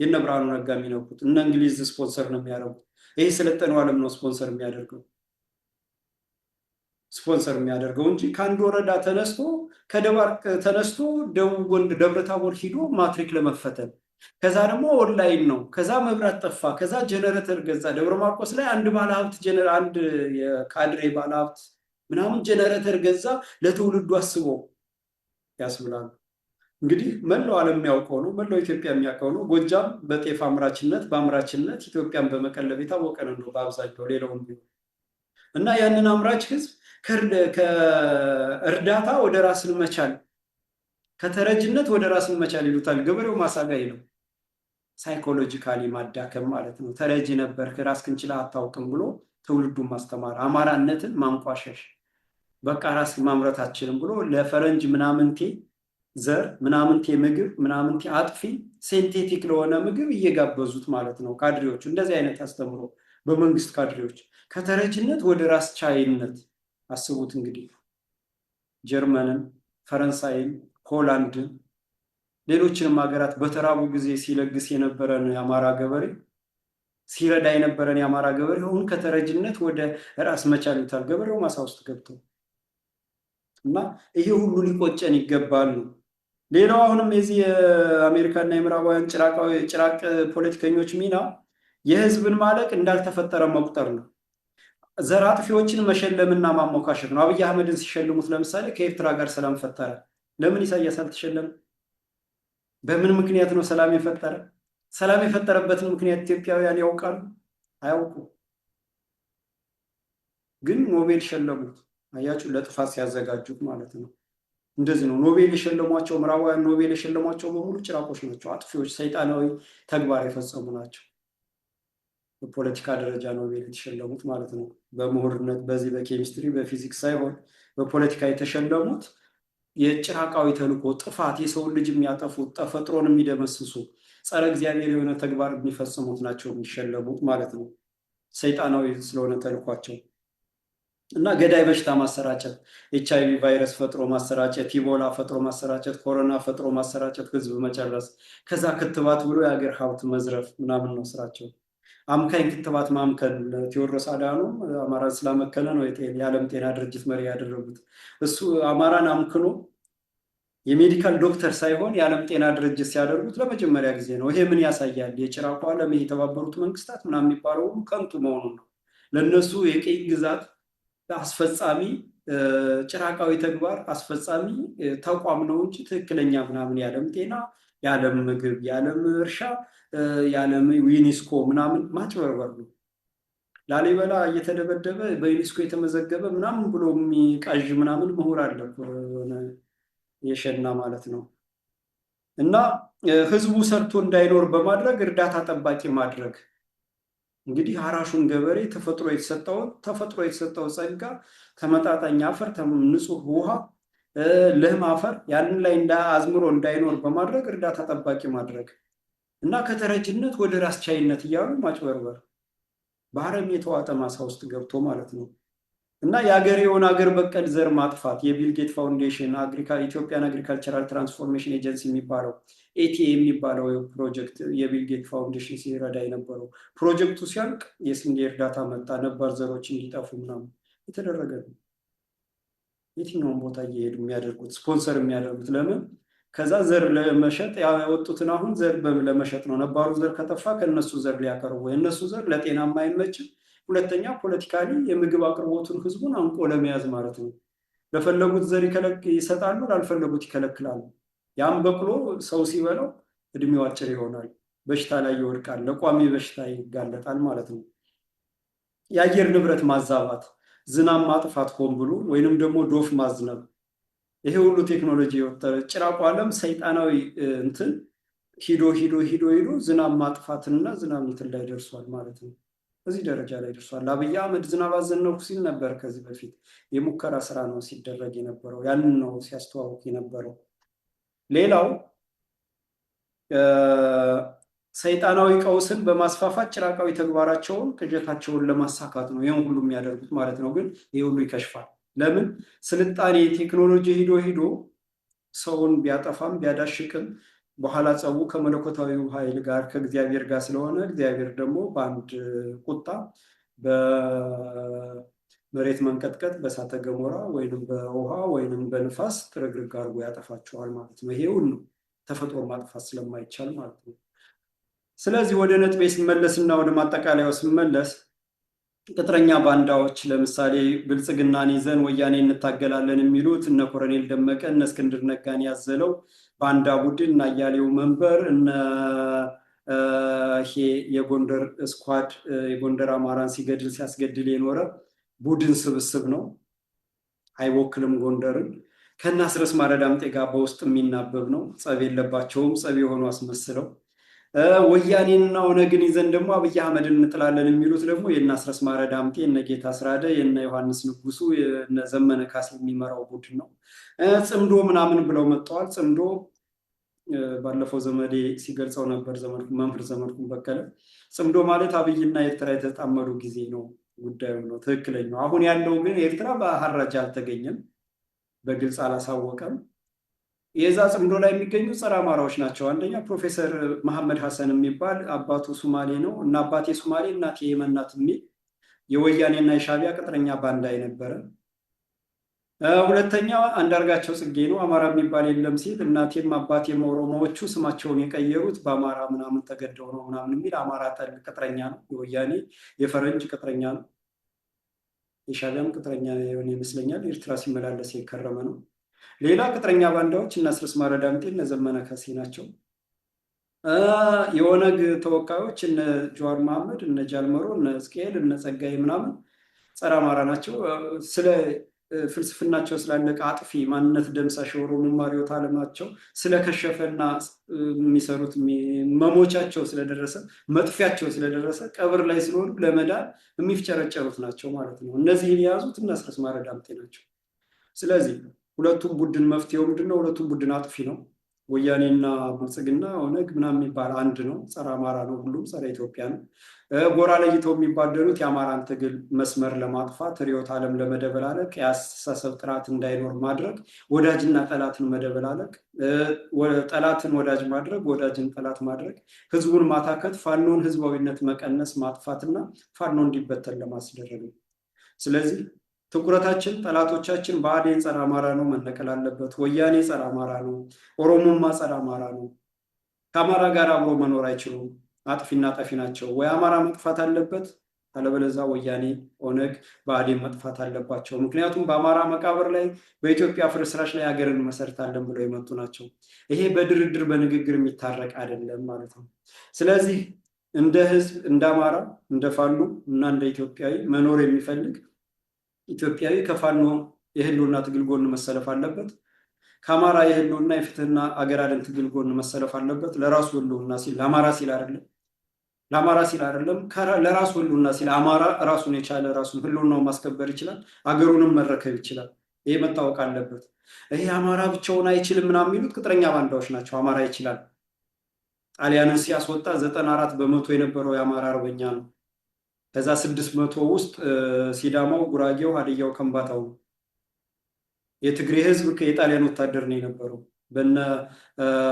የነ ብርሃኑ ነጋ የሚነኩት እነ እንግሊዝ ስፖንሰር ነው የሚያደርጉት። ይህ ስለጠነው ዓለም ነው ስፖንሰር የሚያደርገው እንጂ ከአንድ ወረዳ ተነስቶ ከደባርቅ ተነስቶ ደቡብ ጎንደር ደብረ ታቦር ሂዶ ማትሪክ ለመፈተን፣ ከዛ ደግሞ ኦንላይን ነው። ከዛ መብራት ጠፋ። ከዛ ጀነሬተር ገዛ። ደብረ ማርቆስ ላይ አንድ ባለሀብት አንድ የካድሬ ባለሀብት ምናምን ጀነሬተር ገዛ። ለትውልዱ አስቦ ያስብላሉ። እንግዲህ መላው ዓለም የሚያውቀው ነው። መላው ኢትዮጵያ የሚያውቀው ነው። ጎጃም በጤፍ በአምራችነት ኢትዮጵያን በመቀለብ የታወቀ ነው በአብዛኛው ሌላውን ቢሆን እና ያንን አምራች ህዝብ ከእርዳታ ወደ ራስን መቻል፣ ከተረጅነት ወደ ራስን መቻል ይሉታል። ገበሬው ማሳጋይ ነው። ሳይኮሎጂካሊ ማዳከም ማለት ነው። ተረጂ ነበርክ ራስህን ችለህ አታውቅም ብሎ ትውልዱን ማስተማር፣ አማራነትን ማንቋሸሽ፣ በቃ ራስን ማምረት አትችልም ብሎ ለፈረንጅ ምናምንቴ ዘር ምናምንቴ ምግብ ምናምንቴ አጥፊ ሴንቴቲክ ለሆነ ምግብ እየጋበዙት ማለት ነው ካድሬዎቹ። እንደዚህ አይነት አስተምሮ በመንግስት ካድሬዎች ከተረጅነት ወደ ራስ ቻይነት አስቡት እንግዲህ ጀርመንን፣ ፈረንሳይን፣ ሆላንድን ሌሎችንም ሀገራት በተራቡ ጊዜ ሲለግስ የነበረን የአማራ ገበሬ ሲረዳ የነበረን የአማራ ገበሬ አሁን ከተረጅነት ወደ ራስ መቻል ይሉታል ገበሬው ማሳ ውስጥ ገብተው እና ይሄ ሁሉ ሊቆጨን ይገባል ነው። ሌላው አሁንም የዚህ የአሜሪካና የምዕራባውያን ጭራቅ ፖለቲከኞች ሚና የህዝብን ማለቅ እንዳልተፈጠረ መቁጠር ነው። ዘር አጥፊዎችን መሸለምና ማሞካሸት ነው። አብይ አህመድን ሲሸልሙት ለምሳሌ ከኤርትራ ጋር ሰላም ፈጠረ። ለምን ኢሳያስ አልተሸለም? በምን ምክንያት ነው ሰላም የፈጠረ? ሰላም የፈጠረበትን ምክንያት ኢትዮጵያውያን ያውቃሉ? አያውቁ። ግን ኖቤል ሸለሙት። አያችሁ፣ ለጥፋት ሲያዘጋጁት ማለት ነው። እንደዚህ ነው። ኖቤል የሸለሟቸው ምዕራባውያን ኖቤል የሸለሟቸው በሙሉ ጭራቆች ናቸው፣ አጥፊዎች፣ ሰይጣናዊ ተግባር የፈጸሙ ናቸው። በፖለቲካ ደረጃ ኖቤል የተሸለሙት ማለት ነው። በምሁርነት በዚህ በኬሚስትሪ በፊዚክስ ሳይሆን በፖለቲካ የተሸለሙት የጭራቃዊ ተልእኮ ጥፋት፣ የሰውን ልጅ የሚያጠፉት፣ ተፈጥሮን የሚደመስሱ፣ ጸረ እግዚአብሔር የሆነ ተግባር የሚፈጽሙት ናቸው የሚሸለሙት ማለት ነው። ሰይጣናዊ ስለሆነ ተልኳቸው እና ገዳይ በሽታ ማሰራጨት፣ ኤች አይቪ ቫይረስ ፈጥሮ ማሰራጨት፣ ኢቦላ ፈጥሮ ማሰራጨት፣ ኮሮና ፈጥሮ ማሰራጨት፣ ህዝብ መጨረስ፣ ከዛ ክትባት ብሎ የሀገር ሀብት መዝረፍ ምናምን ነው ስራቸው። አምካኝ ክትባት ማምከን፣ ቴዎድሮስ አድሃኖም አማራን ስላመከነ ነው የዓለም ጤና ድርጅት መሪ ያደረጉት። እሱ አማራን አምክኖ የሜዲካል ዶክተር ሳይሆን የዓለም ጤና ድርጅት ሲያደርጉት ለመጀመሪያ ጊዜ ነው። ይሄ ምን ያሳያል? የጭራቁ ዓለም የተባበሩት መንግስታት ምናምን የሚባለው ከንቱ መሆኑን ነው። ለእነሱ የቅኝ ግዛት አስፈጻሚ ጭራቃዊ ተግባር አስፈጻሚ ተቋም ነው እንጂ ትክክለኛ ምናምን የዓለም ጤና፣ የዓለም ምግብ፣ የዓለም እርሻ፣ የዓለም ዩኔስኮ ምናምን ማጭበርበር ነው። ላሊበላ እየተደበደበ በዩኔስኮ የተመዘገበ ምናምን ብሎ የሚቃዥ ምናምን ምሁር አለ የሸና ማለት ነው። እና ህዝቡ ሰርቶ እንዳይኖር በማድረግ እርዳታ ጠባቂ ማድረግ። እንግዲህ አራሹን ገበሬ ተፈጥሮ የተሰጠው ጸጋ ተመጣጣኝ አፈር፣ ንጹህ ውሃ፣ ለም አፈር ያንን ላይ አዝምሮ እንዳይኖር በማድረግ እርዳታ ጠባቂ ማድረግ እና ከተረጅነት ወደ ራስ ቻይነት እያሉ ማጭበርበር፣ በአረም የተዋጠ ማሳ ውስጥ ገብቶ ማለት ነው። እና የሀገሬውን ሀገር በቀል ዘር ማጥፋት የቢል ጌት ፋውንዴሽን ኢትዮጵያን አግሪካልቸራል ትራንስፎርሜሽን ኤጀንሲ የሚባለው ኤቲኤ የሚባለው ፕሮጀክት የቢል ጌት ፋውንዴሽን ሲረዳ የነበረው ፕሮጀክቱ ሲያልቅ የስንዴ እርዳታ መጣ፣ ነባር ዘሮች እንዲጠፉ ምናምን የተደረገ ነው። የትኛውን ቦታ እየሄዱ የሚያደርጉት ስፖንሰር የሚያደርጉት ለምን? ከዛ ዘር ለመሸጥ ያወጡትን አሁን ዘር ለመሸጥ ነው። ነባሩ ዘር ከጠፋ ከእነሱ ዘር ሊያቀርቡ፣ የእነሱ ዘር ለጤናማ አይመችም። ሁለተኛ ፖለቲካሊ የምግብ አቅርቦቱን ህዝቡን አንቆ ለመያዝ ማለት ነው። ለፈለጉት ዘር ይሰጣሉ፣ ላልፈለጉት ይከለክላሉ። ያም በቅሎ ሰው ሲበላው እድሜው አጭር ይሆናል፣ በሽታ ላይ ይወድቃል፣ ለቋሚ በሽታ ይጋለጣል ማለት ነው። የአየር ንብረት ማዛባት፣ ዝናብ ማጥፋት ሆን ብሎ ወይንም ደግሞ ዶፍ ማዝነብ፣ ይሄ ሁሉ ቴክኖሎጂ የወጠረ ጭራቁ ዓለም ሰይጣናዊ እንትን ሂዶ ዝናብ ማጥፋትንና ዝናብ እንትን ላይ ደርሷል ማለት ነው። እዚህ ደረጃ ላይ ደርሷል። አብይ አህመድ ዝናብ አዘነብኩ ሲል ነበር ከዚህ በፊት። የሙከራ ስራ ነው ሲደረግ የነበረው፣ ያንን ነው ሲያስተዋውቅ የነበረው። ሌላው ሰይጣናዊ ቀውስን በማስፋፋት ጭራቃዊ ተግባራቸውን ቅዠታቸውን ለማሳካት ነው ይህን ሁሉ የሚያደርጉት ማለት ነው። ግን ይህ ሁሉ ይከሽፋል። ለምን? ስልጣኔ ቴክኖሎጂ ሂዶ ሰውን ቢያጠፋም ቢያዳሽቅም በኋላ ጸቡ ከመለኮታዊው ኃይል ጋር ከእግዚአብሔር ጋር ስለሆነ እግዚአብሔር ደግሞ በአንድ ቁጣ በመሬት መንቀጥቀጥ፣ በእሳተ ገሞራ ወይንም በውሃ ወይንም በንፋስ ጥርግርግ አድርጎ ያጠፋቸዋል ማለት ነው። ይሄውን ነው ተፈጥሮ ማጥፋት ስለማይቻል ማለት ነው። ስለዚህ ወደ ነጥቤ ስመለስና ወደ ማጠቃለያው ስመለስ ቅጥረኛ ባንዳዎች ለምሳሌ ብልጽግናን ይዘን ወያኔ እንታገላለን የሚሉት እነ ኮሎኔል ደመቀ እነ እስክንድር ነጋን ያዘለው ባንዳ ቡድን እና አያሌው መንበር እነ የጎንደር ስኳድ የጎንደር አማራን ሲገድል ሲያስገድል የኖረ ቡድን ስብስብ ነው። አይወክልም ጎንደርን። ከነ አስረስ ማረዳምጤ ጋር በውስጥ የሚናበብ ነው። ጸብ የለባቸውም። ጸብ የሆኑ አስመስለው ወያኔንና ኦነግን ይዘን ደግሞ አብይ አህመድን እንጥላለን የሚሉት ደግሞ የነ አስረስ ማረዳምጤ፣ የነ ጌታ አስራደ፣ የነ ዮሐንስ ንጉሱ፣ የነ ዘመነ ካሴ የሚመራው ቡድን ነው። ጽምዶ ምናምን ብለው መጥተዋል። ጽምዶ ባለፈው ዘመዴ ሲገልጸው ነበር፣ መምህር ዘመድኩን በቀለ። ጽምዶ ማለት አብይና ኤርትራ የተጣመሩ ጊዜ ነው ጉዳዩ ነው፣ ትክክለኛው። አሁን ያለው ግን ኤርትራ በሐራጅ አልተገኘም፣ በግልጽ አላሳወቀም። የዛ ጽምዶ ላይ የሚገኙ ጸረ አማራዎች ናቸው። አንደኛ ፕሮፌሰር መሐመድ ሐሰን የሚባል አባቱ ሱማሌ ነው እና አባቴ ሱማሌ እናቴ የመን ናት የሚል የወያኔና የሻቢያ ቅጥረኛ ባንዳ የነበረ። ሁለተኛ አንዳርጋቸው ጽጌ ነው። አማራ የሚባል የለም ሲል እናቴም አባቴም ኦሮሞዎቹ ስማቸውን የቀየሩት በአማራ ምናምን ተገደው ነው ምናምን የሚል አማራ ጠል ቅጥረኛ ነው። የወያኔ የፈረንጅ ቅጥረኛ ነው። የሻቢያም ቅጥረኛ የሆነ ይመስለኛል። ኤርትራ ሲመላለስ የከረመ ነው። ሌላ ቅጥረኛ ባንዳዎች እነ አስረስ ማረዳምጤ እነ ዘመነ ካሴ ናቸው። የኦነግ ተወካዮች እነ ጀዋር መሐመድ እነ ጃልመሮ እነ ሕዝቅኤል እነ ጸጋዬ ምናምን ጸረ አማራ ናቸው። ስለ ፍልስፍናቸው ስላለቀ አጥፊ ማንነት ደምሳሽ የኦሮሞ ርዕዮተ ዓለማቸው ስለከሸፈና የሚሰሩት መሞቻቸው ስለደረሰ መጥፊያቸው ስለደረሰ ቀብር ላይ ስለሆኑ ለመዳን የሚፍጨረጨሩት ናቸው ማለት ነው። እነዚህን የያዙት እነ አስረስ ማረ ዳምጤ ናቸው። ስለዚህ ሁለቱም ቡድን መፍትሄው ምንድነው? ሁለቱም ቡድን አጥፊ ነው። ወያኔና ብልጽግና ኦነግ ምናምን የሚባል አንድ ነው። ጸረ አማራ ነው። ሁሉም ጸረ ኢትዮጵያ ነው። ጎራ ለይተው የሚባደሉት የአማራን ትግል መስመር ለማጥፋት ርዕዮተ ዓለም ለመደበላለቅ፣ የአስተሳሰብ ጥራት እንዳይኖር ማድረግ፣ ወዳጅና ጠላትን መደበላለቅ፣ ጠላትን ወዳጅ ማድረግ፣ ወዳጅን ጠላት ማድረግ፣ ህዝቡን ማታከት፣ ፋኖን ህዝባዊነት መቀነስ ማጥፋትና ፋኖ እንዲበተን ለማስደረግ ነው። ስለዚህ ትኩረታችን ጠላቶቻችን ብአዴን ጸረ አማራ ነው፣ መነቀል አለበት። ወያኔ ጸረ አማራ ነው። ኦሮሞማ ጸረ አማራ ነው። ከአማራ ጋር አብሮ መኖር አይችሉም። አጥፊና ጠፊ ናቸው። ወይ አማራ መጥፋት አለበት፣ አለበለዚያ ወያኔ፣ ኦነግ፣ ብአዴን መጥፋት አለባቸው። ምክንያቱም በአማራ መቃብር ላይ በኢትዮጵያ ፍርስራሽ ላይ ሀገርን መሰርታለን ብለው የመጡ ናቸው። ይሄ በድርድር በንግግር የሚታረቅ አይደለም ማለት ነው። ስለዚህ እንደ ህዝብ፣ እንደ አማራ፣ እንደ ፋኖ እና እንደ ኢትዮጵያዊ መኖር የሚፈልግ ኢትዮጵያዊ ከፋኖ የህልውና ትግል ጎን መሰለፍ አለበት። ከአማራ የህልውና የፍትህና አገር አድን ትግል ጎን መሰለፍ አለበት። ለራሱ ህልውና ሲል ለአማራ ሲል አይደለም፣ ለራሱ ህልውና ሲል አማራ ራሱን የቻለ ራሱን ህልውናውን ማስከበር ይችላል፣ አገሩንም መረከብ ይችላል። ይሄ መታወቅ አለበት። ይሄ አማራ ብቻውን አይችልም ምናምን የሚሉት ቅጥረኛ ባንዳዎች ናቸው። አማራ ይችላል። ጣሊያንን ሲያስወጣ 94 በመቶ የነበረው የአማራ አርበኛ ነው። ከዛ 600 ውስጥ ሲዳማው፣ ጉራጌው፣ ሀዲያው፣ ከምባታው ነው። የትግሬ ህዝብ የጣሊያን ወታደር ነው የነበረው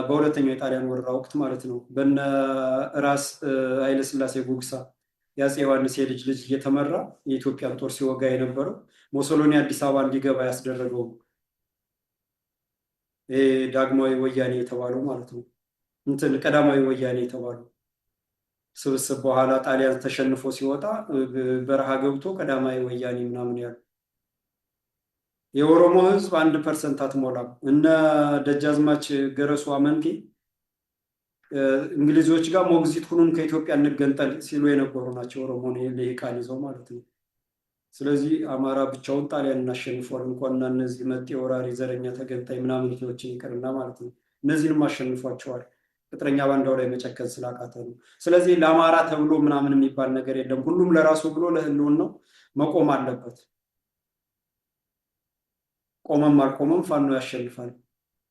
በሁለተኛው የጣሊያን ወረራ ወቅት ማለት ነው። በነ ራስ ኃይለስላሴ ጉግሳ የአፄ ዮሐንስ የልጅ ልጅ እየተመራ የኢትዮጵያን ጦር ሲወጋ የነበረው ሞሶሎኒ አዲስ አበባ እንዲገባ ያስደረገው ዳግማዊ ወያኔ የተባለው ማለት ነው። ቀዳማዊ ወያኔ የተባለው ስብስብ በኋላ ጣሊያን ተሸንፎ ሲወጣ በረሃ ገብቶ ቀዳማዊ ወያኔ ምናምን ያሉ የኦሮሞ ህዝብ 1% አትሞላም። እነ ደጃዝማች ገረሱ አመንቴ እንግሊዞች ጋር ሞግዚት ሁኑን ከኢትዮጵያ እንገንጠል ሲሉ የነበሩ ናቸው። ኦሮሞን ልሂቃን ይዘው ማለት ነው። ስለዚህ አማራ ብቻውን ጣሊያን እናሸንፏል እንኳን እነዚህ መጤ ወራሪ ዘረኛ ተገንጣይ ምናምን ኢትዮጵያችን ይቀርና ማለት ነው። እነዚህንም አሸንፏቸዋል። ቅጥረኛ ባንዳው ላይ መጨከን ስላቃተ ነው። ስለዚህ ለአማራ ተብሎ ምናምን የሚባል ነገር የለም። ሁሉም ለራሱ ብሎ ለህልውናው መቆም አለበት። ቆመም አልቆመም ፋኖ ያሸንፋል።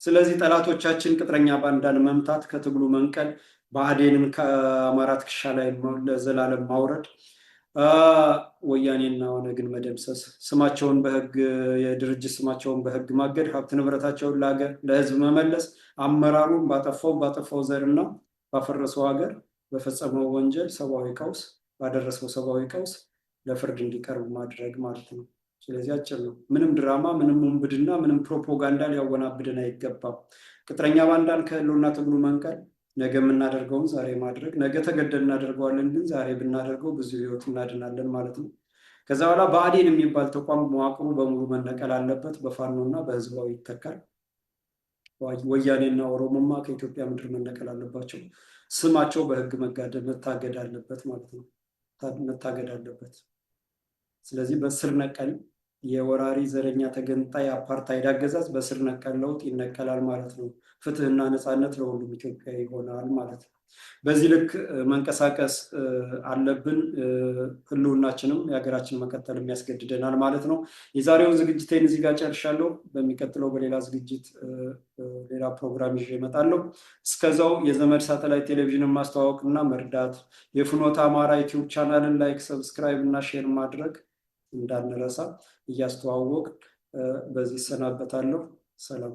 ስለዚህ ጠላቶቻችን ቅጥረኛ ባንዳን መምታት፣ ከትግሉ መንቀል፣ ብአዴንን ከአማራ ትከሻ ላይ ለዘላለም ማውረድ፣ ወያኔና ኦነግን መደምሰስ፣ ስማቸውን በህግ የድርጅት ስማቸውን በህግ ማገድ፣ ሀብት ንብረታቸውን ለሀገር ለህዝብ መመለስ፣ አመራሩን ባጠፋው ዘርና ባፈረሰው ሀገር በፈጸመው ወንጀል ሰብአዊ ቀውስ ባደረሰው ሰብአዊ ቀውስ ለፍርድ እንዲቀርብ ማድረግ ማለት ነው። ስለዚህ አጭር ነው። ምንም ድራማ፣ ምንም ውንብድና፣ ምንም ፕሮፓጋንዳ ሊያወናብድን አይገባም። ቅጥረኛ ባንዳን ከህልውና ትግሉ መንቀል፣ ነገ የምናደርገውን ዛሬ ማድረግ። ነገ ተገደል እናደርገዋለን፣ ግን ዛሬ ብናደርገው ብዙ ህይወት እናድናለን ማለት ነው። ከዛ በኋላ ብአዴን የሚባል ተቋም መዋቅሩ በሙሉ መነቀል አለበት፣ በፋኖና በህዝባዊ ይተካል። ወያኔና ኦሮሞማ ከኢትዮጵያ ምድር መነቀል አለባቸው። ስማቸው በህግ መታገድ አለበት ማለት ነው። መታገድ አለበት። ስለዚህ በስር ነቀል የወራሪ ዘረኛ ተገንጣይ አፓርታይድ አገዛዝ በስር ነቀል ለውጥ ይነቀላል ማለት ነው። ፍትህና ነፃነት ለሁሉም ኢትዮጵያ ይሆናል ማለት ነው። በዚህ ልክ መንቀሳቀስ አለብን። ህልውናችንም የሀገራችን መቀጠል ያስገድደናል ማለት ነው። የዛሬውን ዝግጅቴን እዚህ ጋር ጨርሻለሁ። በሚቀጥለው በሌላ ዝግጅት ሌላ ፕሮግራም ይዤ እመጣለሁ። እስከዛው የዘመድ ሳተላይት ቴሌቪዥንን ማስተዋወቅና መርዳት፣ የፍኖተ አማራ ዩቲዩብ ቻናልን ላይክ፣ ሰብስክራይብ እና ሼር ማድረግ እንዳንረሳ እያስተዋወቅ በዚህ እሰናበታለሁ። ሰላም።